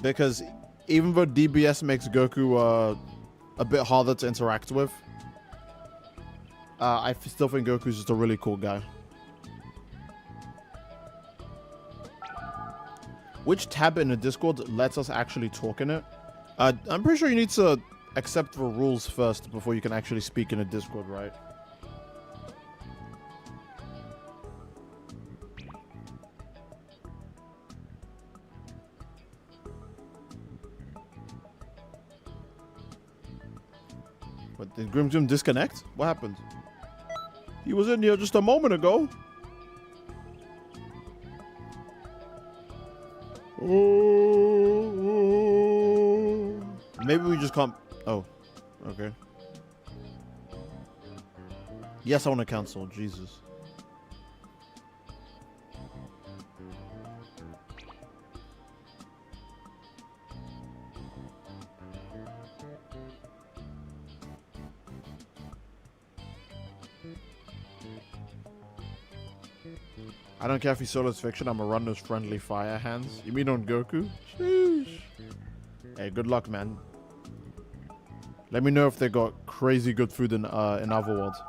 Speaker 1: Because even though DBS makes Goku a bit harder to interact with, I still think Goku's just a really cool guy. Which tab in the Discord lets us actually talk in it? I'm pretty sure you need to accept the rules first before you can actually speak in a Discord, right? But did Grimsgrim disconnect? What happened? He was in here just a moment ago. Maybe we just can't. Oh, okay. Yes, I want to cancel. Jesus. I don't care if he solos fiction. I'm gonna run those friendly fire hands. You mean on Goku? Sheesh. Hey, good luck, man. Let me know if they got crazy good food in other worlds.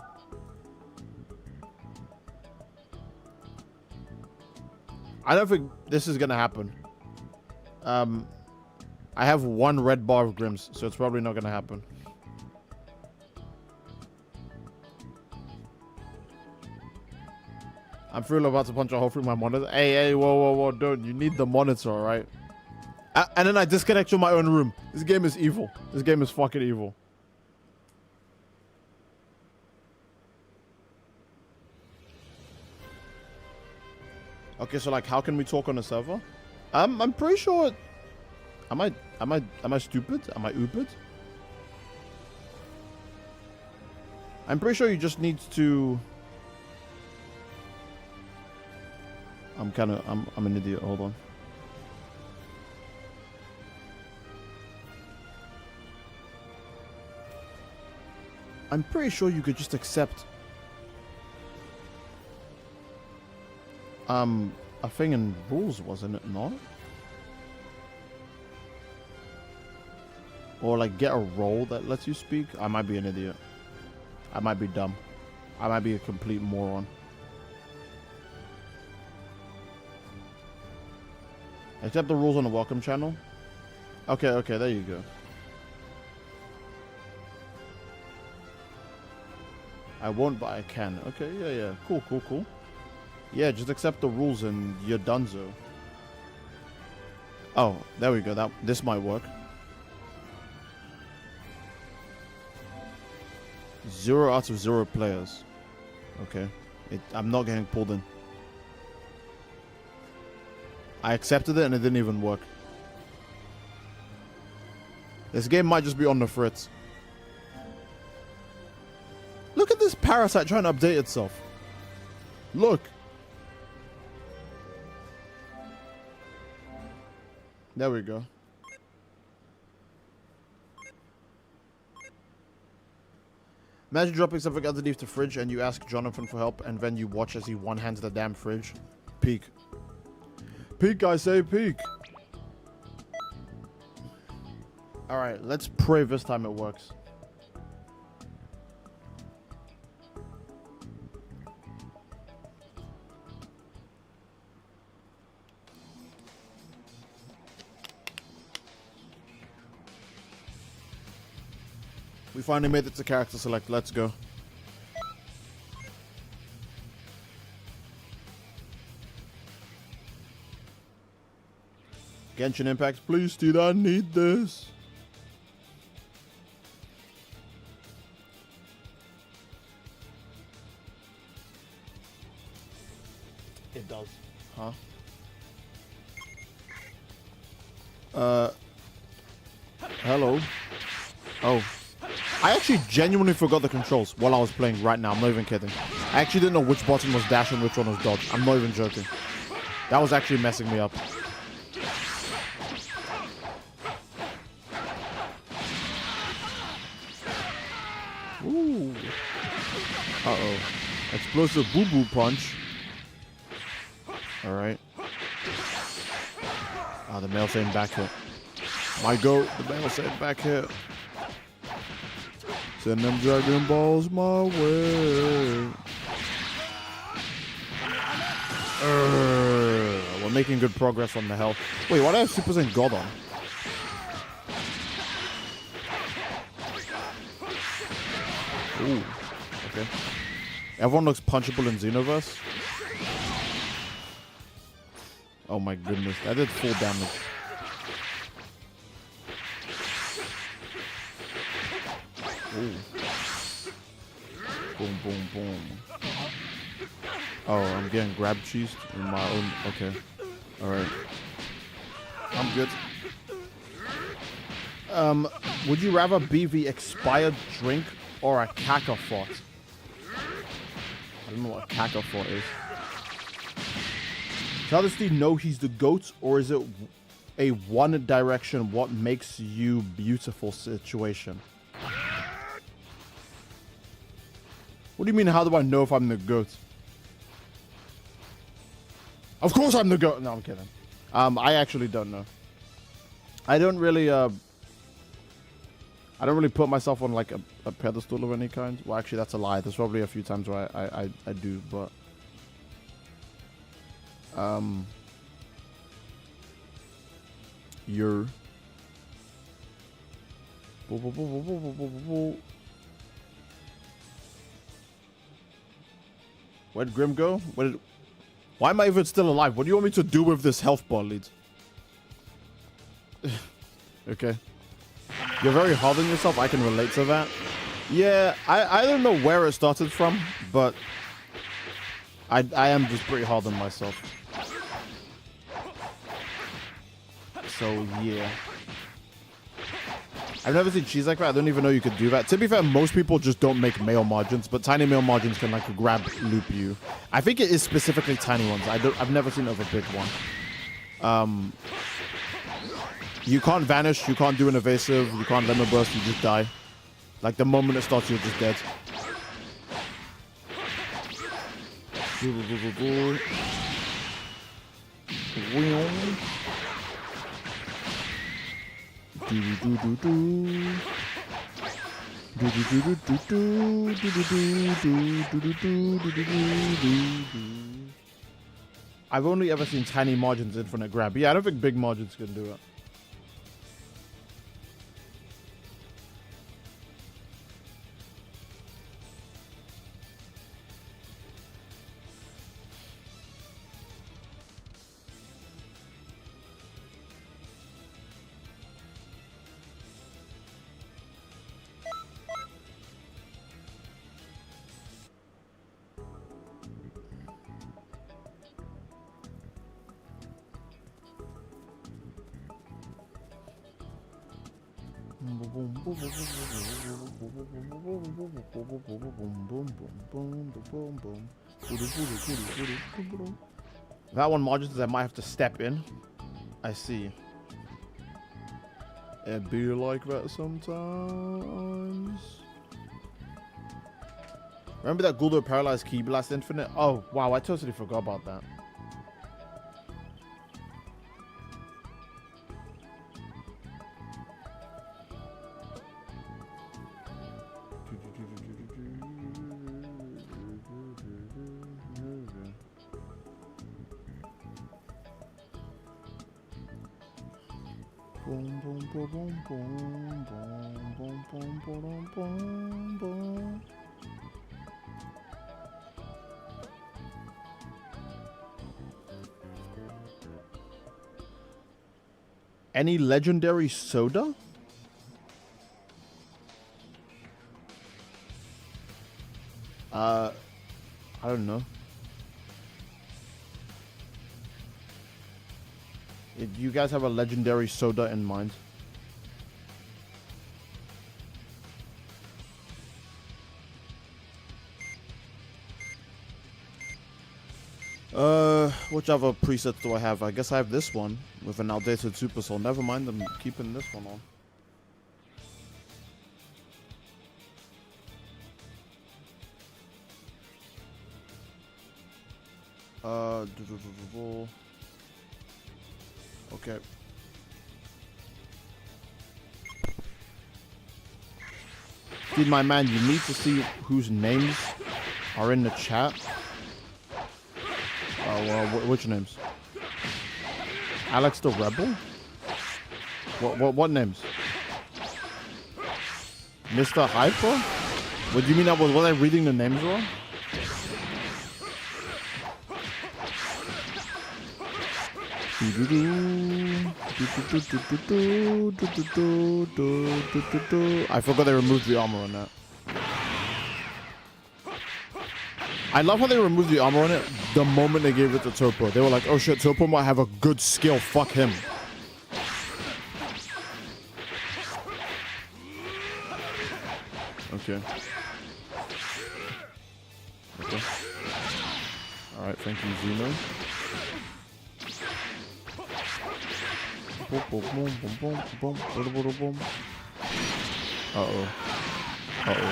Speaker 1: I don't think this is gonna happen. I have one red bar of Grims, so it's probably not gonna happen. I'm feeling about to punch a hole through my monitor. Hey, whoa, don't. You need the monitor, alright? And then I disconnect from my own room. This game is evil. This game is fucking evil. Okay, so like, how can we talk on a server? I'm pretty sure. Am I stupid? Am I ooped? I'm pretty sure you just need to. I'm an idiot. Hold on. I'm pretty sure you could just accept a thing in rules, wasn't it not? Or like get a role that lets you speak. I might be an idiot. I might be dumb. I might be a complete moron. Accept the rules on the welcome channel. Okay, there you go. I won't, but I can. Okay, yeah. Cool. Yeah, just accept the rules and you're donezo. Oh, there we go. This might work. 0 out of 0 players. Okay. I'm not getting pulled in. I accepted it and it didn't even work. This game might just be on the fritz. Look at this parasite trying to update itself. Look. There we go. Imagine dropping something underneath the fridge and you ask Jonathan for help and then you watch as he one-hands the damn fridge. Peak. Peak, I say peak. Alright, let's pray this time it works. We finally made it to character select. Let's go. Genshin Impact. Please, dude, I need this. It does. Huh? Hello. Oh. I actually genuinely forgot the controls while I was playing right now. I'm not even kidding. I actually didn't know which button was dash and which one was dodge. I'm not even joking. That was actually messing me up. Ooh. Uh-oh. Explosive boo-boo punch. Alright. Ah, the male saying back hit. My goat, the male saying back hit. Send them Dragon Balls my way. We're making good progress on the health. Wait, why do I have Super Saiyan God on? Ooh, okay. Everyone looks punchable in Xenoverse. Oh my goodness, that did full damage. Ooh. Boom, boom, boom. Oh, I'm getting grab cheesed in my own. Okay. Alright. I'm good. Would you rather be the expired drink or a cacafort? I don't know what a cacafort is. Tell the Steve know he's the GOAT, or is it a One Direction what makes you beautiful situation? What do you mean, how do I know if I'm the GOAT? Of course I'm the GOAT. No, I'm kidding. I actually don't know. I don't really put myself on like a pedestal of any kind. Well, actually, that's a lie. There's probably a few times where I do, but you're where'd Grim go? Why am I even still alive? What do you want me to do with this health bar lead? Okay. You're very hard on yourself. I can relate to that. Yeah, I don't know where it started from, but I am just pretty hard on myself. So, yeah. I've never seen cheese like that. I don't even know you could do that. To be fair, most people just don't make male margins, but tiny male margins can like grab loop you. I think it is specifically tiny ones. I've never seen it of a big one. You can't vanish, you can't do an evasive, you can't lemon burst, you just die. Like the moment it starts, you're just dead. I've only ever seen tiny margins infinite grab. Yeah, I don't think big margins can do it. That one modulates, I might have to step in. I see. It be like that sometimes. Remember that Guldo Paralyzed Key Blast Infinite? Oh, wow, I totally forgot about that. Boom, boom, boom, boom, boom, boom, boom, boom, boom, boom. Any legendary soda? I don't know. Do you guys have a legendary soda in mind? Which other presets do I have? I guess I have this one with an outdated Super Soul. Never mind, I'm keeping this one on. Okay. Dude, my man, you need to see whose names are in the chat. Which names? Alex the Rebel? What names? Mr. Hyper? What do you mean? Was I reading the names wrong? I forgot they removed the armor on that. I love how they removed the armor on it the moment they gave it to Topo. They were like, oh shit, Topo might have a good skill. Fuck him. Okay. Okay. Alright, thank you, Xeno. Uh-oh. Uh-oh.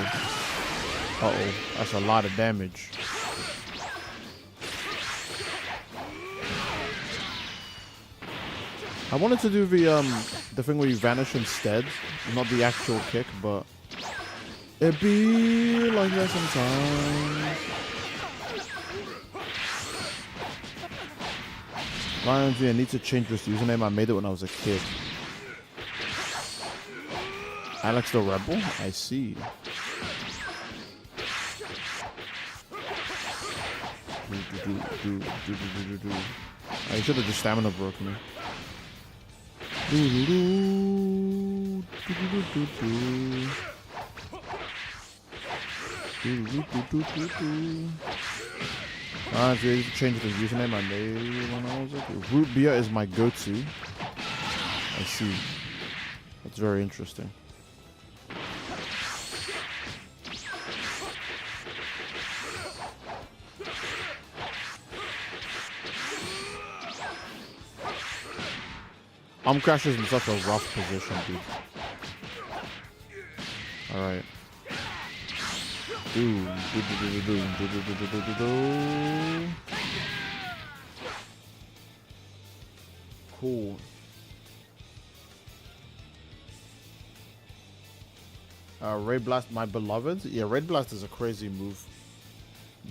Speaker 1: Uh-oh. That's a lot of damage. I wanted to do the thing where you vanish instead. Not the actual kick, but it be like that sometimes. Lions, I need to change this username. I made it when I was a kid. Alex the Rebel? I see. I should have just stamina broke me. So you change the username I made when I was a kid. Root beer is my go-to. I see. That's very interesting. Crash is in such a rough position, dude. Alright. Cool. Raid Blast, my beloved. Yeah, Raid Blast is a crazy move.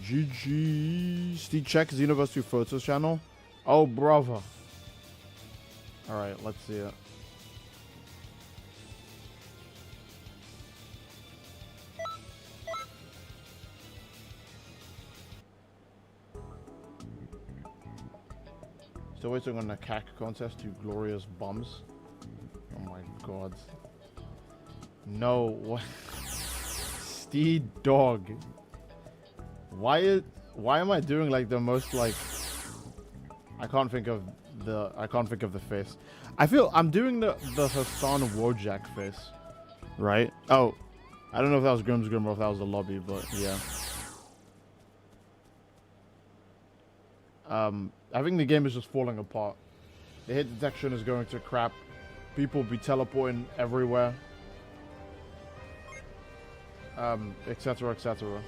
Speaker 1: GG. Steve, check Xenoverse 2 Photos channel. Oh, brother. Alright, let's see it. Still waiting on the CAC contest, you glorious bums. Oh my god. No, what? Steed dog. Why am I doing like the most like I can't think of the face. I feel I'm doing the Hassan Wojak face. right? Oh, I don't know if that was Grimm's Grim or if that was the lobby, but yeah. I think the game is just falling apart. The hit detection is going to crap. People will be teleporting everywhere. Etc, etc.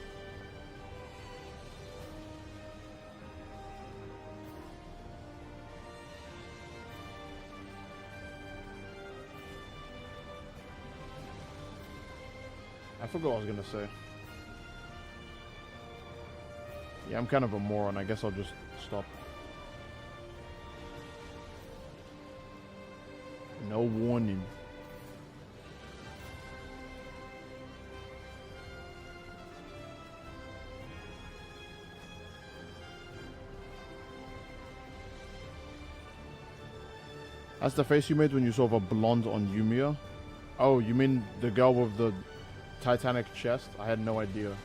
Speaker 1: I forgot what I was gonna say. Yeah, I'm kind of a moron. I guess I'll just stop. No warning. That's the face you made when you saw a blonde on Yumiya? Oh, you mean the girl with the Titanic chest? I had no idea.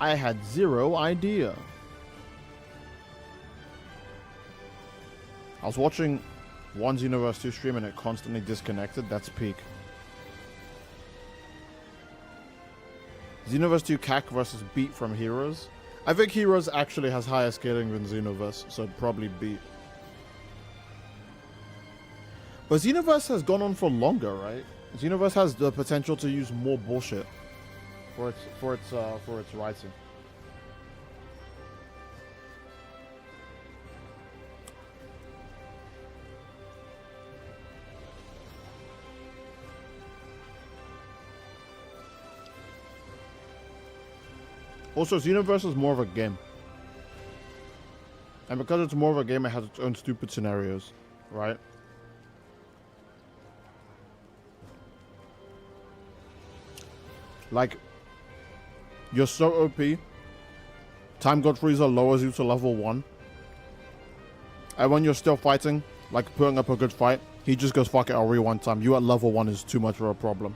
Speaker 1: I had zero idea. I was watching one Xenoverse 2 stream and it constantly disconnected. That's peak. Xenoverse 2 CAC versus Beat from Heroes. I think Heroes actually has higher scaling than Xenoverse, so probably Beat. But Xenoverse has gone on for longer, right? Xenoverse has the potential to use more bullshit for its writing. Also, Xenoverse is more of a game. And because it's more of a game, it has its own stupid scenarios, right? Like, you're so OP, Time God Freezer lowers you to level 1. And when you're still fighting, like putting up a good fight, he just goes, fuck it, I'll rewind time. You at level 1 is too much of a problem.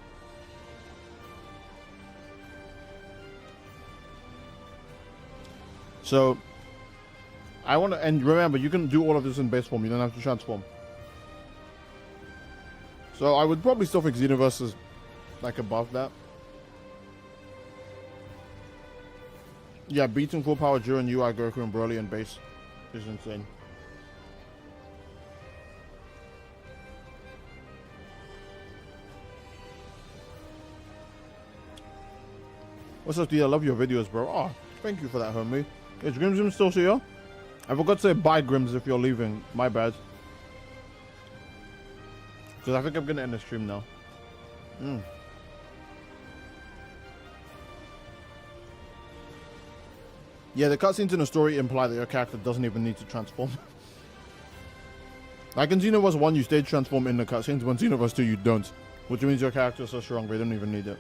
Speaker 1: So, I want to, and remember, you can do all of this in base form. You don't have to transform. So, I would probably still think Xenoverse is, like, above that. Yeah, beating full power during UI, Goku, and Broly in base is insane. What's up, dude? I love your videos, bro. Oh, thank you for that, homie. Is Grimsm still here? I forgot to say bye, Grims, if you're leaving. My bad. Because I think I'm going to end the stream now. Yeah, the cutscenes in the story imply that your character doesn't even need to transform. Like in Xenoverse 1, you stayed transform in the cutscenes. When Xenoverse 2, you don't. Which means your character is so strong, they don't even need it.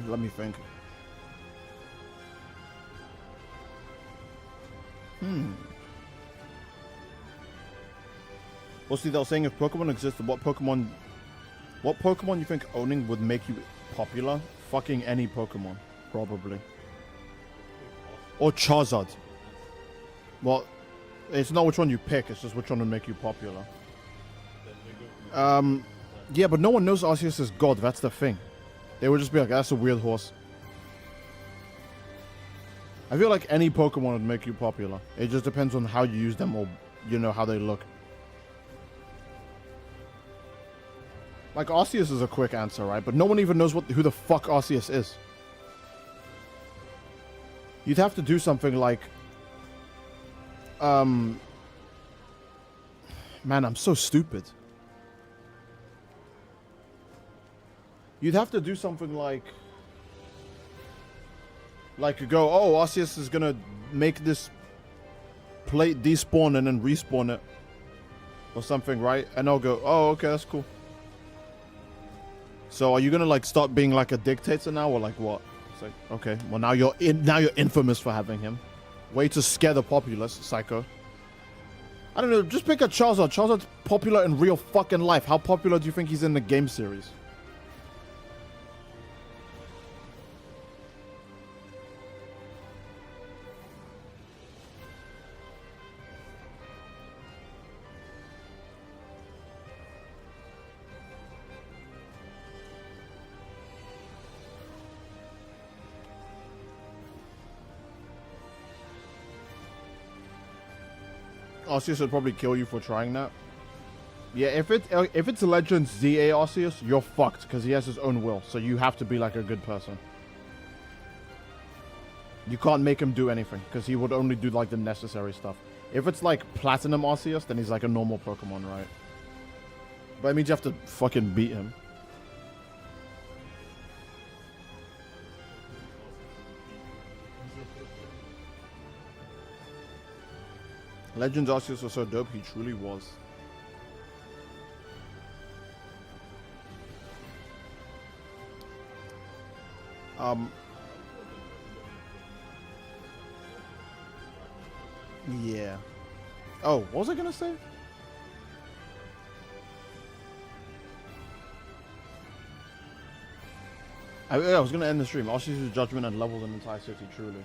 Speaker 1: Let me think. Well, see, they were saying if Pokemon existed, what Pokemon you think owning would make you popular? Fucking any Pokemon, probably. Or Charizard. Well, it's not which one you pick, it's just which one would make you popular. Yeah, but no one knows Arceus is God, that's the thing. They would just be like, that's a weird horse. I feel like any Pokemon would make you popular. It just depends on how you use them or, you know, how they look. Like, Arceus is a quick answer, right? But no one even knows who the fuck Arceus is. You'd have to do something like... Man, I'm so stupid. You'd have to do something like go, oh, Arceus is gonna make this plate despawn and then respawn it. Or something, right? And I'll go, oh, okay, that's cool. So are you gonna like start being like a dictator now or like what? It's like, okay, well now you're infamous for having him. Way to scare the populace, psycho. I don't know, just pick a Charizard. Charizard's popular in real fucking life. How popular do you think he's in the game series? Arceus would probably kill you for trying that. Yeah, if it's Legends ZA Arceus, you're fucked because he has his own will. So you have to be like a good person. You can't make him do anything because he would only do like the necessary stuff. If it's like Platinum Arceus, then he's like a normal Pokemon, right? But it means you have to fucking beat him. Legends Arceus was so dope, he truly was. Yeah. Oh, what was I gonna say? I was gonna end the stream. Arceus' judgment and leveled an entire city, truly.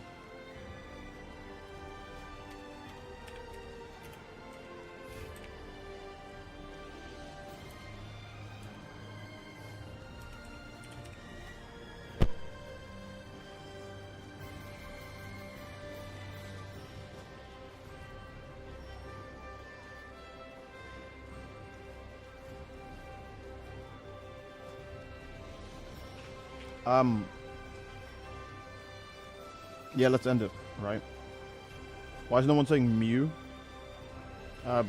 Speaker 1: Yeah, let's end it, right? Why is no one saying Mew?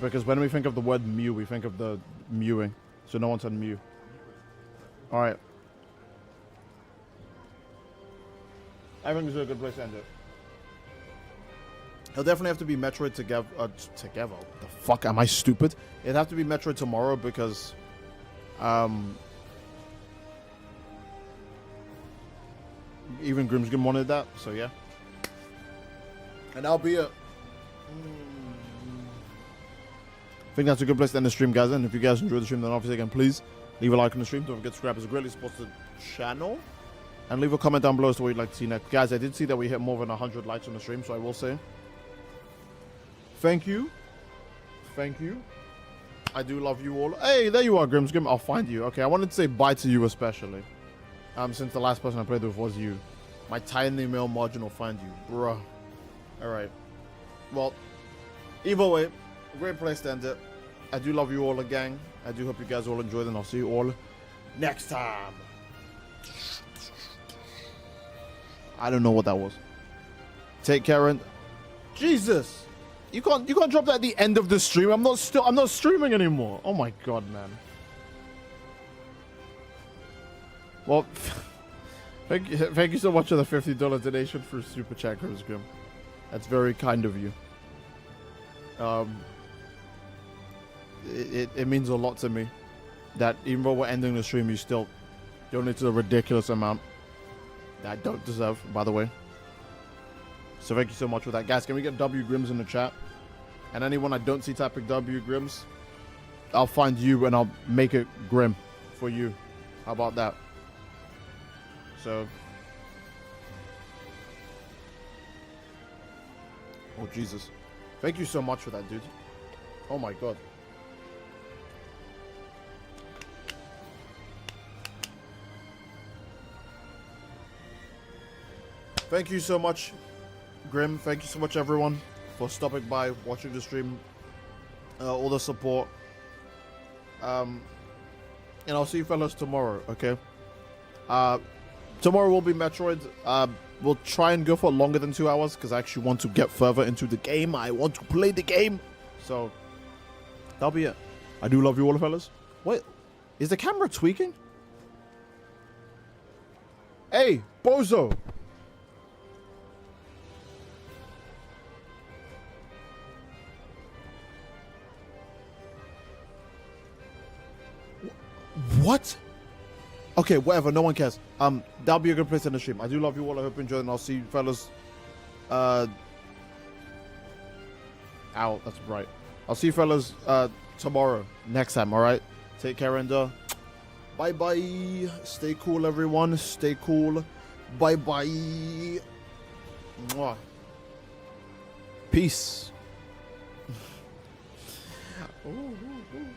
Speaker 1: Because when we think of the word Mew, we think of the mewing. So no one said Mew. Alright. I think this is a good place to end it. It'll definitely have to be Metroid together. Together? The fuck? Am I stupid? It'd have to be Metroid tomorrow because... even Grimsgrim wanted that, so yeah. And that'll be it. I think that's a good place to end the stream, guys. And if you guys enjoyed the stream, then obviously again, please leave a like on the stream. Don't forget to subscribe. It's greatly supports the channel. And leave a comment down below as to what you'd like to see next. Guys, I did see that we hit more than 100 likes on the stream, so I will say thank you. Thank you. I do love you all. Hey, there you are, Grimsgrim. I'll find you. Okay, I wanted to say bye to you especially. Since the last person I played with was you. My tiny male margin will find you. Bruh. Alright. Well, either way, great place to end it. I do love you all, gang. I do hope you guys all enjoyed, and I'll see you all next time. I don't know what that was. Take care and... Jesus! You can't drop that at the end of the stream. I'm not streaming anymore. Oh my god, man. Well, thank you so much for the $50 donation for Super Chat, Grim. That's very kind of you. It means a lot to me that even though we're ending the stream, you still donated a ridiculous amount that I don't deserve, by the way. So thank you so much for that. Guys, can we get W Grims in the chat? And anyone I don't see typing W Grims, I'll find you and I'll make it Grim for you. How about that? So, oh Jesus, thank you so much for that, dude. Oh my god. Thank you so much, Grim. Thank you so much, everyone, for stopping by, watching the stream, all the support. And I'll see you fellas tomorrow, okay? Tomorrow will be Metroid. We'll try and go for longer than 2 hours because I actually want to get further into the game. I want to play the game. So, that'll be it. I do love you all, fellas. Wait, is the camera tweaking? Hey, Bozo. What? Okay, whatever. No one cares. That'll be a good place in the stream. I do love you all. I hope you enjoyed, and I'll see you fellas. Ow, that's bright. I'll see you fellas tomorrow, next time, all right? Take care and bye-bye. Stay cool, everyone. Stay cool. Bye-bye. Mwah. Peace. Ooh, ooh, ooh.